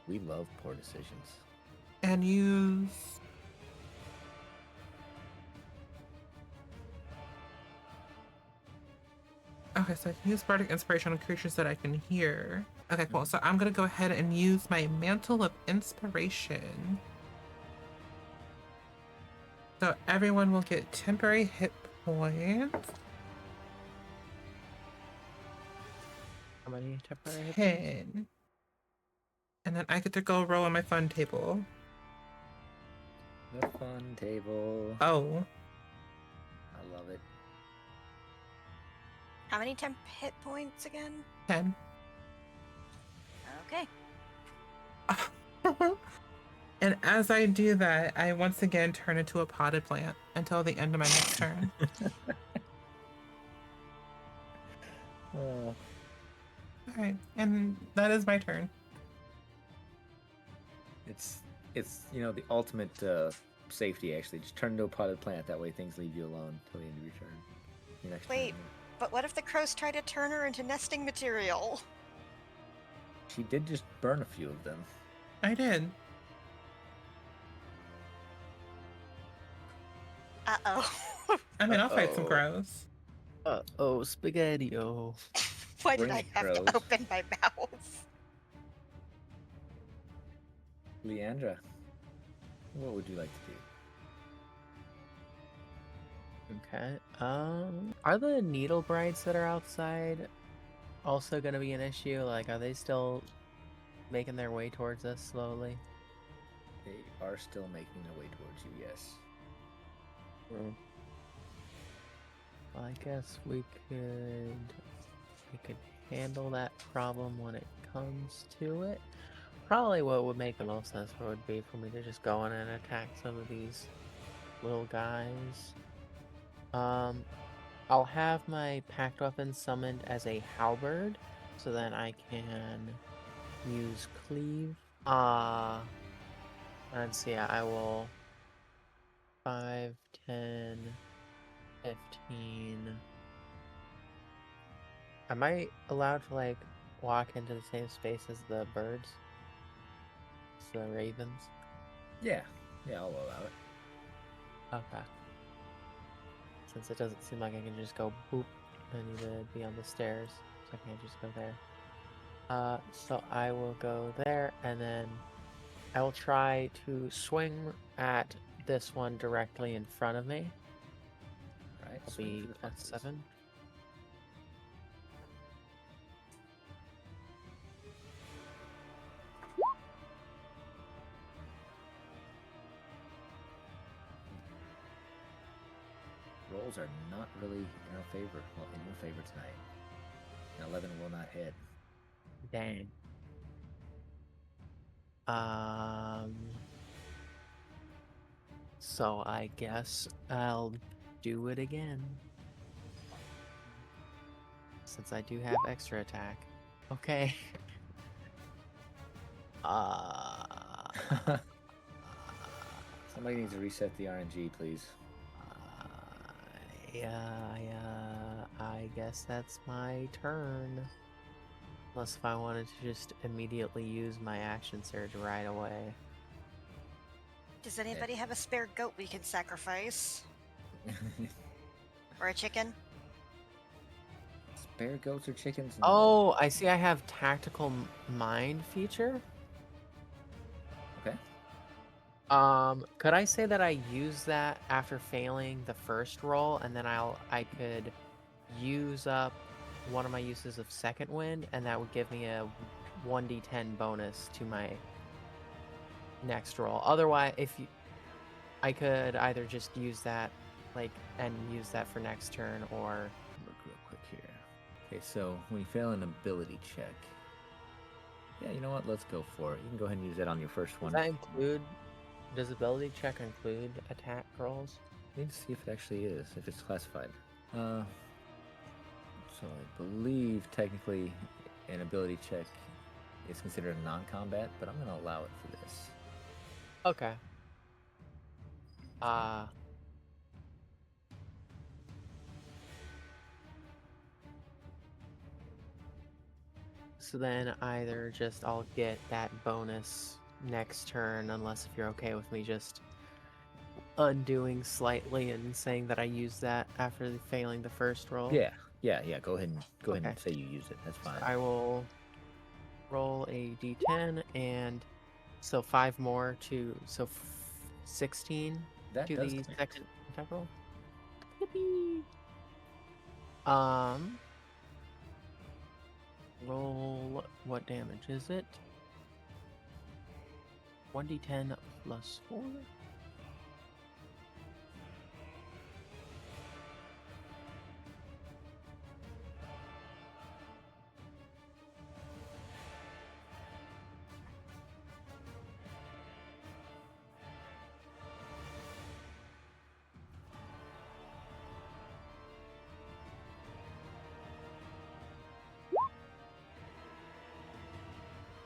C: We love poor decisions.
B: and use... Okay, so I can use Bardic Inspiration on creatures that I can hear. Okay, cool. So I'm gonna go ahead and use my Mantle of Inspiration. So everyone will get temporary hit points.
E: How many temporary hit points?
B: 10. And then I get to go roll on my fun table.
C: The fun table.
B: Oh.
C: I love it.
D: How many temp hit points again?
B: 10.
D: Okay.
B: And as I do that, I once again turn into a potted plant until the end of my next turn. Alright, and that is my turn.
C: It's the ultimate safety actually. Just turn into a potted plant. That way things leave you alone until the end of your turn. Your next
D: Wait.
C: turn.
D: But what if the crows try to turn her into nesting material?
C: She did just burn a few of them.
B: I did.
D: Uh-oh.
B: I mean, I'll fight some
C: Uh-oh.
B: crows.
E: Oh, spaghetti-o.
D: Why did
C: Bring
D: I
C: it,
D: have
C: crows.
D: to open my mouth?
C: Leandra, what would you like to do?
E: Okay. Are the needle brights that are outside also gonna be an issue? Like, are they still making their way towards us slowly?
C: They are still making their way towards you, yes.
E: Well, I guess we could handle that problem when it comes to it. Probably what would make the most sense would be for me to just go in and attack some of these little guys. I'll have my packed weapon summoned as a halberd, so then I can use cleave. And so yeah, I will 5, 10, 15. Am I allowed to like walk into the same space as the birds? As the ravens?
C: Yeah, I'll allow it.
E: Okay. Since it doesn't seem like I can just go boop, I need to be on the stairs, so I can't just go there. So I will go there, and then I will try to swing at this one directly in front of me.
C: Alright,
E: I'll
C: swing
E: be
C: for the fences.
E: +7.
C: Rolls are not really in our favor. Well, in your favor tonight. An 11 will not hit.
E: Dang. So I guess I'll do it again. Since I do have extra attack. Okay.
C: Somebody needs to reset the RNG, please.
E: I guess that's my turn. Unless if I wanted to just immediately use my action surge right away.
D: Does anybody have a spare goat we can sacrifice? Or a chicken?
C: Spare goats or chickens? No.
E: Oh, I see I have tactical mind feature.
C: Okay.
E: Could I say that I use that after failing the first roll, and then I could use up one of my uses of second wind, and that would give me a 1d10 bonus to my next roll. Otherwise, I could either just use that, and use that for next turn, or
C: Look real quick here. Okay, so when you fail an ability check, yeah, you know what? Let's go for it. You can go ahead and use that on your first one.
E: does ability check include attack rolls?
C: I need to see if it actually is, if it's classified. So I believe technically an ability check is considered a non-combat, but I'm going to allow it for this.
E: Okay. So then either just I'll get that bonus next turn, unless if you're okay with me just undoing slightly and saying that I used that after failing the first roll.
C: Yeah. Go ahead and
E: Okay.
C: say you use it. That's fine.
E: I will roll a d10, and so 5 more to 16
C: That
E: to
C: does
E: the
C: count.
E: second attack roll. Yippee! Roll, what damage is it? 1d10 plus 4.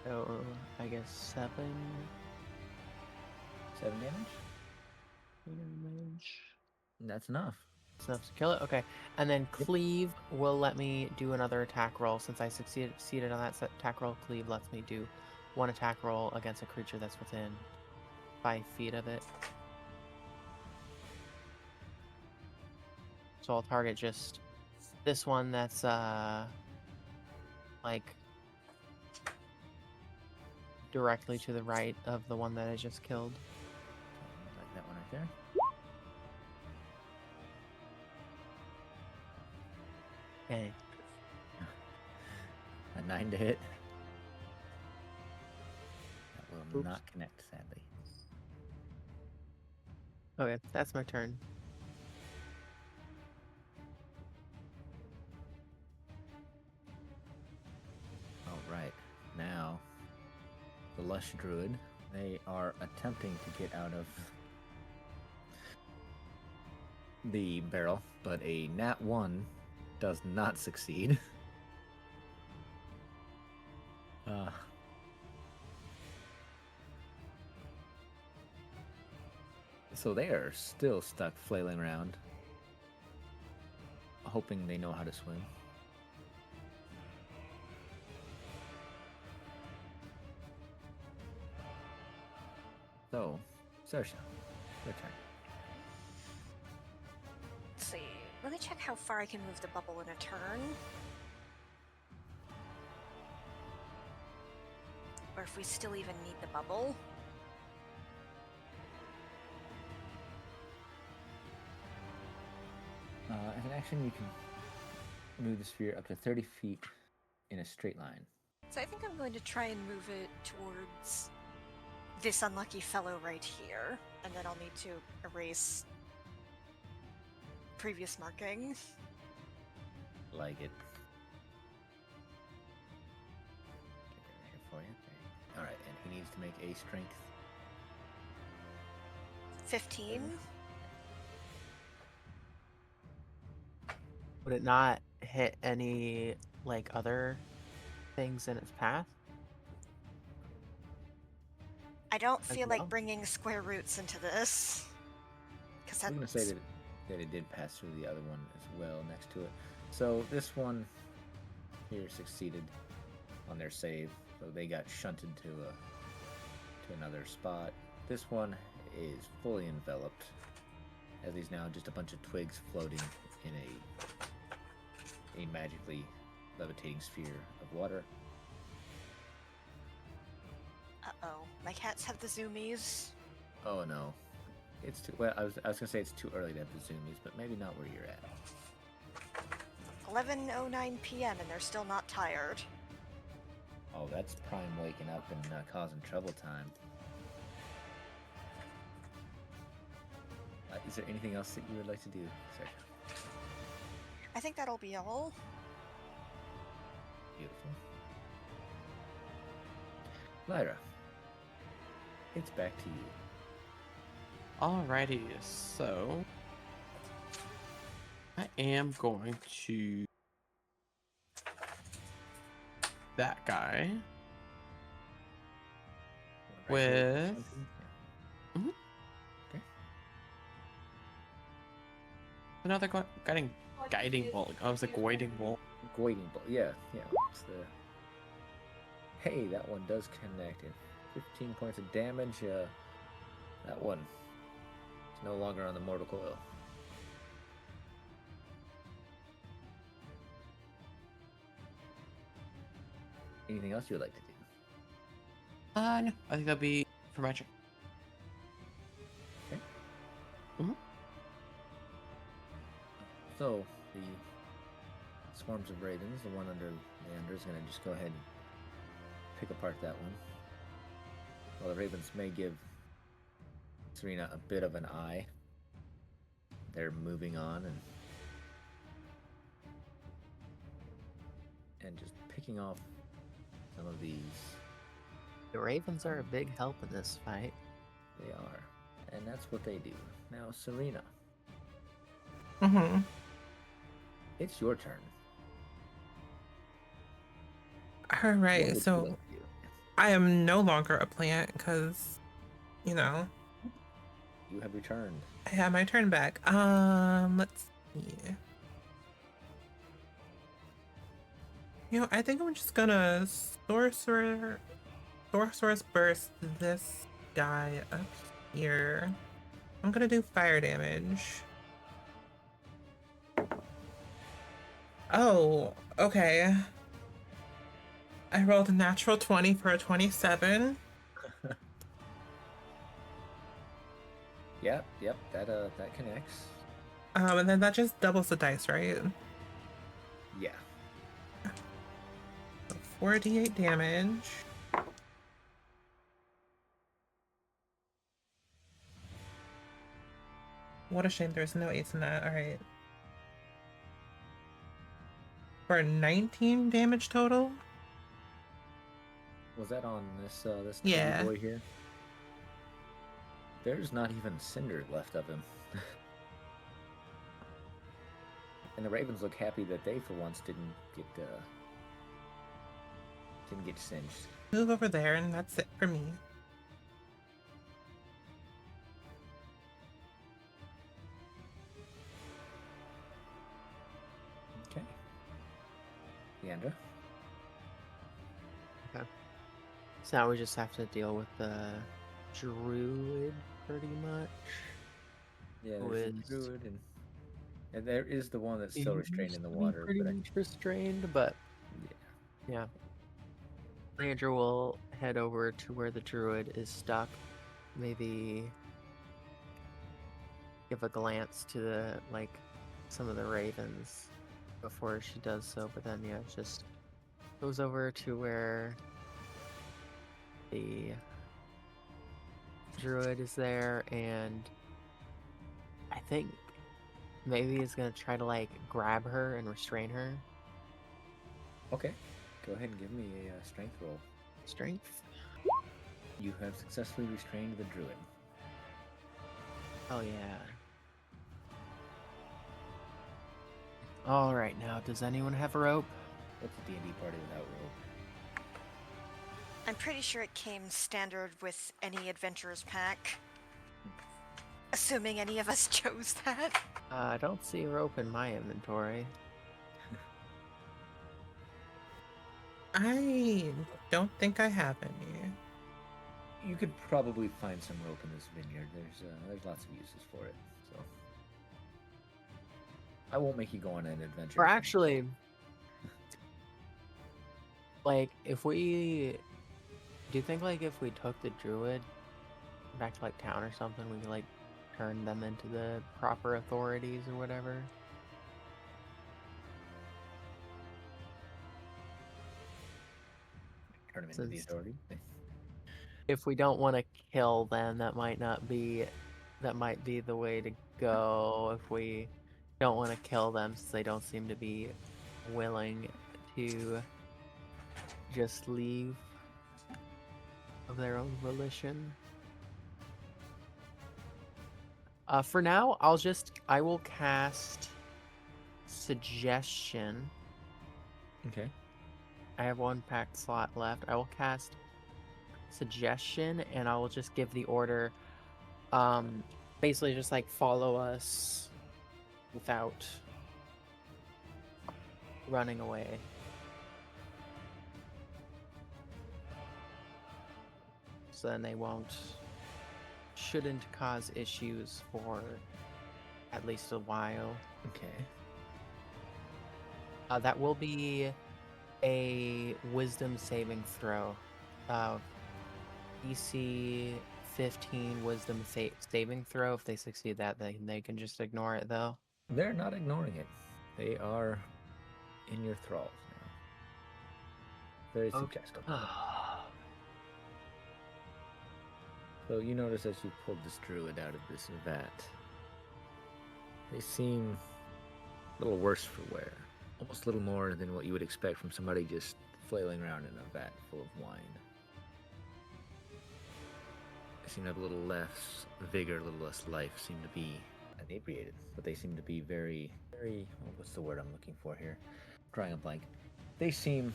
E: So I guess 7
C: 7 damage?
E: damage.
C: That's enough.
E: That's enough to kill it. Okay, and then cleave will let me do another attack roll. Since I succeeded on that attack roll, cleave lets me do one attack roll against a creature that's within 5 feet of it. So I'll target just This one that's like directly to the right of the one that I just killed.
C: Like that one right there.
E: Okay.
C: A 9 to hit. That will
E: Oops.
C: not connect, sadly.
E: Okay, that's my turn.
C: Alright, now the Lush Druid, they are attempting to get out of the barrel, but a nat 1 does not succeed. So they are still stuck flailing around, hoping they know how to swim. So, Saoirse, your turn.
D: Let's see. Let me check how far I can move the bubble in a turn. Or if we still even need the bubble.
C: As an action, you can move the sphere up to 30 feet in a straight line.
D: So I think I'm going to try and move it towards this unlucky fellow right here. And then I'll need to erase previous markings.
C: Like it. Get that here for you. Okay. Alright, and he needs to make a strength.
D: 15.
E: Would it not hit any like other things in its path?
D: I don't
E: As
D: feel
E: well?
D: like bringing square roots into this. Because
C: I'm going to say that it did pass through the other one as well next to it. So this one here succeeded on their save, so they got shunted to another spot. This one is fully enveloped, as he's now just a bunch of twigs floating in a magically levitating sphere of water.
D: Uh-oh. My cats have the zoomies.
C: Oh no, it's too well. I was gonna say it's too early to have the zoomies, but maybe not where you're at.
D: 11:09 p.m. and they're still not tired.
C: Oh, that's prime waking up and causing trouble time. Is there anything else that you would like to do, sir?
D: I think that'll be all.
C: Beautiful. Lyra, it's back to you.
A: Alrighty, so I am going to that guy with another guiding bolt. I was like guiding bolt.
C: Guiding bolt. Yeah. It's the. Hey, that one does connect. 15 points of damage. That one is no longer on the mortal coil. Anything else you would like to do?
A: No, I think that'll be for my turn.
C: Okay.
A: Mhm.
C: So the swarms of ravens, the one under Leander, is going to just go ahead and pick apart that one. While the ravens may give Serena a bit of an eye, they're moving on and just picking off some of these.
E: The ravens are a big help in this fight.
C: They are, and that's what they do. Now, Serena,
B: Mm-hmm.
C: it's your turn.
B: All
C: What
B: right,
C: would you
B: so
C: like to do?
B: I am no longer a plant because, you know,
C: You have returned.
B: I have my turn back. Let's see. You know, I think I'm just gonna sorcerer's burst this guy up here. I'm gonna do fire damage. Oh, okay. I rolled a natural 20 for a 27.
C: Yep, that connects.
B: And then that just doubles the dice, right?
C: Yeah.
B: So 4d8 damage. What a shame there's no 8s in that. Alright. For 19 damage total?
C: Was that on this this
B: Yeah.
C: tiny boy here? There's not even cinder left of him. And the ravens look happy that they, for once, didn't get singed.
B: Move over there, and that's it for me.
C: Okay. Leandra?
E: Okay. So now we just have to deal with the druid, pretty much.
C: Yeah,
E: Who
C: there's
E: is-
C: the druid, and there is the one that's still restrained in the water.
E: Pretty
C: But
E: much restrained, but yeah. Andrew will head over to where the druid is stuck. Maybe give a glance to the some of the ravens before she does so, but then yeah, just goes over to where the druid is there, and I think maybe he's gonna try to grab her and restrain her.
C: okay, go ahead and give me a strength roll.
E: Strength.
C: You have successfully restrained the druid.
E: Oh yeah. All right, now does anyone have a rope?
C: What's a D&D party without rope?
D: I'm pretty sure it came standard with any adventurer's pack. Assuming any of us chose that.
E: I don't see a rope in my inventory.
B: I don't think I have any.
C: You could probably find some rope in this vineyard. There's lots of uses for it. So I won't make you go on an adventure.
E: Or actually, if we... Do you think, if we took the druid back to, town or something, we could, turn them into the proper authorities or whatever?
C: Turn them into the
E: Since-
C: authority.
E: If we don't want to kill them, that might be the way to go. If we don't want to kill them, since they don't seem to be willing to just leave of their own volition. For now, I will cast Suggestion.
C: Okay.
E: I have one packed slot left. I will cast Suggestion, and I will just give the order, basically just follow us without running away. So then they shouldn't cause issues for at least a while.
C: Okay.
E: That will be a wisdom saving throw. DC 15 wisdom saving throw. If they succeed that, they can just ignore it, though.
C: They're not ignoring it. They are in your thralls now. Very suggestive. So you notice as you pulled this druid out of this vat, they seem a little worse for wear. Almost a little more than what you would expect from somebody just flailing around in a vat full of wine. They seem to have a little less vigor, a little less life, seem to be inebriated, but they seem to be very, what's the word I'm looking for here? Drawing a blank. They seem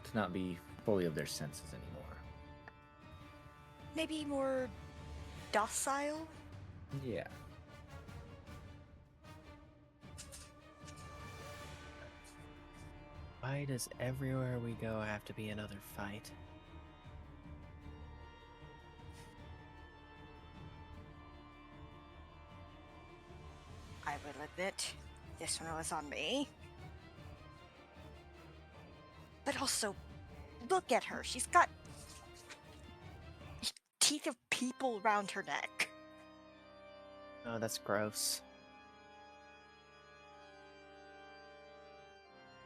C: to not be fully of their senses anymore.
D: Maybe more docile?
C: Yeah.
E: Why does everywhere we go have to be another fight?
D: I will admit, this one was on me. But also, look at her. She's got teeth of people around her neck.
E: Oh, that's gross.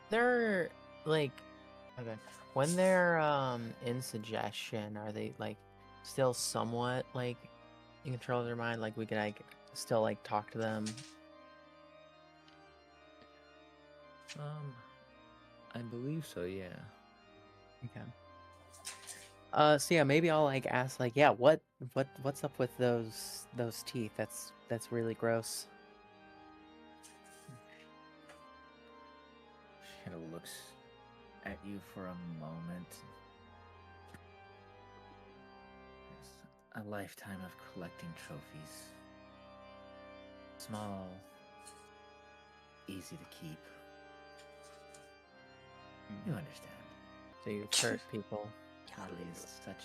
E: They're like, okay, when they're in suggestion, are they like still somewhat like in control of their mind? Like we can like still like talk to them.
C: I believe so, yeah.
E: Okay. So yeah, maybe I'll like ask like, yeah, what's up with those teeth? That's really gross.
C: She kind of looks at you for a moment. It's a lifetime of collecting trophies. Small, easy to keep. You understand.
E: So you've hurt people.
C: It is such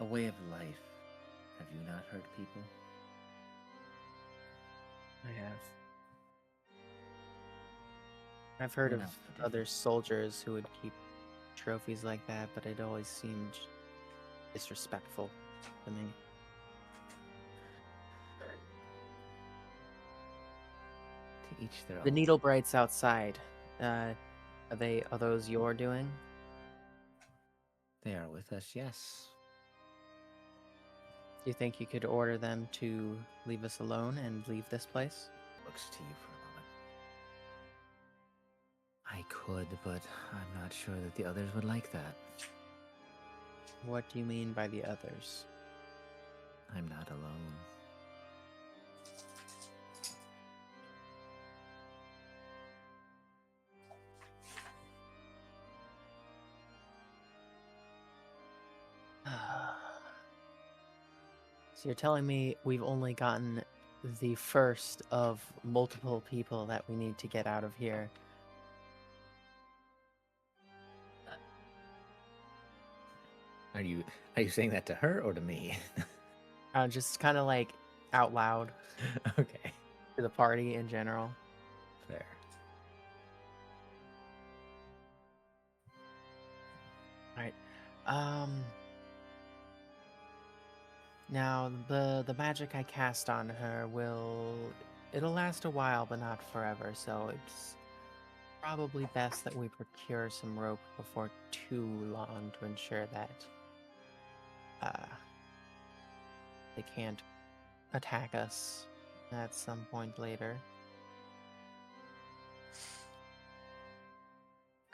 C: a way of life. Have you not hurt people?
E: I have. I've heard
C: We're
E: of
C: not so different.
E: other soldiers who would keep trophies like that, but it always seemed disrespectful to me.
C: To each their
E: The
C: own.
E: needle brights outside. Are those your doing?
C: They are with us, yes.
E: Do you think you could order them to leave us alone and leave this place?
C: Looks to you for a moment. I could, but I'm not sure that the others would like that.
E: What do you mean by the others?
C: I'm not alone.
E: So you're telling me we've only gotten the first of multiple people that we need to get out of here.
C: Are you saying that to her or to me?
E: Just kind of like out loud
C: Okay.
E: to the party in general.
C: Fair.
E: Alright. Now the magic I cast on her it'll last a while but not forever, so it's probably best that we procure some rope before too long to ensure that they can't attack us at some point later.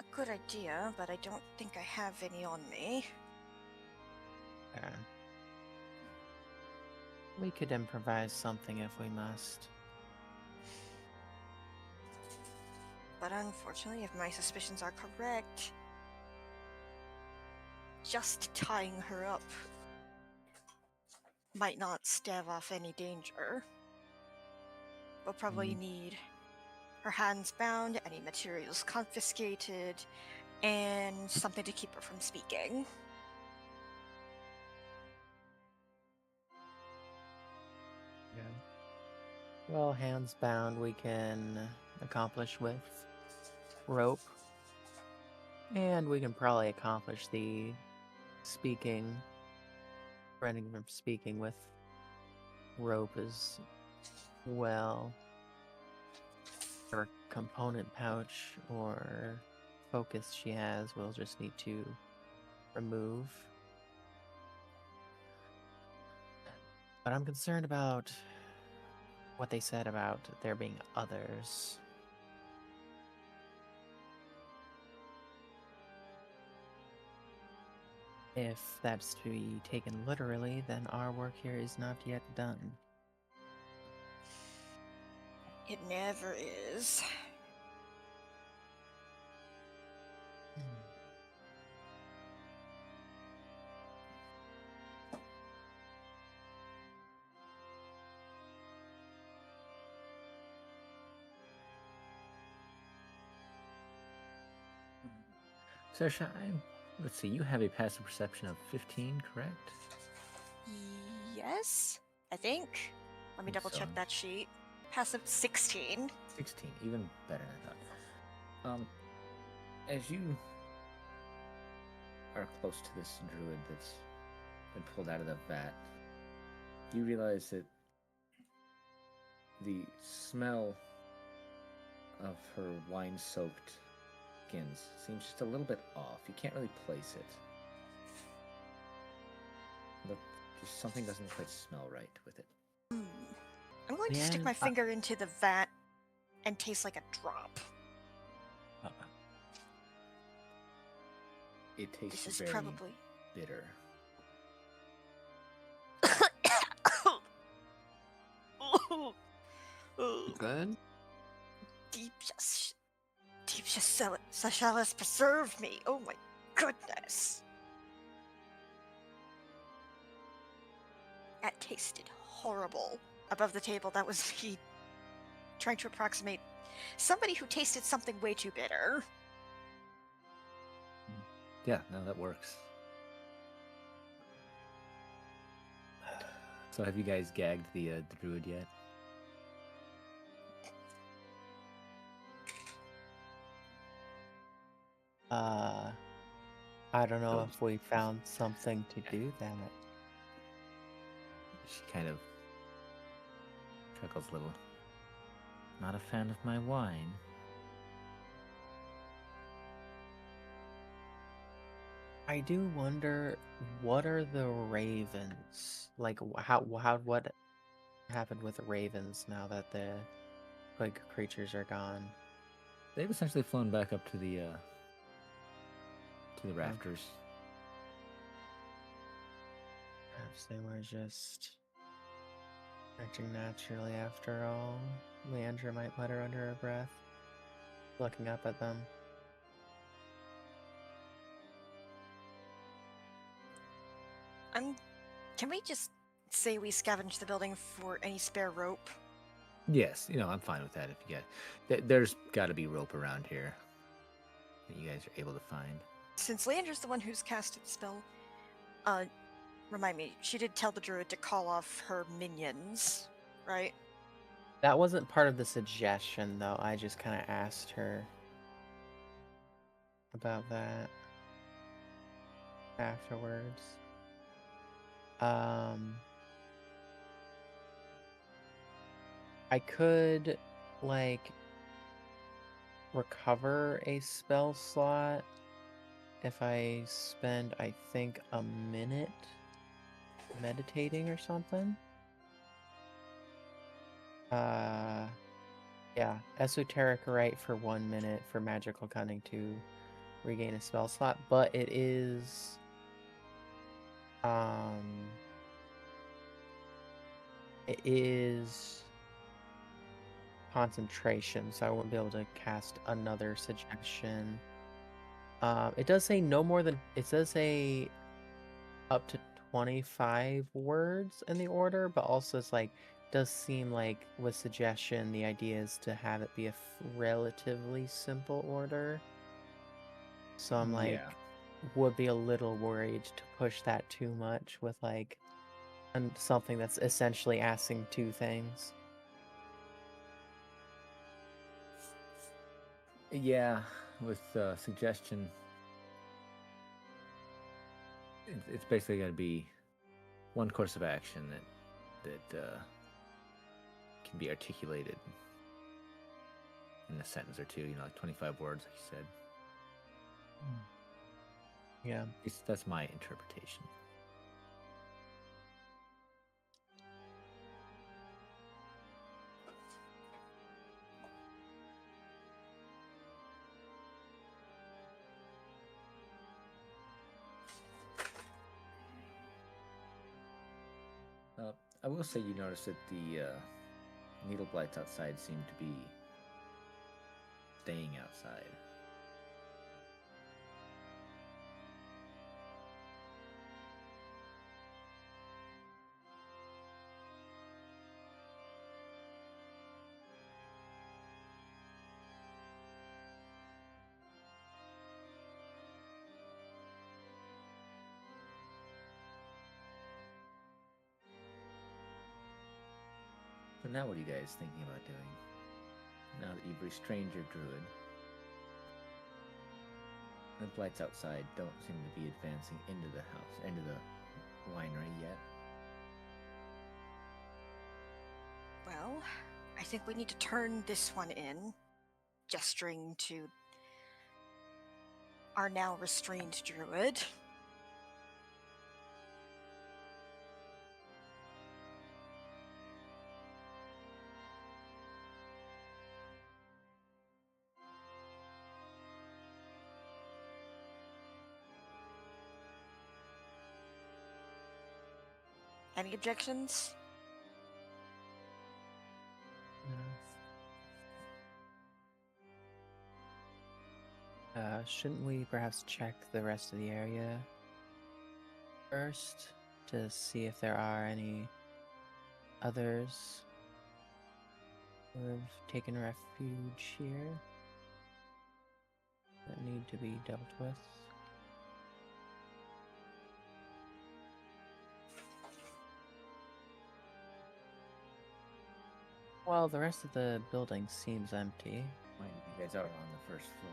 D: A good idea, but I don't think I have any on me.
E: We could improvise something if we must.
D: But unfortunately, if my suspicions are correct, just tying her up might not stave off any danger. We'll probably need her hands bound, any materials confiscated, and something to keep her from speaking.
E: Well, hands bound we can accomplish with rope. And we can probably accomplish the preventing from speaking with rope as well. Her component pouch or focus she has, we'll just need to remove. But I'm concerned about what they said about there being others. If that's to be taken literally, then our work here is not yet done.
D: It never is.
C: Saoirse, let's see, you have a passive perception of 15, correct?
D: Yes, I think. Let me
C: Think
D: double check
C: so.
D: that sheet. Passive 16.
C: 16, even better than I thought. As you are close to this druid that's been pulled out of the vat, you realize that the smell of her wine-soaked skins seems just a little bit off. You can't really place it. But just something doesn't quite smell right with it.
D: I'm going to stick my finger into the vat and taste like a drop.
C: It tastes
D: This is
C: very
D: probably
C: bitter.
A: Good.
D: Deep Seychelles preserve me. Oh my goodness. That tasted horrible. Above the table, that was me trying to approximate somebody who tasted something way too bitter.
C: Yeah, no, that works. So have you guys gagged the druid yet?
E: I don't know
C: Oh.
E: if we found something to do that.
C: She kind of chuckles a little. Not a fan of my wine.
E: I do wonder, what are the ravens like? What happened with the ravens now that the plague creatures are gone?
C: They've essentially flown back up to the rafters.
E: Perhaps they were just acting naturally after all. Leandra might mutter under her breath, looking up at them.
D: Can we just say we scavenge the building for any spare rope?
C: Yes, I'm fine with that. If you get, there's got to be rope around here that you guys are able to find.
D: Since Leandra's the one who's casted the spell, remind me, she did tell the druid to call off her minions, right?
E: That wasn't part of the suggestion, though. I just kind of asked her about that afterwards. I could, recover a spell slot if I spend, I think, a minute meditating or something. Yeah, esoteric right for 1 minute for magical cunning to regain a spell slot, but it is concentration, so I won't be able to cast another suggestion. It does say up to 25 words in the order, but also it's does seem like with suggestion the idea is to have it be a relatively simple order. So I'm would be a little worried to push that too much with something that's essentially asking two things.
C: Yeah, with suggestion, it's basically got to be one course of action that can be articulated in a sentence or two. 25 words, like you said.
E: Yeah,
C: That's my interpretation. I will say you notice that the needle blights outside seem to be staying outside. So now what are you guys thinking about doing? Now that you've restrained your druid? The lights outside don't seem to be advancing into the house, into the winery yet.
D: Well, I think we need to turn this one in, gesturing to our now restrained druid. Any objections?
E: Shouldn't we perhaps check the rest of the area first to see if there are any others who have taken refuge here that need to be dealt with? Well, the rest of the building seems empty.
C: Mind you guys are on the first floor.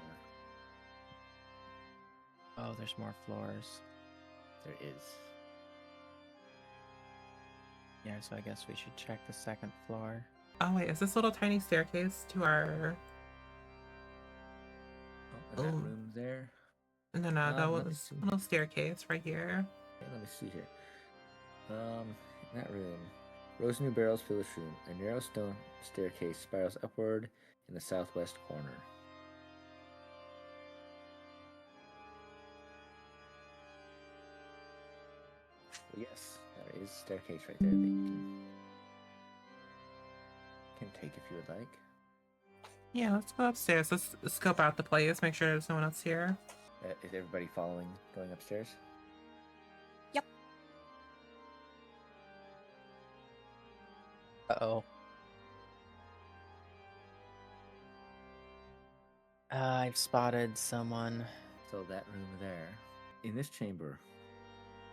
E: Oh, there's more floors.
C: There is.
E: Yeah, so I guess we should check the second floor.
B: Oh wait, is this little tiny staircase to our?
C: Oh, and that
B: Oh.
C: room there.
B: No,
C: let
B: that
C: me
B: was
C: see.
B: little staircase right here.
C: Okay, let me see here. In that room, rows of new barrels fill this room. A narrow stone staircase spirals upward in the southwest corner. Well, yes, there is a staircase right there that you can take if you would like.
B: Yeah, let's go upstairs. Let's scope out the place, make sure there's no one else here.
C: Is everybody following, going upstairs?
D: Yep.
E: Uh-oh. I've spotted someone.
C: So that room there. In this chamber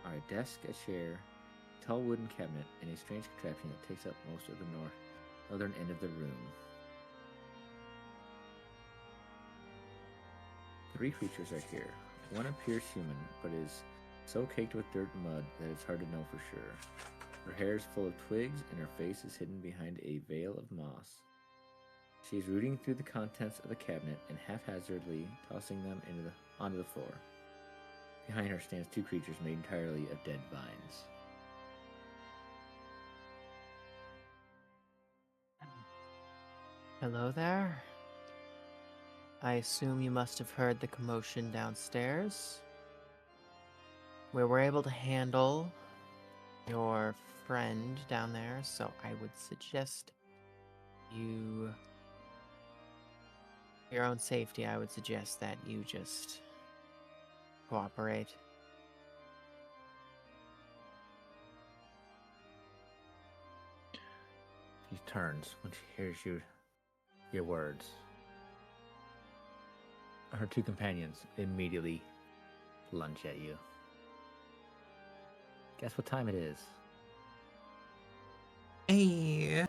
C: are a desk, a chair, a tall wooden cabinet, and a strange contraption that takes up most of the northern end of the room. 3 creatures are here. One appears human, but is so caked with dirt and mud that it's hard to know for sure. Her hair is full of twigs, and her face is hidden behind a veil of moss. She is rooting through the contents of the cabinet and haphazardly tossing them onto the floor. Behind her stands 2 creatures made entirely of dead vines.
E: Hello there. I assume you must have heard the commotion downstairs. We were able to handle your friend down there, so I would suggest you, for your own safety, I would suggest that you just cooperate.
C: She turns when she hears your words. Her 2 companions immediately lunge at you. Guess what time it is?
B: Hey.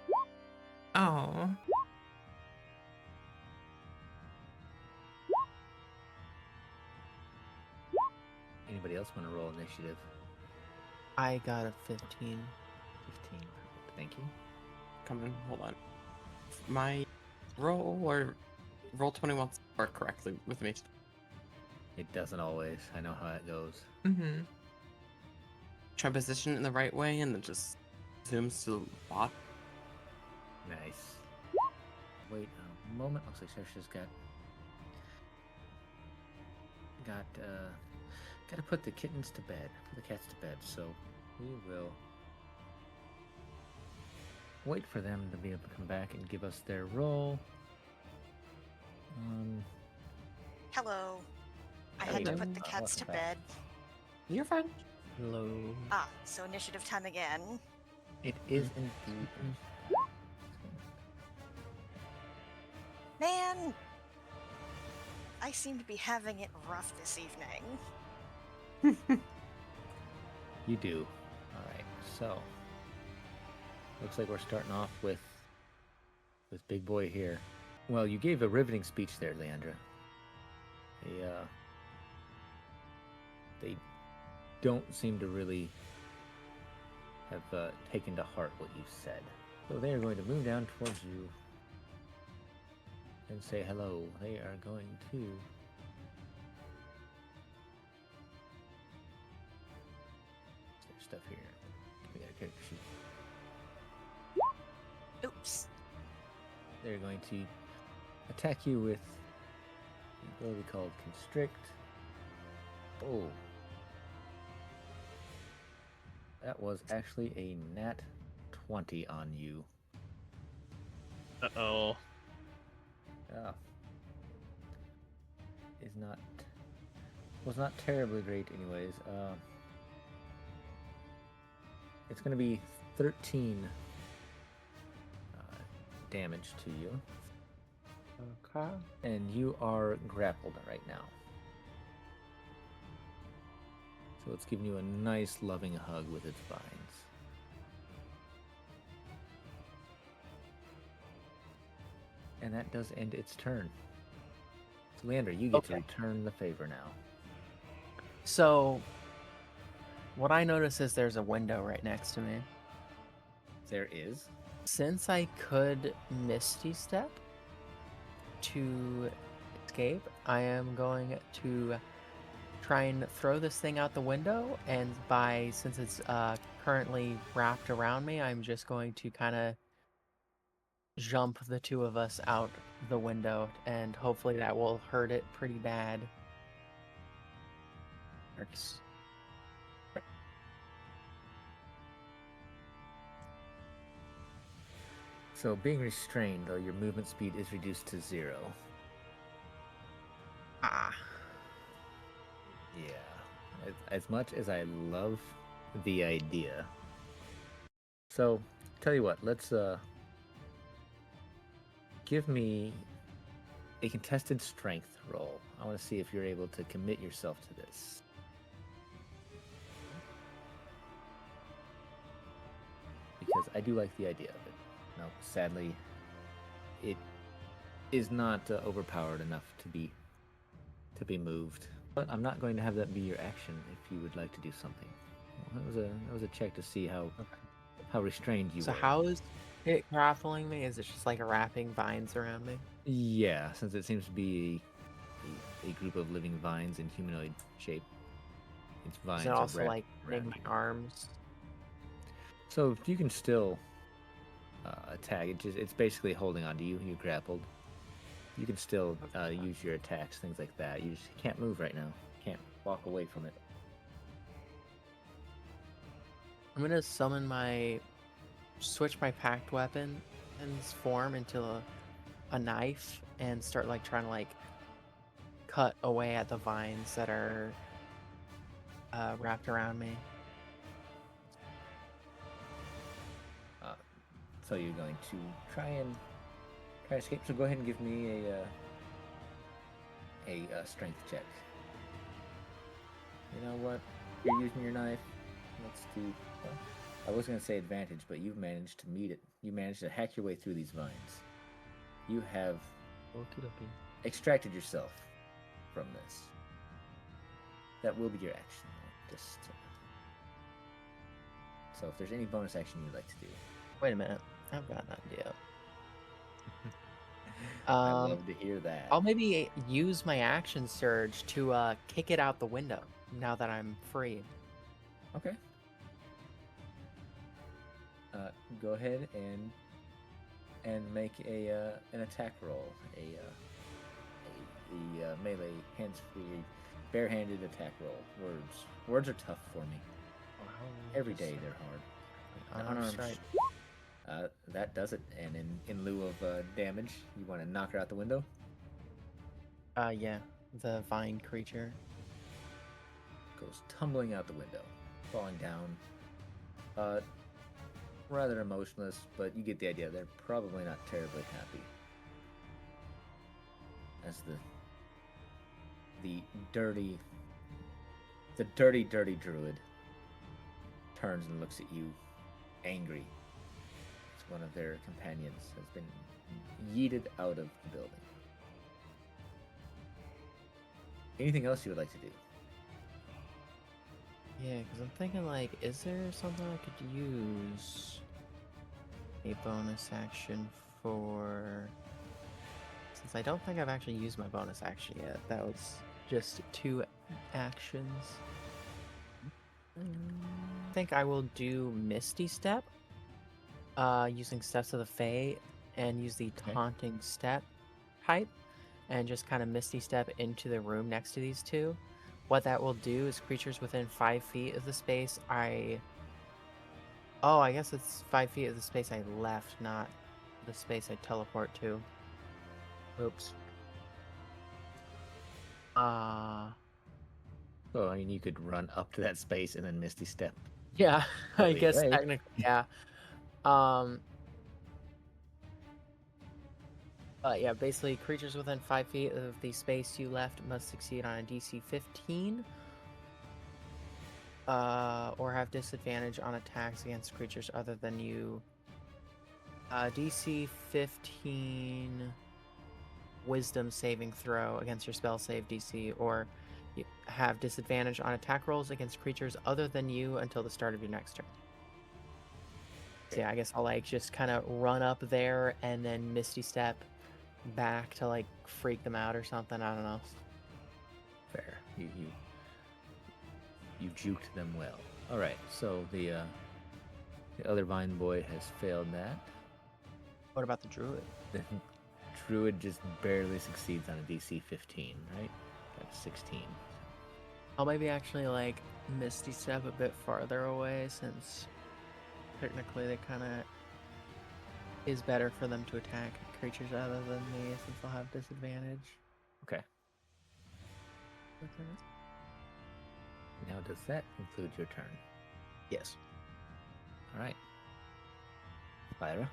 B: Oh.
C: Anybody else want to roll initiative?
E: I got a 15.
C: 15. Thank you.
A: Come in, hold on. My roll 20 wants to work correctly with me.
C: It doesn't always. I know how it goes.
B: Mm-hmm.
A: Try position it in the right way and then just zooms to the bot.
C: Nice. Wait a moment. Looks like Saoirse's got to put the kittens to bed. Put the cats to bed. So we will wait for them to be able to come back and give us their roll.
D: Hello. I
C: Hey,
D: had to
C: no.
D: put the cats to bed.
A: You're fine.
E: Hello.
D: Ah, so initiative time again.
C: It is indeed.
D: Man, I seem to be having it rough this evening.
C: You do. Alright, so looks like we're starting off with Big Boy here. Well, you gave a riveting speech there, Leandra. they don't seem to really have taken to heart what you've said. So they are going to move down towards you and say hello. They are going to... There's stuff here. We got a character sheet.
D: Oops.
C: They're going to attack you with the ability called Constrict. Oh. That was actually a nat 20 on you.
F: Uh-oh.
C: Yeah. Was not terribly great anyways. It's going to be 13 damage to you.
E: Okay.
C: And you are grappled right now. So it's giving you a nice loving hug with its vines. And that does end its turn. So Leander, you get to return the favor now.
E: So, what I notice is there's a window right next to me.
C: There is.
E: Since I could Misty Step to escape, I am going to try and throw this thing out the window, and since it's currently wrapped around me, I'm just going to kind of jump the two of us out the window, and hopefully that will hurt it pretty bad. Works.
C: So being restrained, though, your movement speed is reduced to 0.
E: Ah.
C: Yeah. As much as I love the idea. So, tell you what, let's give me a contested strength roll. I want to see if you're able to commit yourself to this. Because I do like the idea of it. No, sadly, it is not overpowered enough to be moved. But I'm not going to have that be your action if you would like to do something. Well, that was a check to see how restrained you were.
E: So how is it grappling me? Is it just like wrapping vines around me?
C: Yeah, since it seems to be a group of living vines in humanoid shape. Its vines
E: Is it
C: are
E: also
C: wrapped
E: like in
C: around
E: my
C: you.
E: arms?
C: So you can still attack. It's basically holding onto you. You're grappled. You can still use your attacks, things like that. You just can't move right now. Can't walk away from it.
E: I'm gonna switch my packed weapon's form into a knife and start like trying to like cut away at the vines that are wrapped around me.
C: So you're going to try and escape. So go ahead and give me a strength check. You know what? You're using your knife. Let's do. Well, I was going to say advantage, but you've managed to meet it. You managed to hack your way through these vines. You have extracted yourself from this. That will be your action. So if there's any bonus action you'd like to do.
E: Wait a minute, I've got an idea.
C: I'd love to hear that.
E: I'll maybe use my action surge to kick it out the window now that I'm free.
C: Okay. Go ahead and make an attack roll, a melee hands-free, barehanded attack roll. Words are tough for me. Every day they're hard.
E: Unarmed strike.
C: That does it. And in lieu of damage, you want to knock her out the window?
E: Yeah, the vine creature
C: Goes tumbling out the window, falling down. Rather emotionless, but you get the idea. They're probably not terribly happy. As the dirty druid turns and looks at you, angry. As one of their companions has been yeeted out of the building. Anything else you would like to do?
E: Yeah, because I'm thinking, like, is there something I could use a bonus action for? Since I don't think I've actually used my bonus action yet. That was just 2 actions. I think I will do Misty Step, using Steps of the Fae, and use the
C: Okay.
E: Taunting Step type, and just kind of Misty Step into the room next to these two. What that will do is creatures within 5 feet of the space Oh, I guess it's 5 feet of the space I left, not the space I teleport to. Oops.
C: So I mean, you could run up to that space and then Misty Step.
E: Yeah, I
C: Probably
E: guess
C: right.
E: technically, yeah. Um, yeah, basically, creatures within 5 feet of the space you left must succeed on a DC 15, or have disadvantage on attacks against creatures other than you. DC 15 Wisdom saving throw against your spell save DC, or you have disadvantage on attack rolls against creatures other than you until the start of your next turn. So yeah, I guess I'll like just kind of run up there and then Misty Step back to like freak them out or something. I don't know.
C: Fair. You juked them well. All right. So the other Vine Boy has failed that.
E: What about the druid?
C: The Druid just barely succeeds on a DC 15, right? Got a 16.
E: I'll maybe actually like Misty Step a bit farther away, since technically they kind of is better for them to attack creatures other than me, since they'll have disadvantage.
C: Okay. Now, does that include your turn?
E: Yes.
C: All right. Lyra,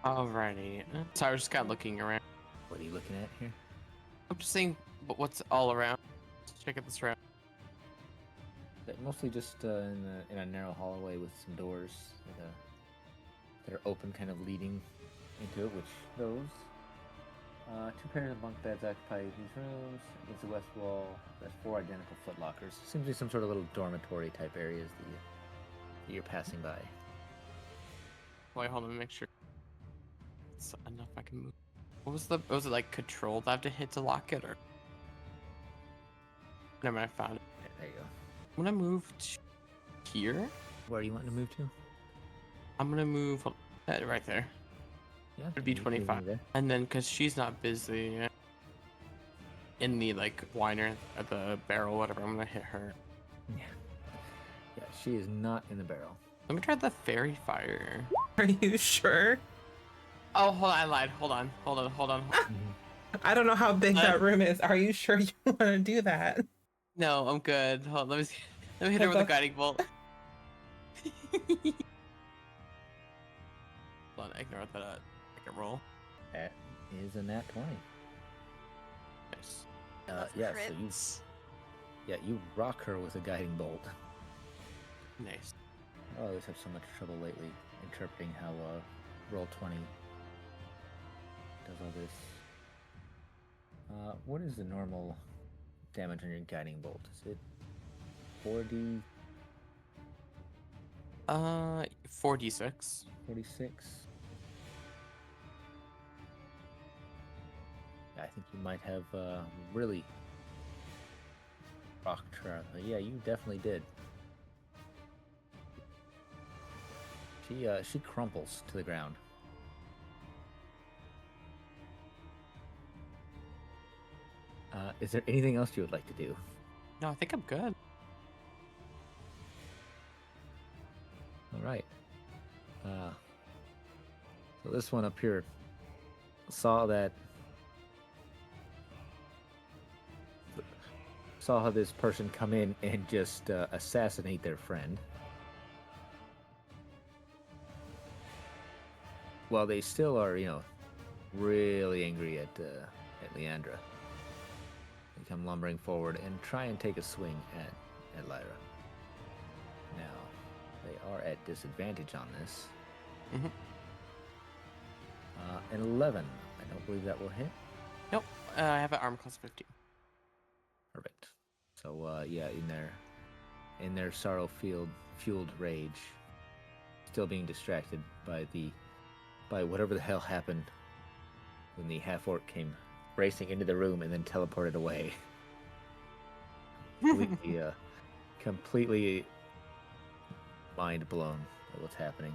A: Alrighty. So I was just kind of looking around.
C: what are you looking at here?
A: I'm just saying, but what's all around? Let's check out this round.
C: Mostly just in a narrow hallway with some doors that are open, kind of leading into it, which those 2 pairs of bunk beds occupy these rooms. Against the west wall, there's 4 identical footlockers. Seems to be some sort of little dormitory type areas that you're passing by.
A: Wait, hold on, make sure it's enough I can move. Was it like controlled I have to hit to lock it, or? Never mind, I found it.
C: There you go.
A: I'm gonna move to here.
C: Where are you wanting to move to?
A: I'm gonna move right there.
C: Yeah,
A: It'd be
C: you can move
A: 25.
C: there.
A: And then, cause she's not busy in the like whiner at the barrel, whatever, I'm gonna hit her.
C: Yeah. Yeah, she is not in the barrel.
A: Let me try the fairy fire.
B: Are you sure?
A: Oh, hold on, I lied. Hold on.
B: I don't know how big that room is. Are you sure you want to do that?
A: No, I'm good. Hold on, let me hit her with a guiding bolt. Hold on, ignore that. I can roll.
C: That is a nat 20.
A: Nice.
D: Love
C: Yeah,
D: crits.
C: so you rock her with a guiding bolt.
A: Nice.
C: I always have so much trouble lately interpreting how Roll20 does all this. What is the normal damage on your guiding bolt? Is it 4d
A: 4d6.
C: 46? I think you might have really rocked her. Yeah, you definitely did. She crumples to the ground. Is there anything else you would like to do?
A: No, I think I'm good.
C: All right. So this one up here saw how this person come in and just assassinate their friend. While they still are, really angry at Leandra. They come lumbering forward and try and take a swing at Lyra. Now, they are at disadvantage on this.
A: Mhm.
C: An 11. I don't believe that will hit.
A: Nope. I have an arm class 15.
C: Perfect. So yeah, in their fueled rage, still being distracted by whatever the hell happened when the half orc came racing into the room and then teleported away. Completely mind blown by what's happening.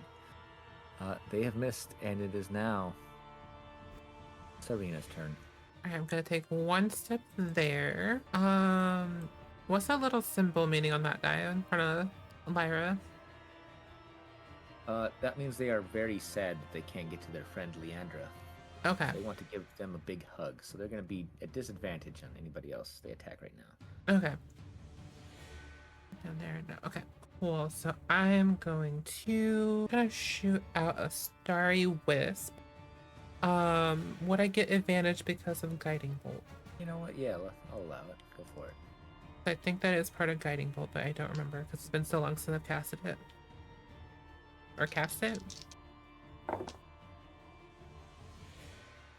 C: They have missed, and it is now Serena's turn.
B: I'm gonna take one step there. What's that little symbol meaning on that guy in front of Lyra?
C: That means they are very sad that they can't get to their friend Leandra.
B: Okay.
C: They want to give them a big hug, so they're going to be at disadvantage on anybody else they attack right now.
B: Okay. Down there. No. Okay. Cool. So I'm going to shoot out a starry wisp. Would I get advantage because of guiding bolt?
C: You know what? Yeah, I'll allow it. Go for it.
B: I think that is part of guiding bolt, but I don't remember because it's been so long since I've casted it. Or cast it. Okay,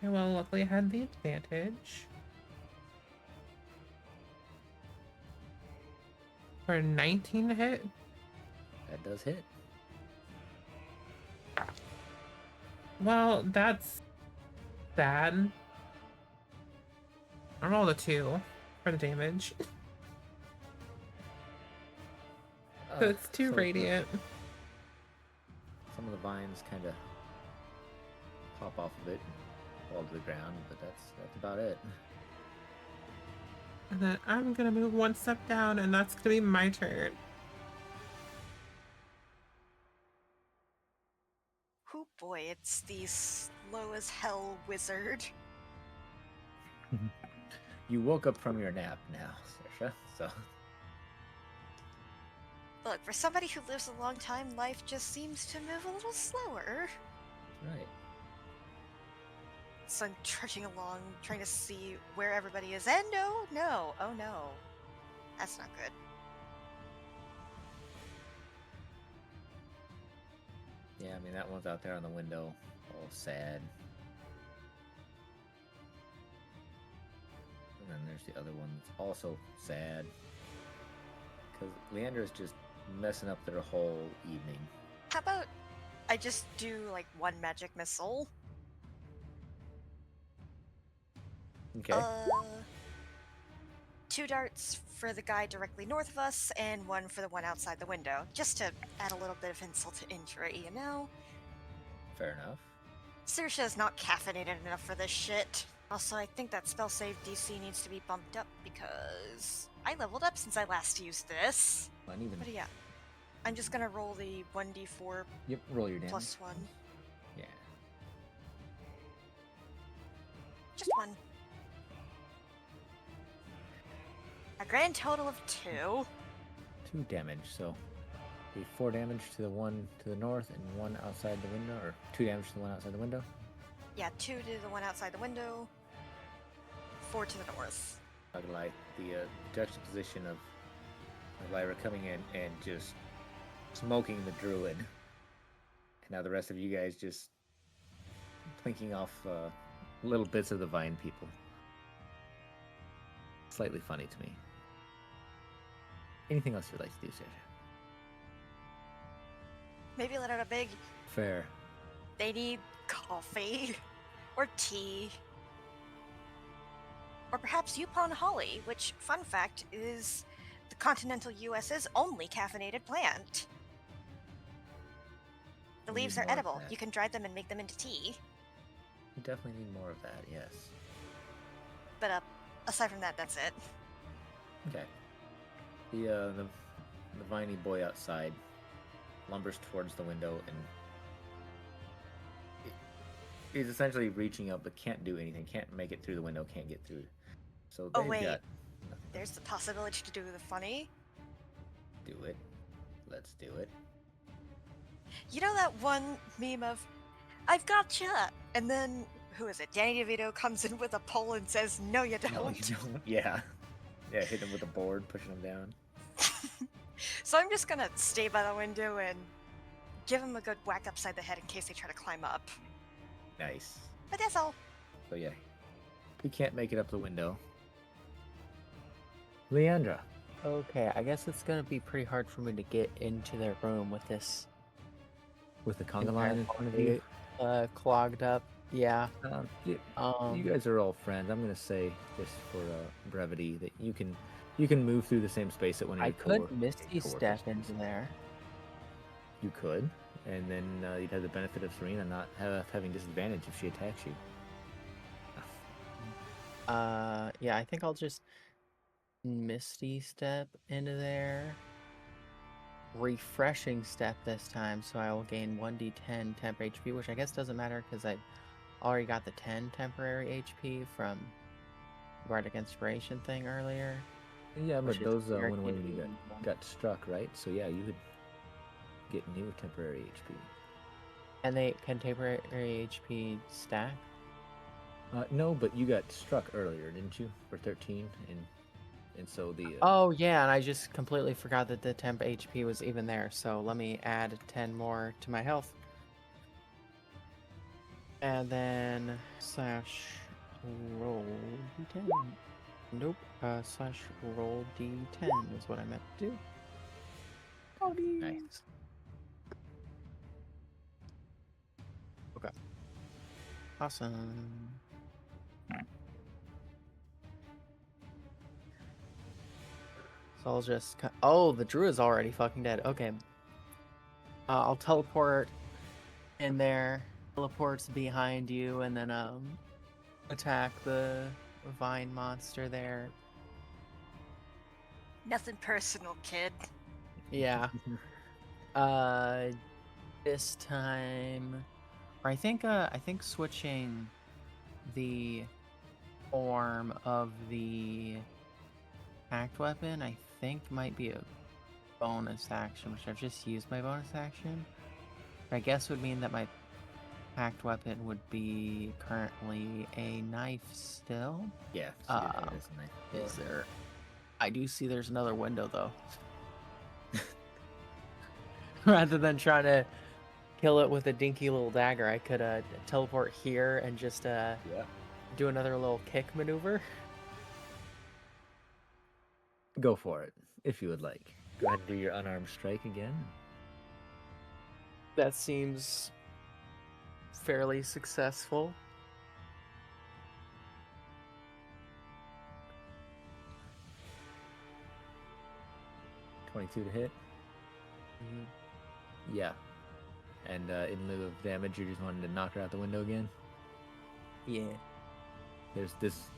B: well, luckily I had the advantage. For a 19 to hit.
C: That does hit.
B: Well, that's sad. I rolled a 2 for the damage. So it's 2 radiant.
C: Some of the vines kind of pop off of it and fall to the ground, but that's about it.
B: And then I'm gonna move 1 step down, and that's gonna be my turn.
D: Oh boy, it's the slow as hell wizard.
C: You woke up from your nap now, Saoirse, so...
D: Look, for somebody who lives a long time, life just seems to move a little slower.
C: Right.
D: So I'm trudging along, trying to see where everybody is, and oh no, that's not good.
C: Yeah, I mean, that one's out there on the window, all sad. And then there's the other one that's also sad. Because Leandra's just messing up their whole evening.
D: How about I just do like 1 magic missile?
C: Okay.
D: 2 darts for the guy directly north of us, and 1 for the one outside the window, just to add a little bit of insult to injury, you know?
C: Fair enough.
D: Saoirse is not caffeinated enough for this shit. Also, I think that spell save DC needs to be bumped up because I leveled up since I last used this.
C: Uneven.
D: But yeah, I'm just gonna roll the 1d4
C: Yep, roll your damage.
D: plus 1.
C: Yeah.
D: Just 1. A grand total of 2.
C: 2 damage, so... Be 4 damage to the one to the north and 1 outside the window, or 2 damage to the one outside the window?
D: Yeah, 2 to the one outside the window, 4 to the north.
C: Not gonna lie, the juxtaposition of Lyra coming in and just smoking the druid, and now the rest of you guys just plinking off little bits of the vine people. Slightly funny to me. Anything else you'd like to do, Saoirse?
D: Maybe let out a big,
C: Fair.
D: they need coffee, or tea, or perhaps Yupon Holly, which, fun fact, is the continental US's only caffeinated plant. The
C: We
D: leaves
C: need
D: are
C: more of
D: edible.
C: that.
D: You can dry them and make them into tea.
C: We definitely need more of that, yes.
D: But aside from that, that's it.
C: Okay. The viney boy outside lumbers towards the window and he's essentially reaching up but can't do anything, can't make it through the window, can't get through. So
D: Oh,
C: they've
D: wait.
C: got
D: There's the possibility to do the funny.
C: do it. Let's do it.
D: You know that one meme of, I've gotcha! And then, who is it? Danny DeVito comes in with a pole and says, no, you don't.
C: No, you don't. Yeah. Yeah, hit him with a board, pushing him down.
D: So I'm just gonna stay by the window and give him a good whack upside the head in case they try to climb up.
C: Nice.
D: But that's all.
C: So yeah. He can't make it up the window. Leandra,
E: Okay, I guess it's gonna be pretty hard for me to get into their room with this
C: With the conga
E: entire
C: line in front of you.
E: clogged up. Yeah.
C: You
E: Um.
C: guys are all friends. I'm gonna say, just for brevity, that you can move through the same space that one of
E: I
C: your
E: could Misty
C: coworkers
E: step
C: does.
E: into there.
C: You could, and then you'd have the benefit of Serena not having disadvantage if she attacks you.
E: Yeah, I think I'll just Misty step into there. Refreshing step this time, so I will gain 1d10 temp HP, which I guess doesn't matter because I already got the 10 temporary HP from Bardic Inspiration thing earlier.
C: Yeah,
E: Which
C: but
E: is
C: those went away when you
E: guaranteed.
C: got struck, right? So yeah, you would get new temporary HP.
E: And they can temporary HP stack?
C: No, but you got struck earlier, didn't you? For 13, and so the
E: Oh yeah, and I just completely forgot that the temp HP was even there, so let me add 10 more to my health. And then slash roll d10. Nope, slash roll d10 is what I meant to do. Oh,
C: nice.
E: Okay. Awesome. So I'll just... Oh, the druid's already fucking dead. Okay. I'll teleport in there. Teleports behind you, and then attack the vine monster there.
D: Nothing personal, kid.
E: Yeah. This time, or I think switching the form of the hacked weapon, I think might be a bonus action, which I've just used my bonus action. I guess would mean that my hacked weapon would be currently a knife still.
C: Yeah. So that is nice.
E: Is there? I do see there's another window though. Rather than trying to kill it with a dinky little dagger, I could teleport here and just do another little kick maneuver.
C: Go for it, if you would like. Go ahead and do your unarmed strike again.
E: That seems fairly successful.
C: .22 to hit.
E: Mm-hmm.
C: Yeah. And in lieu of damage, you just wanted to knock her out the window again.
E: Yeah.
C: There's this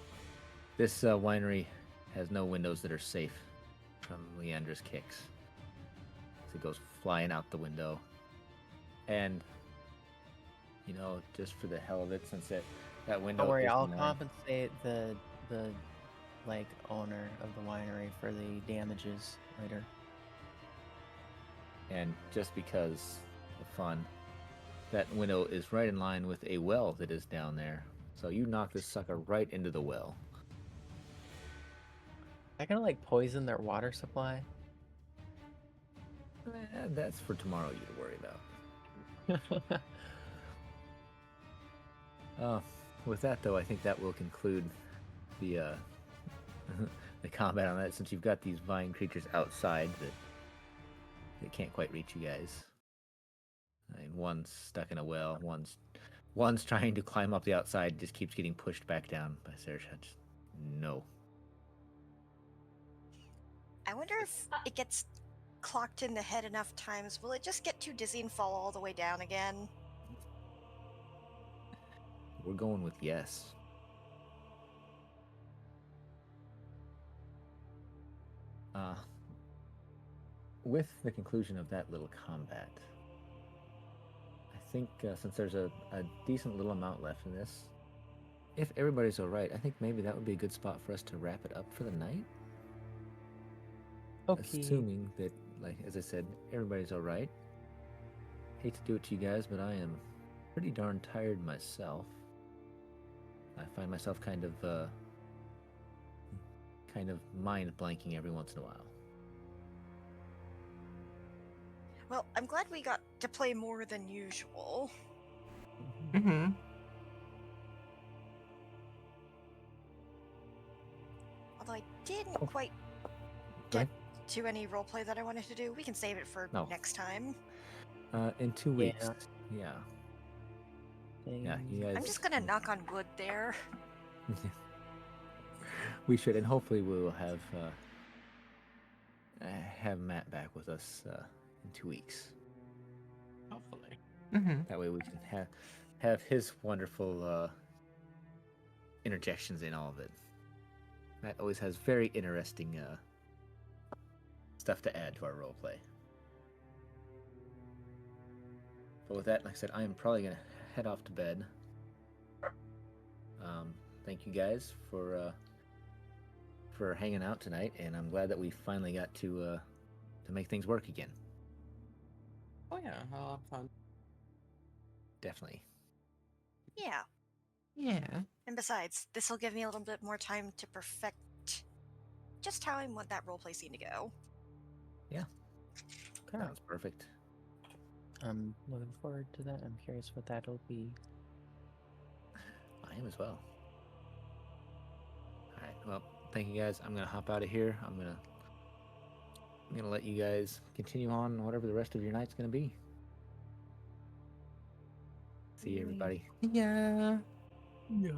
C: winery has no windows that are safe from Leandra's kicks. So it goes flying out the window. And you know, just for the hell of it, since that window.
E: Don't worry,
C: is
E: I'll
C: mine,
E: compensate the like owner of the winery for the damages later.
C: And just because of fun, that window is right in line with a well that is down there. So you knock this sucker right into the well.
E: I gonna like poison their water supply.
C: That's for tomorrow you to worry about. With that though, I think that will conclude the the combat on that, since you've got these vine creatures outside that can't quite reach you guys. I mean, one's stuck in a well, one's trying to climb up the outside, just keeps getting pushed back down by Sarasha. Just no.
D: I wonder if it gets clocked in the head enough times, will it just get too dizzy and fall all the way down again?
C: We're going with yes. With the conclusion of that little combat, I think since there's a decent little amount left in this, if everybody's alright, I think maybe that would be a good spot for us to wrap it up for the night.
E: Okay.
C: Assuming that, like, as I said, everybody's alright. Hate to do it to you guys, but I am pretty darn tired myself. I find myself kind of mind blanking every once in a while.
D: Well, I'm glad we got to play more than usual.
B: Mm-hmm.
D: Although I didn't quite
C: Go
D: get to any roleplay that I wanted to do? We can save it for
C: No.
D: next time.
C: In 2
E: Yeah.
C: weeks. Yeah. Yeah, you guys.
D: I'm just gonna knock on wood there.
C: We should, and hopefully we will have Matt back with us in 2 weeks.
A: Hopefully.
B: Mm-hmm.
C: That way we can have his wonderful interjections in all of it. Matt always has very interesting stuff to add to our roleplay. But with that, like I said, I am probably gonna head off to bed. Thank you guys for hanging out tonight, and I'm glad that we finally got to make things work again.
A: Oh yeah, I'll have fun.
C: Definitely.
D: Yeah.
B: Yeah.
D: And besides, this will give me a little bit more time to perfect just how I want that roleplay scene to go.
E: Okay.
C: Sounds perfect.
E: I'm looking forward to that. I'm curious what that'll be.
C: I am as well. All right. Well, thank you guys. I'm gonna hop out of here. I'm gonna let you guys continue on whatever the rest of your night's gonna be. See you, everybody.
B: Yeah.
E: Yeah.